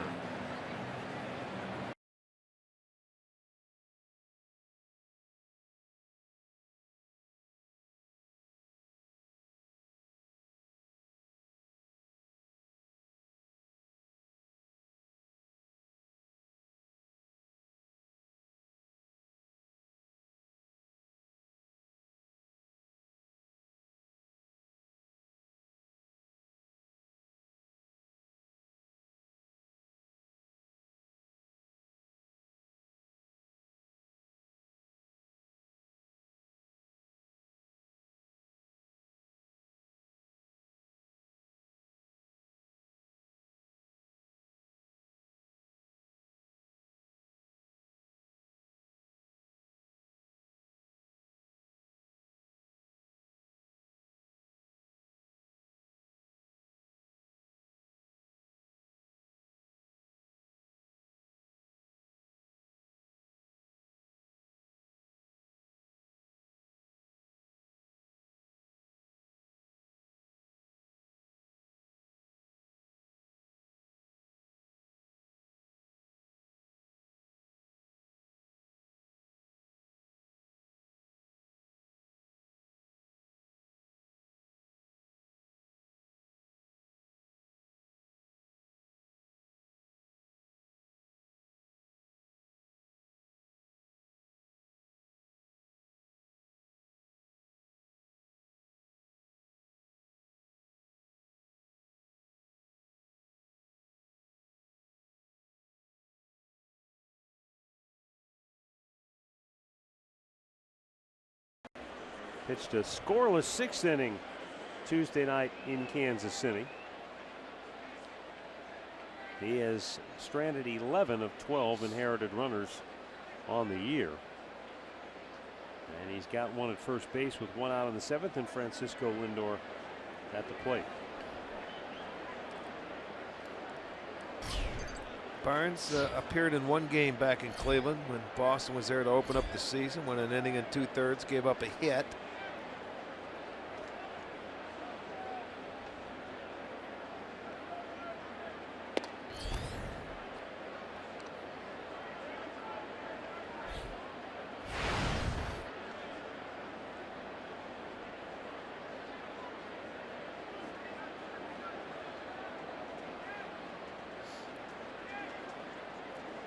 Pitched a scoreless 6th inning Tuesday night in Kansas City. He has stranded 11 of 12 inherited runners on the year. And he's got one at first base with 1 out in the 7th, and Francisco Lindor at the plate. Barnes appeared in 1 game back in Cleveland when Boston was there to open up the season, when an inning and 2/3 gave up a hit.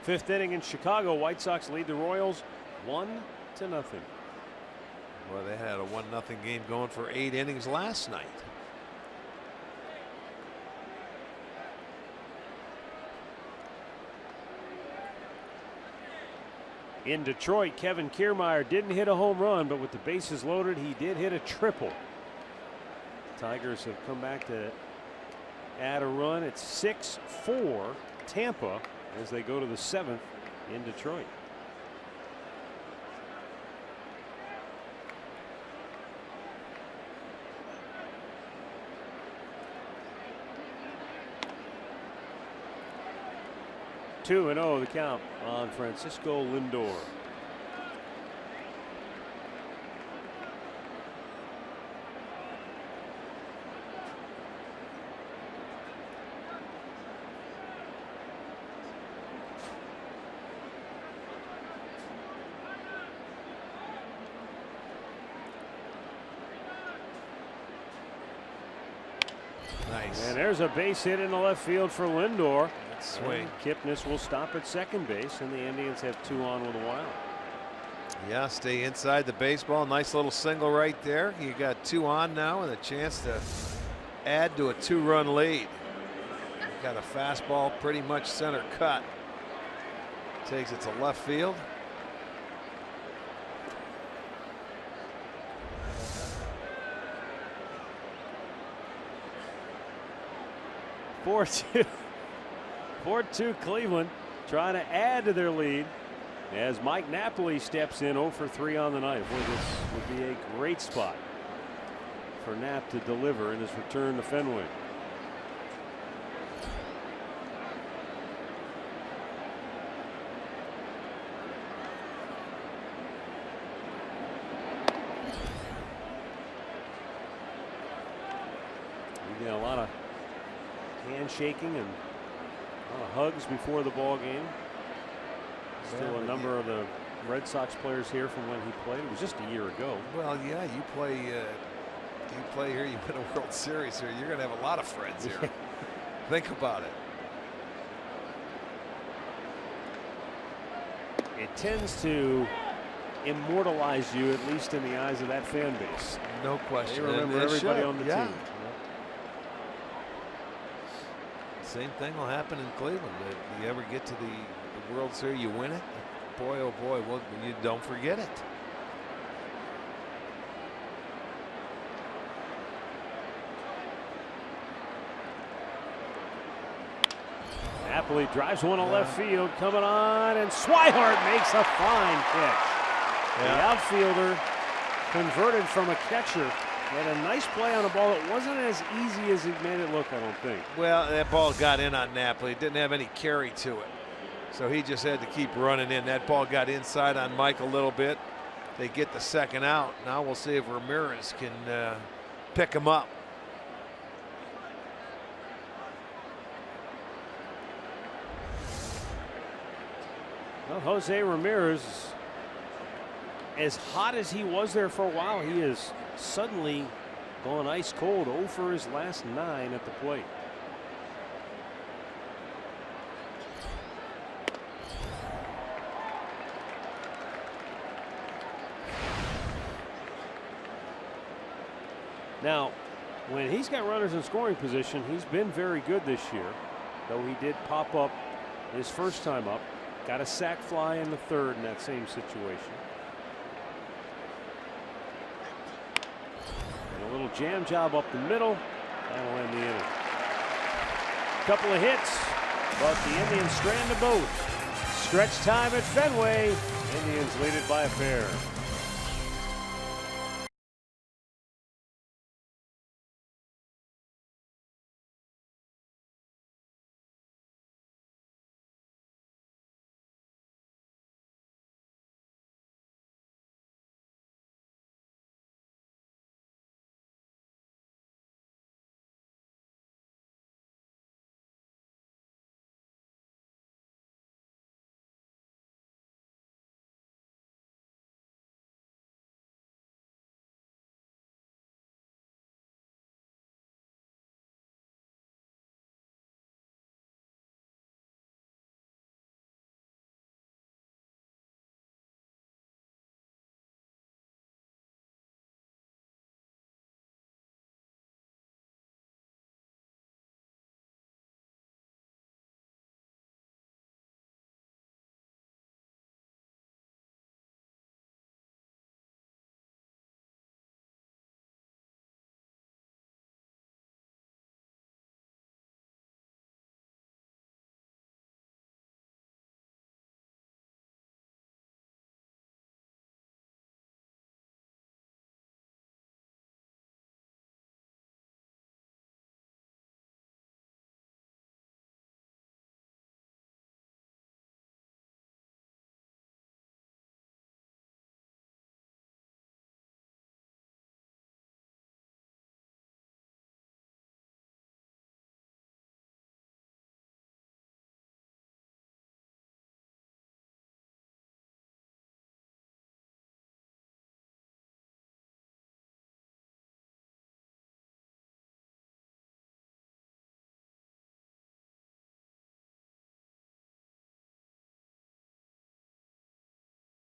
Fifth inning in Chicago. White Sox lead the Royals 1-0. Well, they had a 1-0 game going for 8 innings last night. In Detroit, Kevin Kiermaier didn't hit a home run, but with the bases loaded, he did hit a triple. Tigers have come back to add a run. It's 6-4 Tampa as they go to the 7th in Detroit. Two and 0 the count on Francisco Lindor. Nice. And there's a base hit in the left field for Lindor. Swing. Kipnis will stop at second base, and the Indians have 2 on with a wild. Yeah, stay inside the baseball. Nice little single right there. You got 2 on now and a chance to add to a 2-run lead. Got a fastball pretty much center cut. Takes it to left field. Four-2 Cleveland trying to add to their lead as Mike Napoli steps in 0 for 3 on the night. Boy, this would be a great spot for Nap to deliver in his return to Fenway. You get a lot of handshaking and a lot of hugs before the ball game. Still a number of the Red Sox players here from when he played. It was just a year ago. Well, yeah, you play here, you win a World Series here, you're going to have a lot of friends here. Think about it. It tends to immortalize you, at least in the eyes of that fan base. No question. They remember everybody on the team. Same thing will happen in Cleveland. If you ever get to the World Series, you win it. Boy, oh boy, well, you don't forget it. Napoli drives one to left field, coming on, and Swihart makes a fine catch. The outfielder converted from a catcher. Had a nice play on a ball that wasn't as easy as he made it look, I don't think. Well, that ball got in on Napoli. It didn't have any carry to it. So he just had to keep running in. That ball got inside on Mike a little bit. They get the second out. Now we'll see if Ramirez can pick him up. Well, Jose Ramirez, as hot as he was there for a while, he is suddenly gone ice cold. 0 for his last 9 at the plate. Now, when he's got runners in scoring position, he's been very good this year, though he did pop up his first time up. Got a sac fly in the 3rd in that same situation. And a little jam job up the middle. That'll end the inning. Couple of hits, but the Indians strand to both. Stretch time at Fenway. Indians lead it by a pair.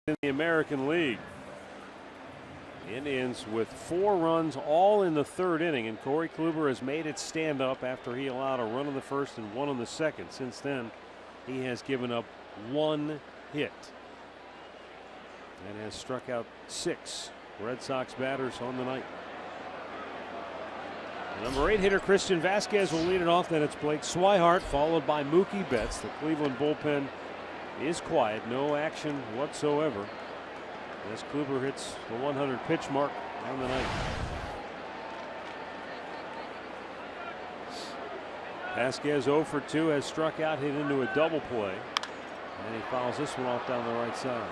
in the American League. The Indians with 4 runs all in the 3rd inning, and Corey Kluber has made it stand up after he allowed a run in the 1st and 1 in the 2nd. Since then, he has given up 1 hit and has struck out 6 Red Sox batters on the night. The number 8 hitter Christian Vasquez will lead it off. Then it's Blake Swihart, followed by Mookie Betts. The Cleveland bullpen is quiet, no action whatsoever, as Kluber hits the 100 pitch mark on the night. Vasquez 0 for 2, has struck out, hit into a double play, and he fouls this one off down the right side.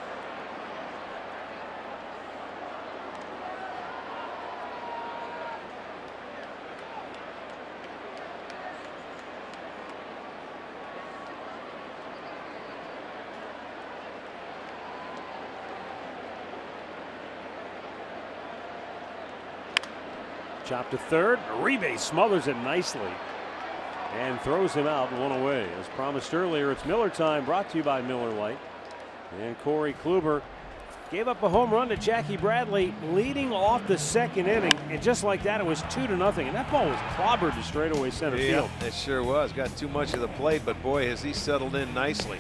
Chop to third. Uribe smothers it nicely and throws him out, 1 away. As promised earlier, it's Miller time, brought to you by Miller Lite. And Corey Kluber gave up a home run to Jackie Bradley leading off the 2nd inning, and just like that, it was 2-0, and that ball was clobbered to straightaway center field. It sure was. Got too much of the plate, but boy, has he settled in nicely.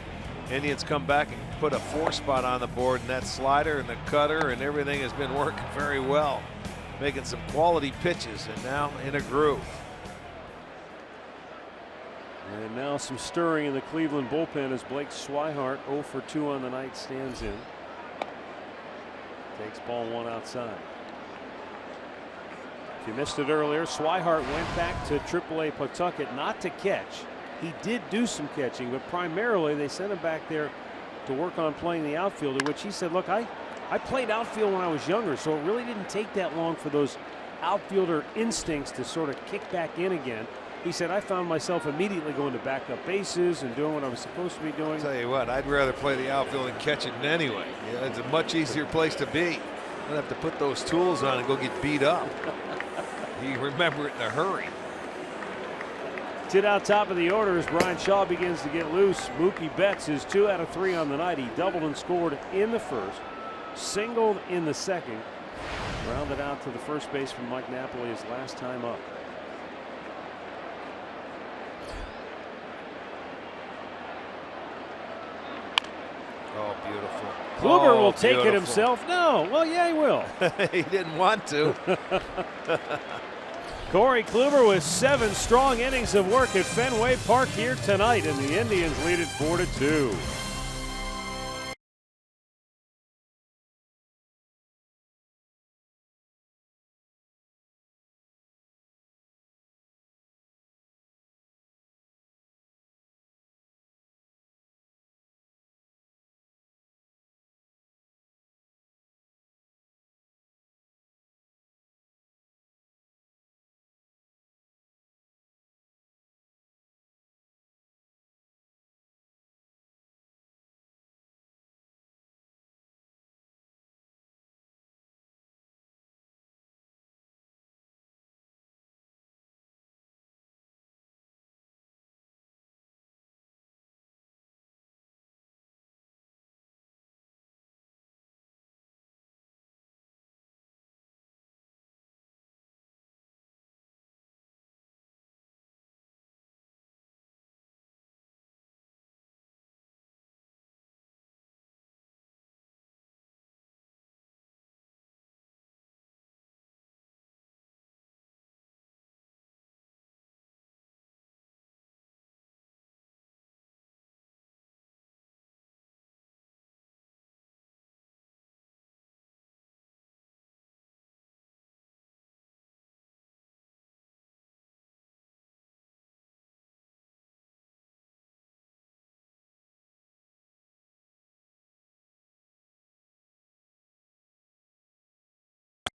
Indians come back and put a 4 spot on the board, and that slider and the cutter and everything has been working very well, making some quality pitches, and now in a groove. And now some stirring in the Cleveland bullpen as Blake Swihart 0 for 2 on the night stands in. Takes ball 1 outside. If you missed it earlier, Swihart went back to AAA Pawtucket not to catch. He did do some catching, but primarily they sent him back there to work on playing the outfield, in which he said, look, I played outfield when I was younger, so it really didn't take that long for those outfielder instincts to sort of kick back in again. He said, I found myself immediately going to back up bases and doing what I was supposed to be doing. I'll tell you what, I'd rather play the outfield than catch it anyway. Yeah, it's a much easier place to be. I don't have to put those tools on and go get beat up. You remember it in a hurry. Hit out top of the order as Brian Shaw begins to get loose. Mookie Betts is 2 out of 3 on the night. He doubled and scored in the 1st, singled in the 2nd, rounded out to the first baseman Mike Napoli his last time up. Oh, beautiful. Kluber will take it himself. No, well, yeah, he will. He didn't want to. Corey Kluber with 7 strong innings of work at Fenway Park here tonight, and the Indians lead it 4-2.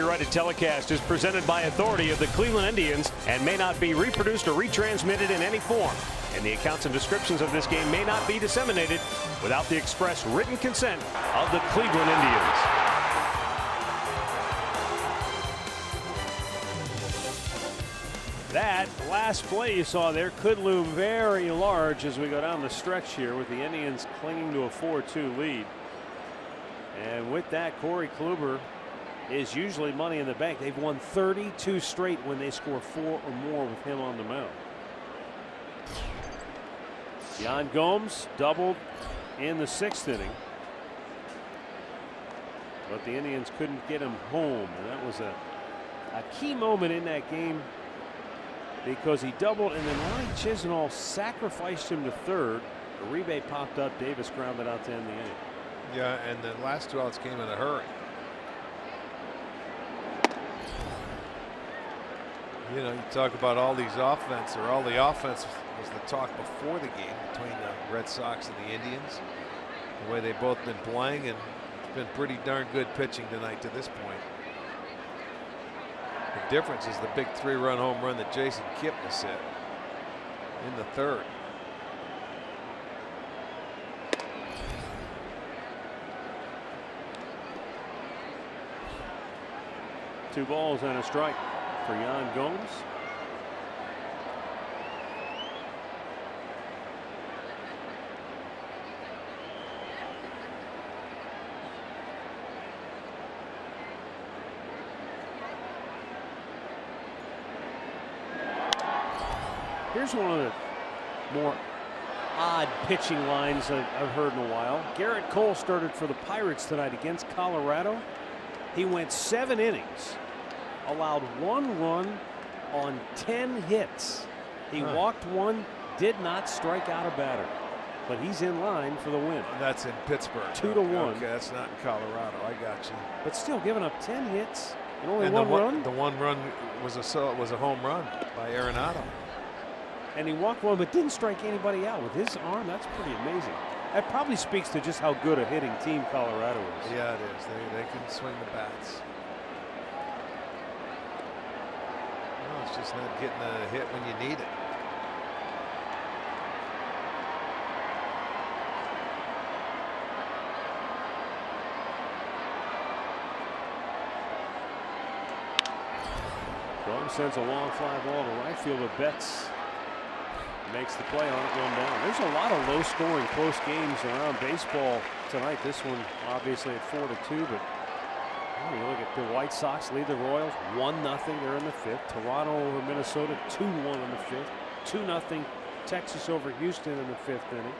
Right telecast is presented by authority of the Cleveland Indians and may not be reproduced or retransmitted in any form. And the accounts and descriptions of this game may not be disseminated without the express written consent of the Cleveland Indians. That last play you saw there could loom very large as we go down the stretch here with the Indians clinging to a 4-2 lead. And with that, Corey Kluber is usually money in the bank. They've won 32 straight when they score 4 or more with him on the mound. Yan Gomes doubled in the 6th inning, but the Indians couldn't get him home, and that was a key moment in that game because he doubled, and then Ronnie Chisenhall sacrificed him to third. Uribe popped up, Davis grounded out to end the inning. Yeah, and the last 2 outs came in a hurry. You know, you talk about all these offense, or all the offense was the talk before the game between the Red Sox and the Indians. The way they've both been playing, and it's been pretty darn good pitching tonight to this point. The difference is the big 3-run home run that Jason Kipnis hit in the 3rd. Two balls and a strike for Yan Gomes. Here's one of the more odd pitching lines I've heard in a while. Garrett Cole started for the Pirates tonight against Colorado. He went 7 innings, allowed 1 run on 10 hits. He walked 1, did not strike out a batter, but he's in line for the win. That's in Pittsburgh. 2-1. Okay, that's not in Colorado. I got you. But still giving up 10 hits and only And 1 run. The 1 run was a home run by Arenado. And he walked 1 but didn't strike anybody out with his arm. That's pretty amazing. That probably speaks to just how good a hitting team Colorado is. Yeah, it is. They can swing the bats. No, it's just not getting a hit when you need it. Gomes sends a long fly ball to right field, but Betts makes the play on it, going down. There's a lot of low-scoring, close games around baseball tonight. This one obviously at 4-2, but you look at the White Sox lead the Royals 1-0. They're in the 5th. Toronto over Minnesota 2-1 in the 5th. 2-0 Texas over Houston in the 5th inning.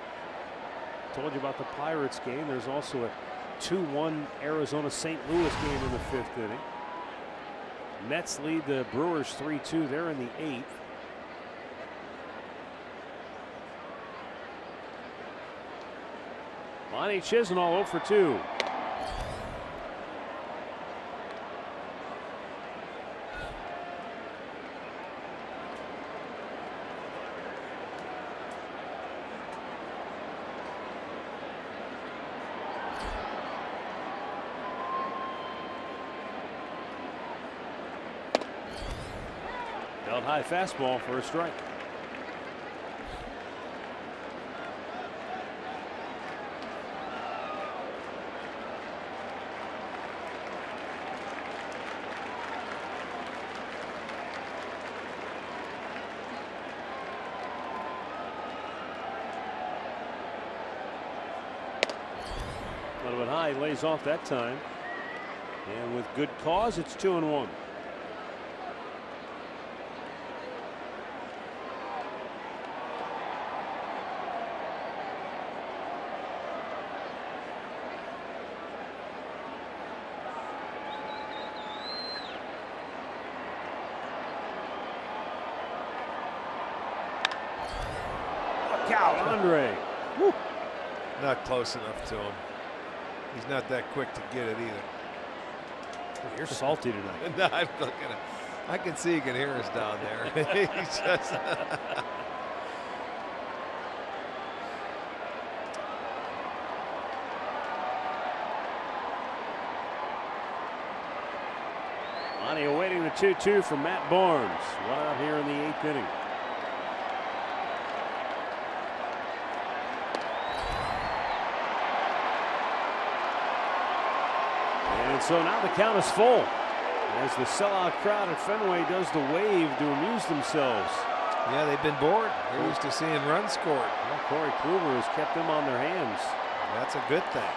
Told you about the Pirates game. There's also a 2-1 Arizona St. Louis game in the 5th inning. Mets lead the Brewers 3-2. They're in the 8th. Lonnie Chisenhall 0 for 2. Held high fastball for a strike. A little bit high, he lays off that time. And with good cause, it's 2-1. Andre. Woo. Not close enough to him. He's not that quick to get it either. You're salty tonight. No, I'm looking at. I can see he can hear us down there. He's just. Lonnie awaiting the 2-2 from Matt Barnes. One out here in the 8th inning. And so now the count is full as the sellout crowd at Fenway does the wave to amuse themselves. Yeah, they've been bored. They're used to seeing runs scored. Well, Corey Kluber has kept them on their hands. That's a good thing.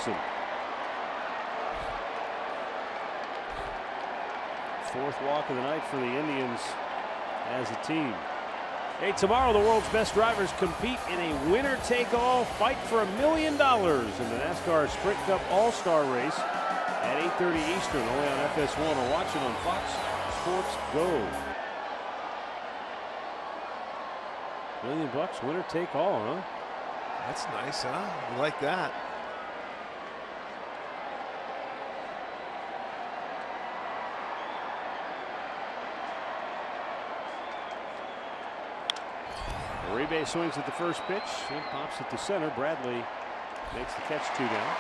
Wilson. Fourth walk of the night for the Indians as a team. Hey, tomorrow the world's best drivers compete in a winner-take-all fight for $1 million in the NASCAR Sprint Cup All-Star Race at 8:30 Eastern, only on FS1, or watch it on Fox Sports Go. $1 million, winner-take-all, huh? That's nice, huh? I like that. Uribe swings at the first pitch and pops it to center. Bradley makes the catch, 2 down.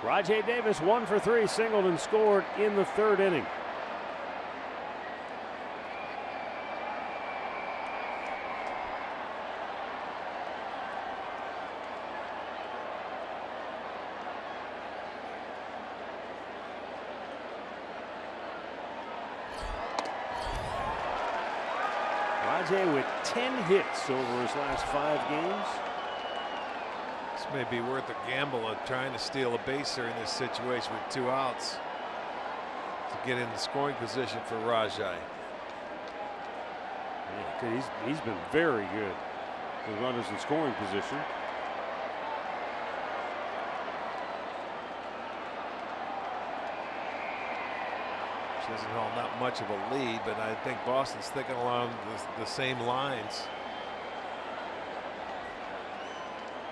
Rajai Davis 1 for 3, singled and scored in the 3rd inning. Rajai with 10 hits over his last 5 games. This may be worth a gamble of trying to steal a base here in this situation with 2 outs to get in the scoring position for Rajai. Yeah, he's been very good with runners in scoring position. She doesn't hold not much of a lead, but I think Boston's thinking along the same lines.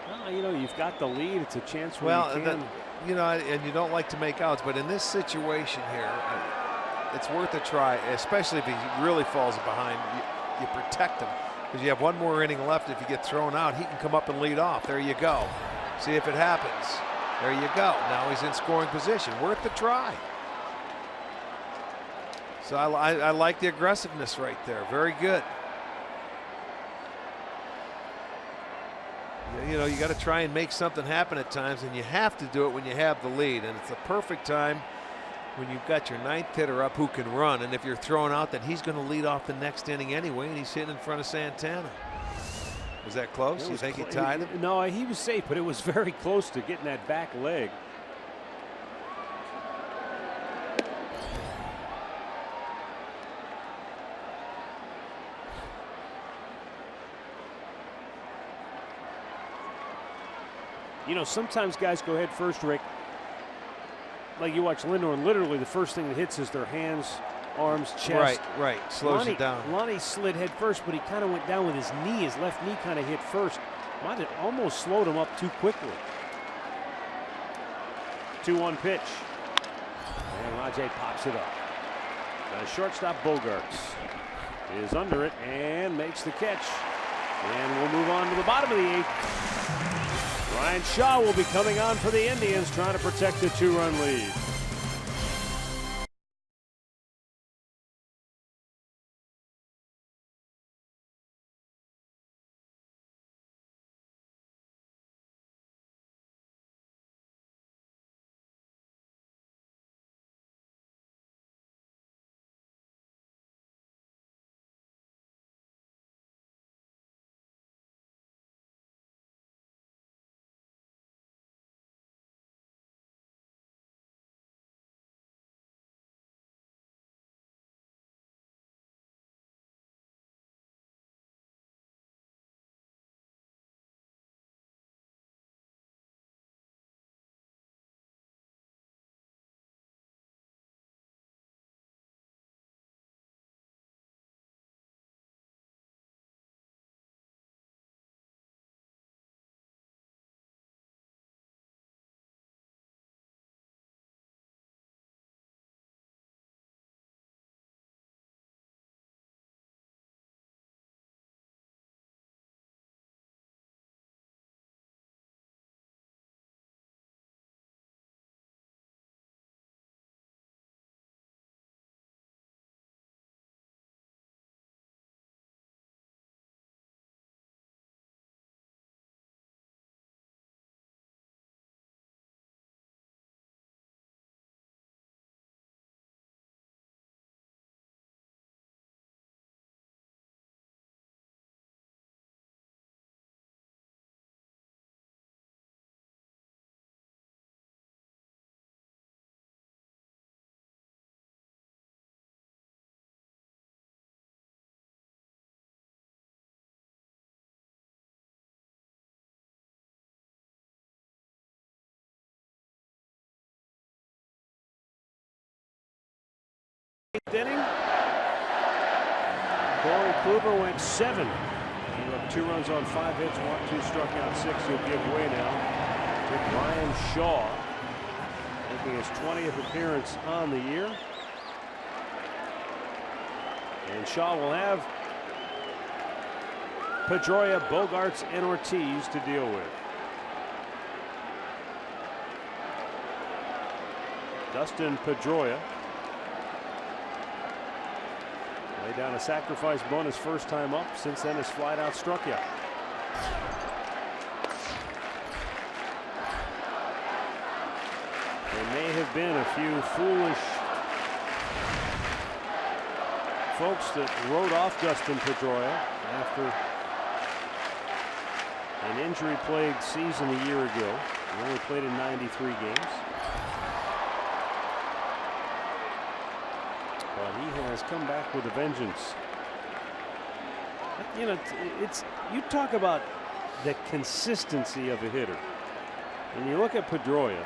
Well, you know, you've got the lead. It's a chance where Well, you can. you know, and you don't like to make outs, but in this situation here, it's worth a try, especially if he really falls behind. You protect him because you have 1 more inning left. If you get thrown out, he can come up and lead off. There you go. See if it happens. There you go. Now he's in scoring position. Worth the try. So I like the aggressiveness right there. Very good. You know, you got to try and make something happen at times, and you have to do it when you have the lead. And it's the perfect time when you've got your 9th hitter up who can run. And if you're thrown out, then he's going to lead off the next inning anyway, and he's hitting in front of Santana. Was that close? You think he tied him? No, he was safe, but it was very close to getting that back leg. You know, sometimes guys go head first, Rick. Like you watch Lindor, and literally the first thing that hits is their hands, arms, chest. Right. Slows it down. Lonnie slid head first, but he kind of went down with his knee. His left knee kind of hit first. Might have almost slowed him up too quickly. 2-1 pitch. And Rajai pops it up. The shortstop Bogarts is under it and makes the catch. And we'll move on to the bottom of the 8th. Ryan Shaw will be coming on for the Indians, trying to protect the 2-run lead. 8th inning. Corey Kluber went 7. He left 2 runs on 5 hits, 1-2, struck out 6. He'll give way now to Bryan Shaw, making his 20th appearance on the year. And Shaw will have Pedroia, Bogaerts, and Ortiz to deal with. Dustin Pedroia laid down a sacrifice bunt his first time up. Since then, has flat out struck out. There may have been a few foolish folks that wrote off Dustin Pedroia after an injury-plagued season a year ago. He only played in 93 games. But he has come back with a vengeance. You know, you talk about the consistency of a hitter. And you look at Pedroia,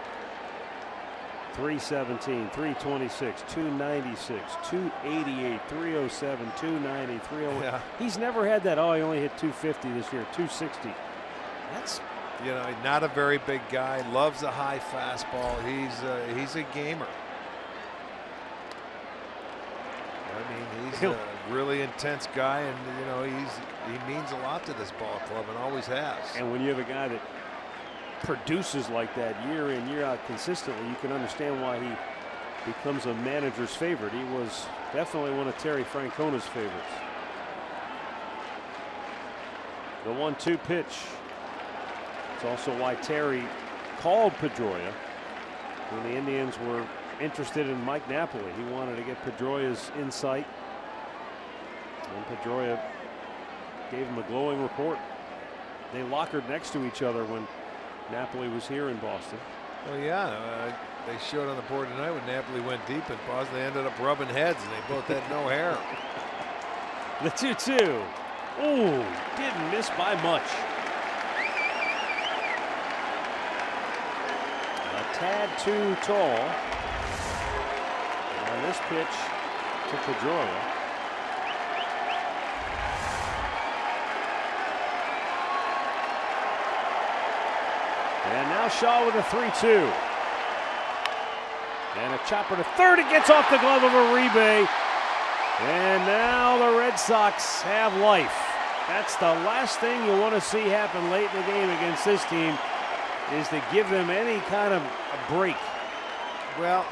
317, 326, 296, 288, 307, 290, 301. Yeah. He's never had that, oh, he only hit 250 this year, 260. That's, you know, not a very big guy, loves a high fastball. He's a gamer. I mean, he's a really intense guy, and you know, he means a lot to this ball club and always has. And when you have a guy that produces like that year in, year out consistently, you can understand why he becomes a manager's favorite. He was definitely one of Terry Francona's favorites. The 1-2 pitch. It's also why Terry called Pedroia when the Indians were interested in Mike Napoli. He wanted to get Pedroia's insight, and Pedroia gave him a glowing report. They lockered next to each other when Napoli was here in Boston. Well, yeah, they showed on the board tonight when Napoli went deep in Boston. They ended up rubbing heads, and they both had no hair. The 2-2. Oh, didn't miss by much. A tad too tall. On this pitch to Pedroia. And now Shaw with a 3-2. And a chopper to third. It gets off the glove of Uribe. And now the Red Sox have life. That's the last thing you want to see happen late in the game against this team, is to give them any kind of a break. Well,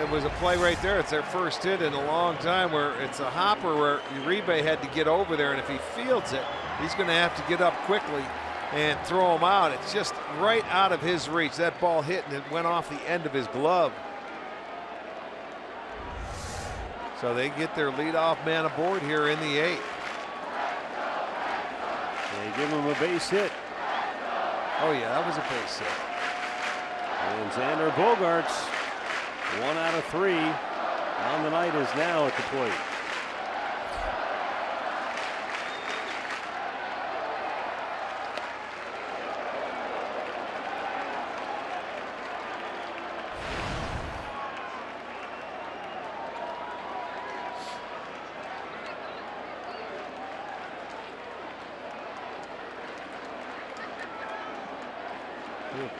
it was a play right there. It's their first hit in a long time where it's a hopper where Uribe had to get over there, and if he fields it, he's going to have to get up quickly and throw him out. It's just right out of his reach. That ball hit and it went off the end of his glove. So they get their leadoff man aboard here in the 8th. They give him a base hit. Oh yeah, that was a base hit. And Xander Bogaerts, 1 out of 3 on the night, is now at the plate.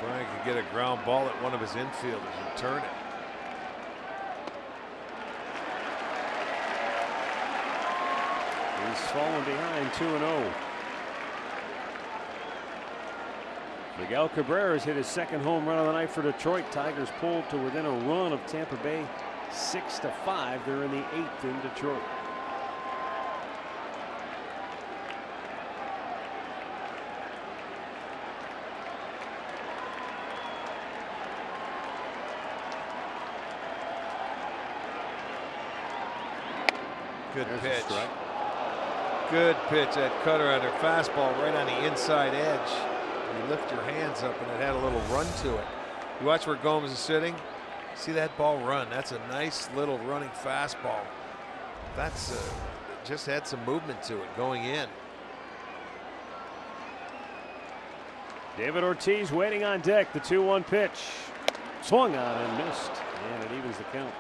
Brian could get a ground ball at one of his infielders and turn it. He's fallen behind 2-0. Miguel Cabrera has hit his second home run of the night for Detroit. Tigers pulled to within a run of Tampa Bay, 6-5. They're in the 8th in Detroit. Good pitch. Good pitch. That cutter under fastball right on the inside edge. You lift your hands up and it had a little run to it. You watch where Gomes is sitting. See that ball run. That's a nice little running fastball. That's just had some movement to it going in. David Ortiz waiting on deck. The 2-1 pitch. Swung on and missed. And it evens the count.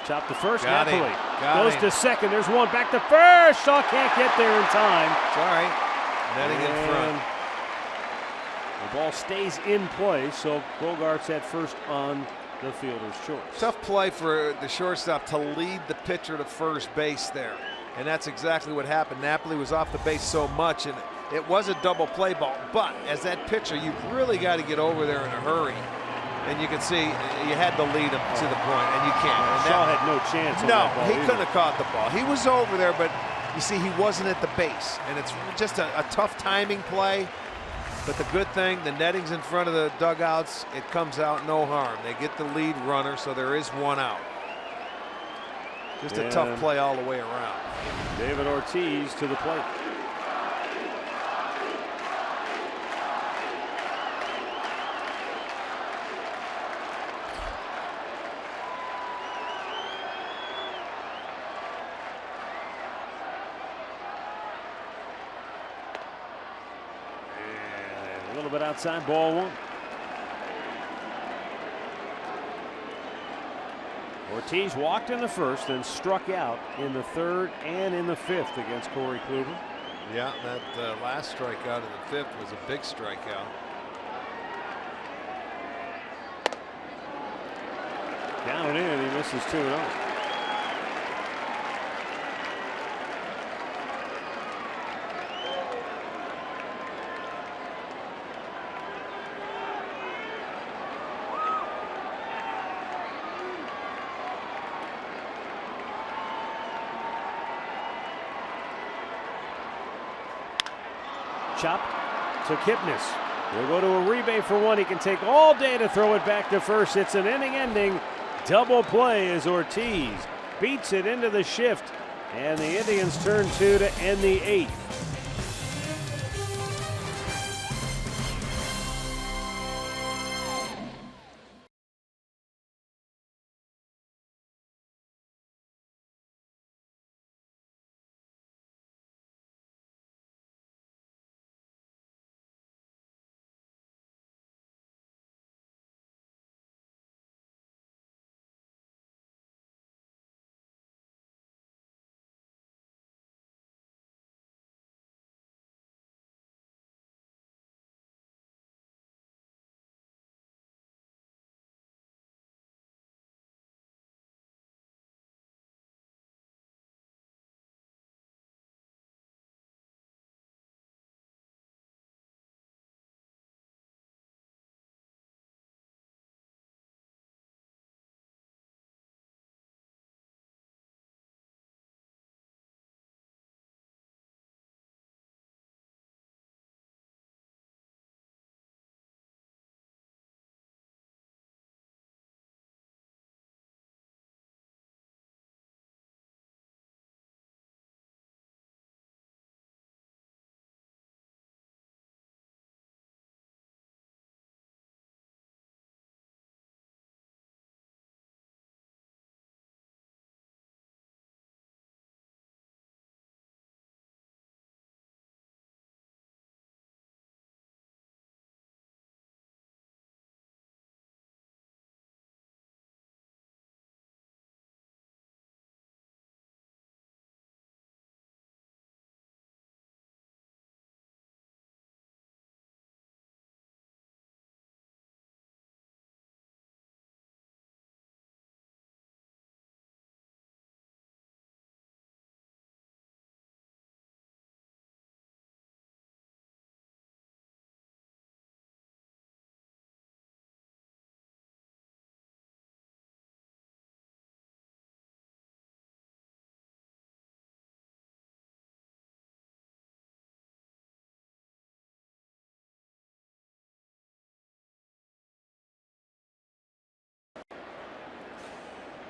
Chop to first. Got him. Napoli Got goes him. to second. There's one back to first. Shaw can't get there in time. It's all right. Netting in front. And the ball stays in play, so Bogart's at first on the fielder's choice. Tough play for the shortstop to lead the pitcher to first base there. And that's exactly what happened. Napoli was off the base so much, and it was a double play ball. But as that pitcher, you've really got to get over there in a hurry. And you can see you had to lead him to the point, and you can't. And Shaw had no chance on No, that ball he either. couldn't have caught the ball. He was over there, but you see, he wasn't at the base. And it's just a tough timing play. But the good thing, the netting's in front of the dugouts. It comes out no harm. They get the lead runner, so there is one out. Just a tough play all the way around. David Ortiz to the plate. And a little bit outside, ball one. Ortiz walked in the first, then struck out in the third and in the fifth against Corey Kluber. Yeah, that last strikeout in the fifth was a big strikeout. Down and in, he misses 2-0. Chop to Kipnis. He'll go to Uribe for one. He can take all day to throw it back to first. It's an inning-ending double play as Ortiz beats it into the shift. And the Indians turn two to end the eighth.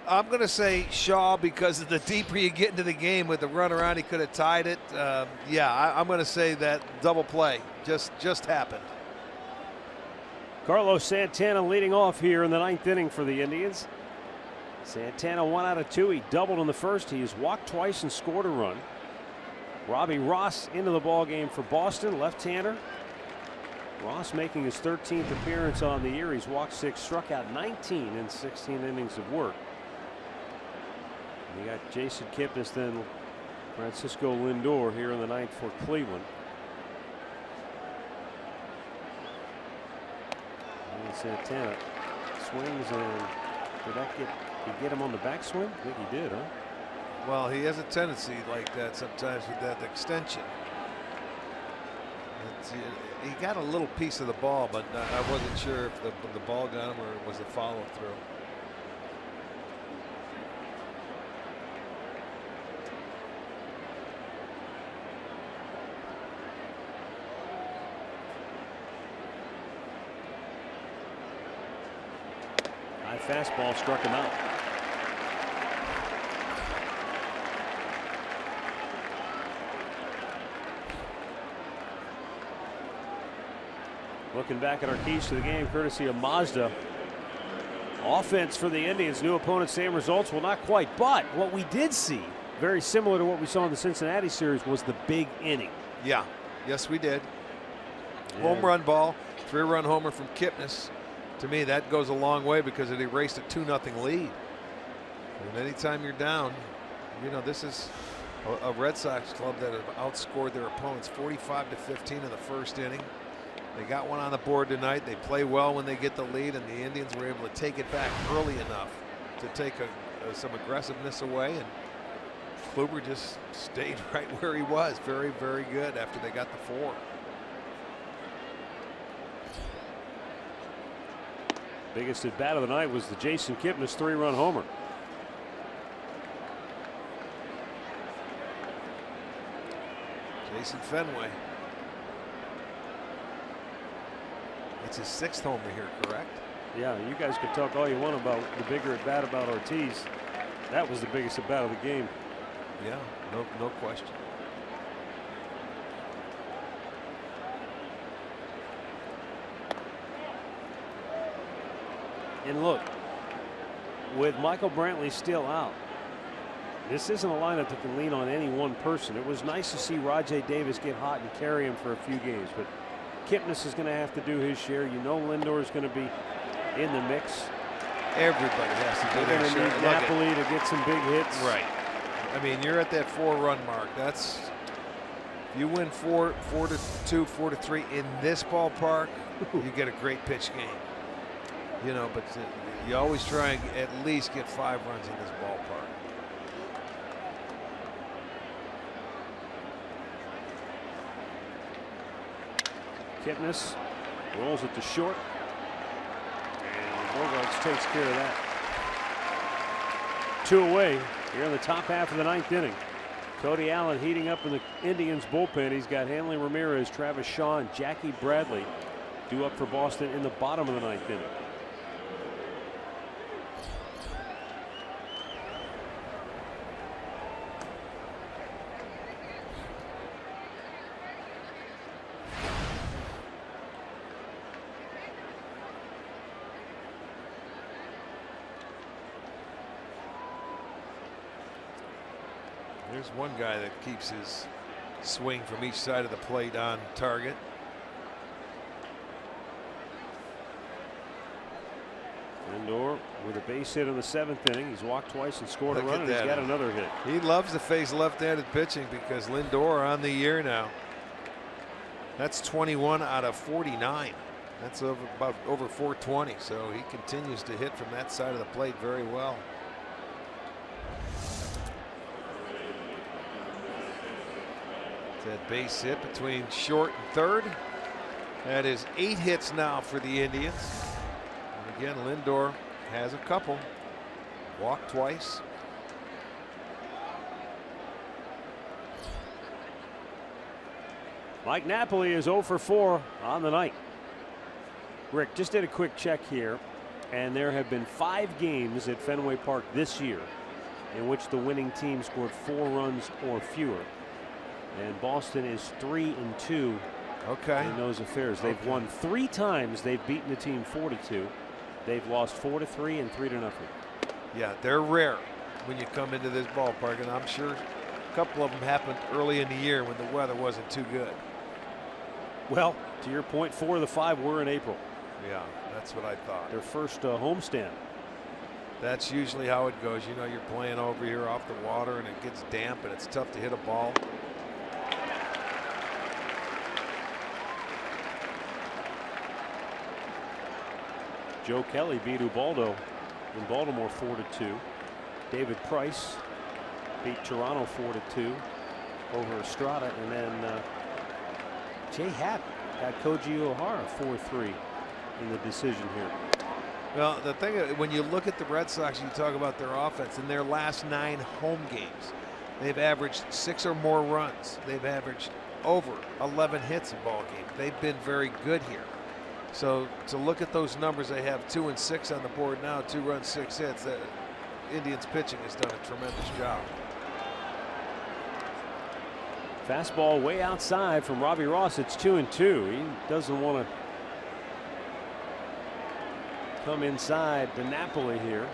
I'm going to say Shaw because of the deeper you get into the game with the run around, he could have tied it. I'm going to say that double play just happened. Carlos Santana leading off here in the ninth inning for the Indians. Santana 1 out of 2. He doubled in the first. He has walked twice and scored a run. Robbie Ross into the ball game for Boston, left-hander. Ross making his 13th appearance on the year. He's walked 6, struck out 19 in 16 innings of work. You got Jason Kipnis, then Francisco Lindor here in the ninth for Cleveland. And Santana swings, and did he get him on the backswing? I think he did, huh? Well, he has a tendency like that sometimes with that extension. He got a little piece of the ball, but I wasn't sure if the ball got him or it was a follow through. High fastball struck him out. Looking back at our keys to the game, courtesy of Mazda. Offense for the Indians, new opponent, same results. Well, not quite, but what we did see, very similar to what we saw in the Cincinnati series, was the big inning. Yeah, yes, we did. Yeah. Home run ball, 3-run homer from Kipnis. To me, that goes a long way because it erased a 2-0 lead. And anytime you're down, you know, this is a Red Sox club that have outscored their opponents 45-15 in the first inning. They got one on the board tonight. They play well when they get the lead, and the Indians were able to take it back early enough to take some aggressiveness away. And Kluber just stayed right where he was. Very, very good after they got the 4. Biggest at bat of the night was the Jason Kipnis 3-run homer. Jason Fenway. It's his 6th homer here, correct? Yeah, you guys could talk all you want about the bigger at bat about Ortiz. That was the biggest at bat of the game. Yeah, no question. And look, with Michael Brantley still out, this isn't a lineup that can lean on any one person. It was nice to see Rajai Davis get hot and carry him for a few games, but Kipnis is going to have to do his share. You know, Lindor is going to be in the mix. Everybody has to do They're their going to share. need Napoli to get some big hits. Right. I mean, you're at that 4-run mark. That's, if you win 4-2, 4-3 in this ballpark, you get a great pitch game. You know, but you always try and at least get 5 runs in this ballpark. Kipnis rolls it to short, and Bogaerts takes care of that. 2 away here in the top half of the 9th inning. Cody Allen heating up in the Indians bullpen. He's got Hanley Ramirez, Travis Shaw, and Jackie Bradley due up for Boston in the bottom of the 9th inning. There's one guy that keeps his swing from each side of the plate on target. Lindor with a base hit in the 7th inning. He's walked twice and scored a run, and he's got another hit. He loves to face left-handed pitching because Lindor on the year now. That's 21 out of 49. That's about over 420. So he continues to hit from that side of the plate very well. That base hit between short and third. That is 8 hits now for the Indians. And again, Lindor has a couple. Walked twice. Mike Napoli is 0 for 4 on the night. Rick, just did a quick check here, and there have been 5 games at Fenway Park this year in which the winning team scored 4 runs or fewer. And Boston is 3-2 in those affairs. They've won 3 times. They've beaten the team 4-2. They've lost 4-3 and 3-0. Yeah, they're rare when you come into this ballpark, and I'm sure a couple of them happened early in the year when the weather wasn't too good. Well, to your point, 4 of the 5 were in April. Yeah, that's what I thought. Their first homestand. That's usually how it goes. You know, you're playing over here off the water and it gets damp and it's tough to hit a ball. Joe Kelly beat Ubaldo in Baltimore 4-2. David Price beat Toronto 4-2 over Estrada, and then Jay Happ got Koji Uehara 4-3 in the decision here. Well, the thing, when you look at the Red Sox, you talk about their offense. In their last 9 home games, they've averaged 6 or more runs. They've averaged over 11 hits a ball game. They've been very good here. So to look at those numbers, they have 2 and 6 on the board now, 2 runs, 6 hits. The Indians pitching has done a tremendous job. Fastball way outside from Robbie Ross. It's 2-2. He doesn't want to come inside to Napoli here.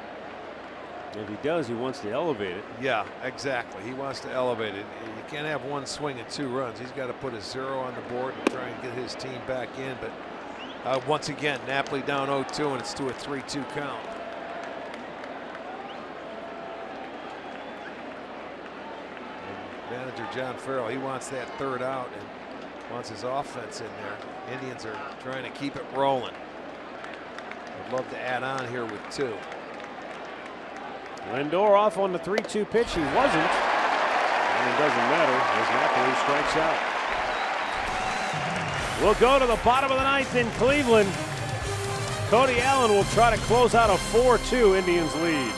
If he does, he wants to elevate it. Yeah, exactly. He wants to elevate it. You can't have one swing and 2 runs. He's got to put a 0 on the board and try and get his team back in. But once again, Napoli down 0-2, and it's to a 3-2 count. And manager John Farrell, he wants that 3rd out and wants his offense in there. Indians are trying to keep it rolling. I'd love to add on here with 2. Lindor off on the 3-2 pitch. He wasn't. And it doesn't matter as Napoli strikes out. We'll go to the bottom of the 9th in Cleveland. Cody Allen will try to close out a 4-2 Indians lead.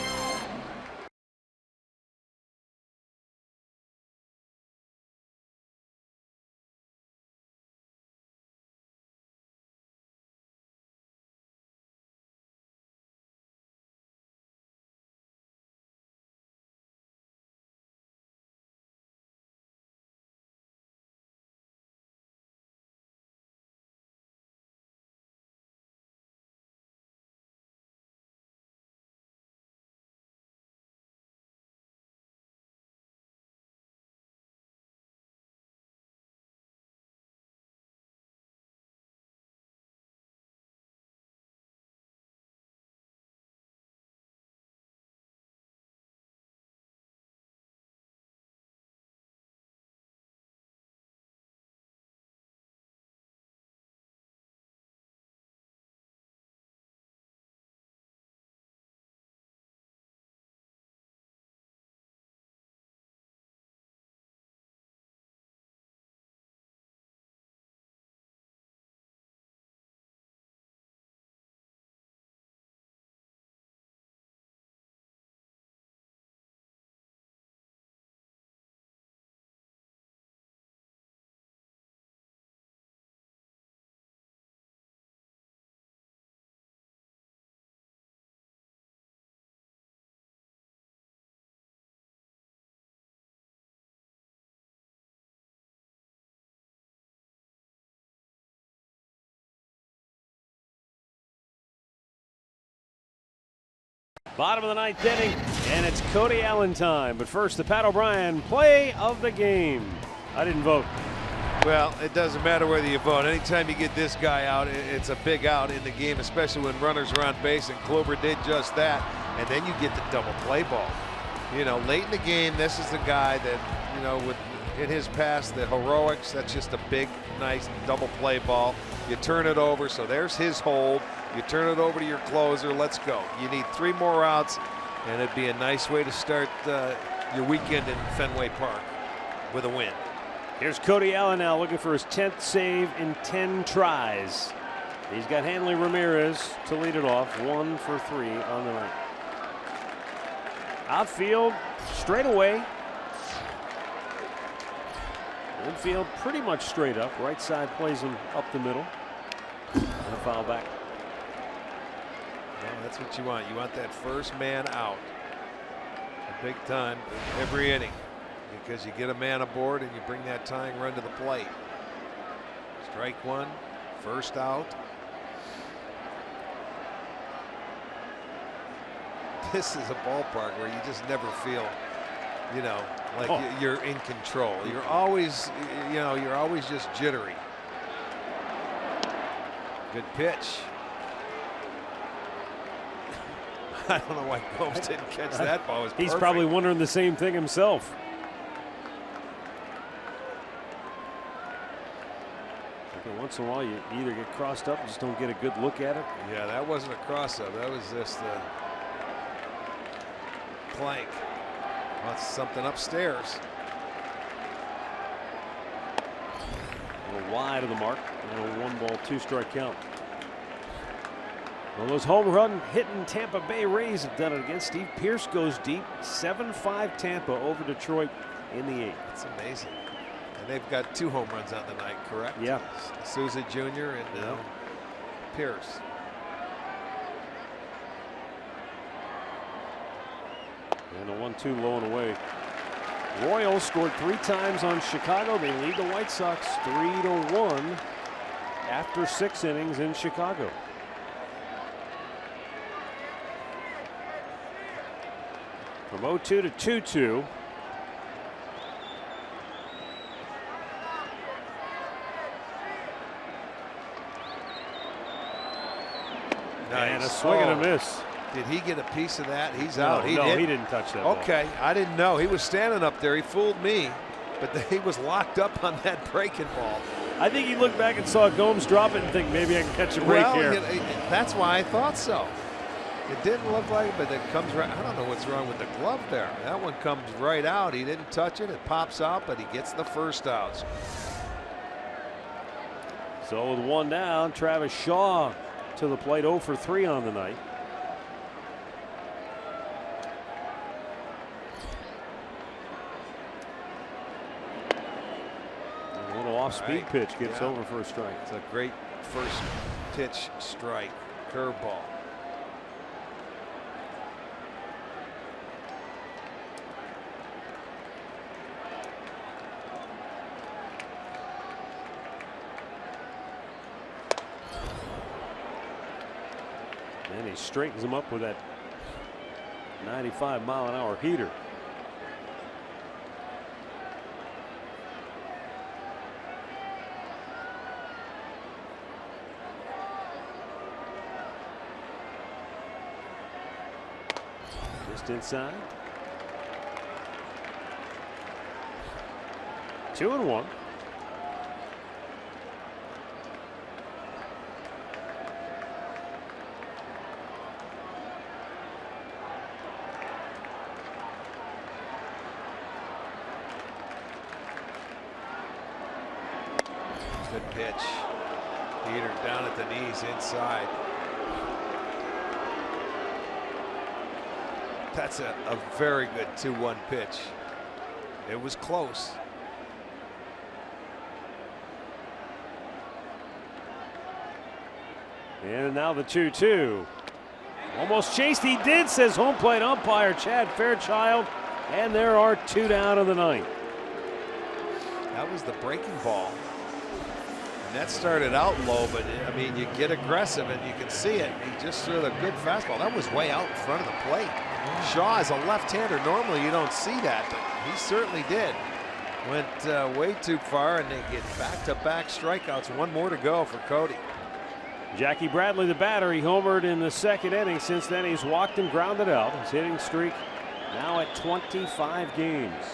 Bottom of the 9th inning, and it's Cody Allen time. But first, the Pat O'Brien play of the game. I didn't vote. Well, it doesn't matter whether you vote. Anytime you get this guy out, it's a big out in the game, especially when runners are on base, and Kluber did just that. And then you get the double play ball. You know, late in the game, this is the guy that, you know, in his past, the heroics, that's just a big, nice double play ball. You turn it over, so there's his hold. You turn it over to your closer. Let's go. You need 3 more outs, and it'd be a nice way to start your weekend in Fenway Park with a win. Here's Cody Allen now looking for his 10th save in 10 tries. He's got Hanley Ramirez to lead it off. 1 for 3 on the night. Outfield straight away. Infield pretty much straight up. Right side plays him up the middle. And a foul back. Well, that's what you want. You want that first man out. A big time every inning, because you get a man aboard and you bring that tying run to the plate. Strike 1, first out. This is a ballpark where you just never feel, you know, like you're in control. You're always, you know, you're always just jittery. Good pitch. I don't know why Gomes didn't catch that ball. It was He's perfect. probably wondering the same thing himself. Once in a while, you either get crossed up, just don't get a good look at it. Yeah, that wasn't a cross-up. That was just a plank. Well, it's something upstairs. A little wide of the mark. And a 1-ball, 2-strike count. Well, those home run hitting Tampa Bay Rays have done it again. Steve Pearce goes deep. 7-5 Tampa over Detroit in the 8th. It's amazing. And they've got 2 home runs on the night, correct? Yeah. Souza Jr. and Pearce. And a 1-2 low and away. Royals scored 3 times on Chicago. They lead the White Sox 3-1 after 6 innings in Chicago. From 0-2 to 2-2. And a swing and a miss. Did he get a piece of that? He's No, out. he didn't touch that ball. Okay, I didn't know. He was standing up there. He fooled me, but he was locked up on that breaking ball. I think he looked back and saw Gomes drop it and think maybe I can catch a break here. That's why I thought so. It didn't look like it, but it comes right. I don't know what's wrong with the glove there. That one comes right out. He didn't touch it. It pops out, but he gets the first out. So with 1 down, Travis Shaw to the plate, 0 for 3 on the night. A little off-speed pitch gets over for a strike. It's a great first pitch strike, curveball. And he straightens him up with that 95-mile-an-hour heater. Just inside. 2-1. Good pitch. Heater down at the knees inside. That's a very good 2-1 pitch. It was close. And now the 2-2. Almost chased. He did, says home plate umpire Chad Fairchild. And there are 2 down in the 9th. That was the breaking ball. And that started out low, but I mean, you get aggressive and you can see it. He just threw a good fastball. That was way out in front of the plate. Shaw is a left-hander. Normally you don't see that, but he certainly did. Went way too far, and they get back-to-back strikeouts. 1 more to go for Cody. Jackie Bradley, the batter, he homered in the 2nd inning. Since then, he's walked and grounded out. His hitting streak now at 25 games.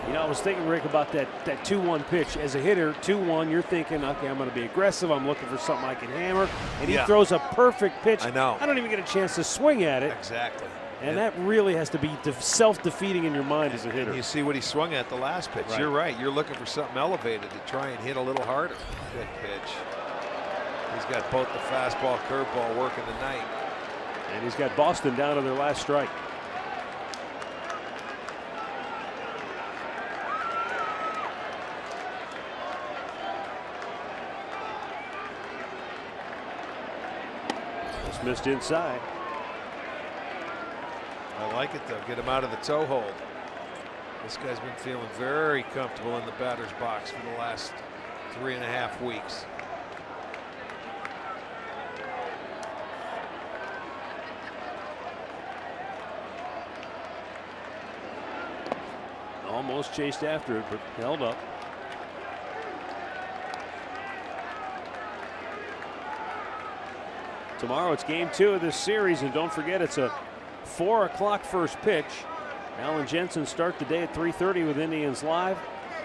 You know, I was thinking, Rick, about that 2-1 pitch. As a hitter, 2-1, you're thinking, okay, I'm going to be aggressive. I'm looking for something I can hammer. And he throws a perfect pitch. I know. I don't even get a chance to swing at it. Exactly. And that really has to be self-defeating in your mind as a hitter. You see what he swung at the last pitch. Right. You're right. You're looking for something elevated to try and hit a little harder. Good pitch. He's got both the fastball, curveball working tonight. And he's got Boston down to their last strike. Just missed inside. I like it, though. Get him out of the toe hold. This guy's been feeling very comfortable in the batter's box for the last 3.5 weeks. Almost chased after it, but held up. tomorrow it's game 2 of this series, and don't forget it's a 4 o'clock first pitch. Alan Jensen start the day at 3:30 with Indians Live.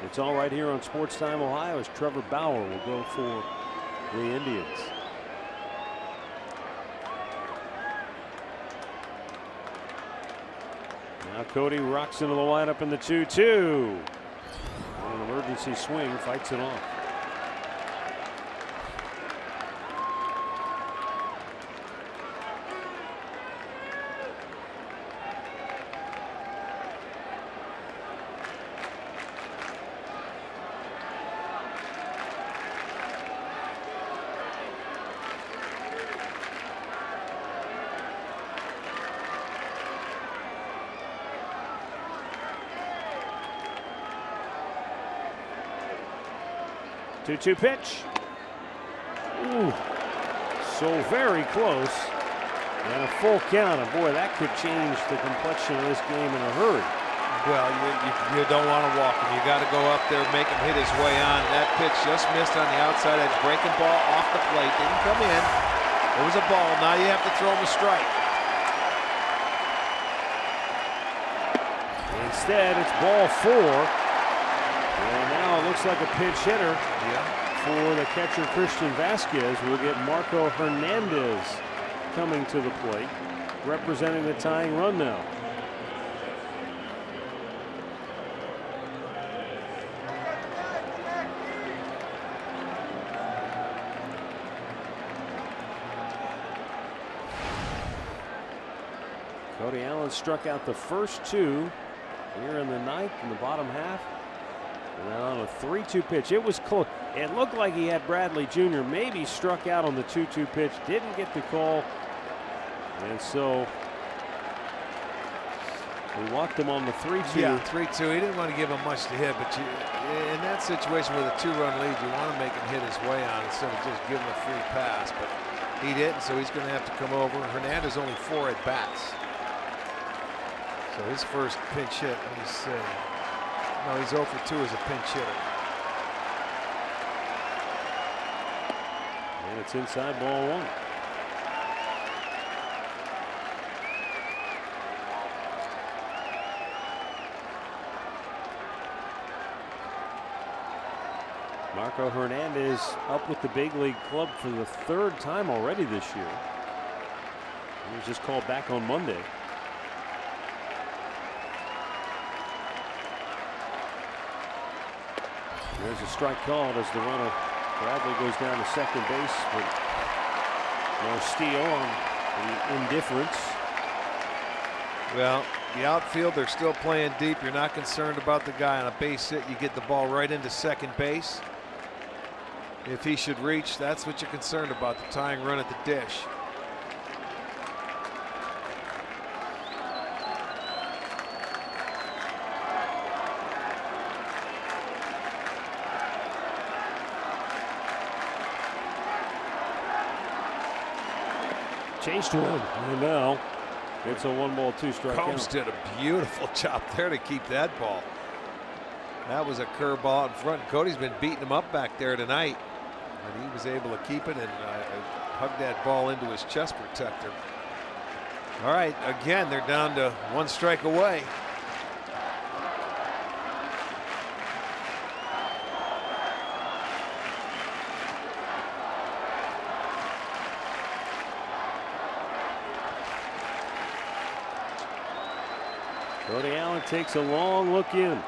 It's all right here on Sports Time Ohio as Trevor Bauer will go for the Indians. Now Cody rocks into the lineup in the 2-2. An emergency swing, fights it off. Two pitch. Ooh, so very close. And a full count. And boy, that could change the complexion of this game in a hurry. Well, you don't want to walk him. You got to go up there, make him hit his way on. That pitch just missed on the outside edge. Breaking ball off the plate. Didn't come in. It was a ball. Now you have to throw him a strike. Instead, it's ball 4. And now it looks like a pinch hitter for the catcher Christian Vasquez. We'll get Marco Hernandez coming to the plate, representing the tying run now. Cody Allen struck out the first 2 here in the 9th in the bottom half. And then on a 3-2 pitch, it was close. It looked like he had Bradley Jr. maybe struck out on the 2-2 pitch, didn't get the call. And so we walked him on the 3-2. Yeah, 3-2. He didn't want to give him much to hit, but in that situation with a 2-run lead, you want to make him hit his way on instead of just giving him a free pass. But he didn't, so he's going to have to come over. Hernandez only 4 at bats. So his first pinch hit, let me see. No, he's 0 for 2 as a pinch hitter. And it's inside ball 1. Marco Hernandez up with the big league club for the 3rd time already this year. He was just called back on Monday. There's a strike called as the runner Bradley goes down to second base, but no steal on the indifference. Well, the outfield, they're still playing deep. You're not concerned about the guy on a base hit. You get the ball right into second base. If he should reach, that's what you're concerned about, the tying run at the dish. Chased one, and now it's a 1-ball 2-strike count. Combs did a beautiful job there to keep that ball. That was a curveball out in front. Cody's been beating him up back there tonight, and he was able to keep it and hug that ball into his chest protector. All right, again, they're down to 1 strike away. Cody Allen takes a long look in.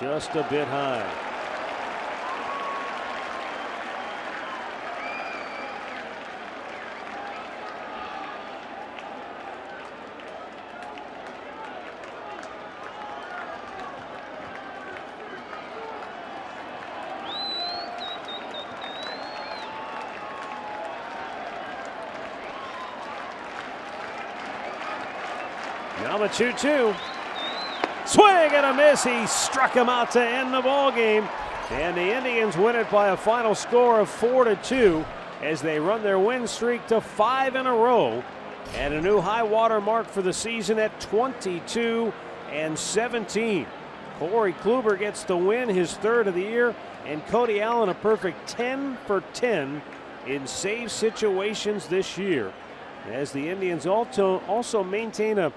Just a bit high. Now the 2-2. Swing and a miss. He struck him out to end the ball game. And the Indians win it by a final score of 4-2 as they run their win streak to 5 in a row and a new high water mark for the season at 22-17. Corey Kluber gets the win, his third of the year, and Cody Allen a perfect 10 for 10 in save situations this year, as the Indians also maintain a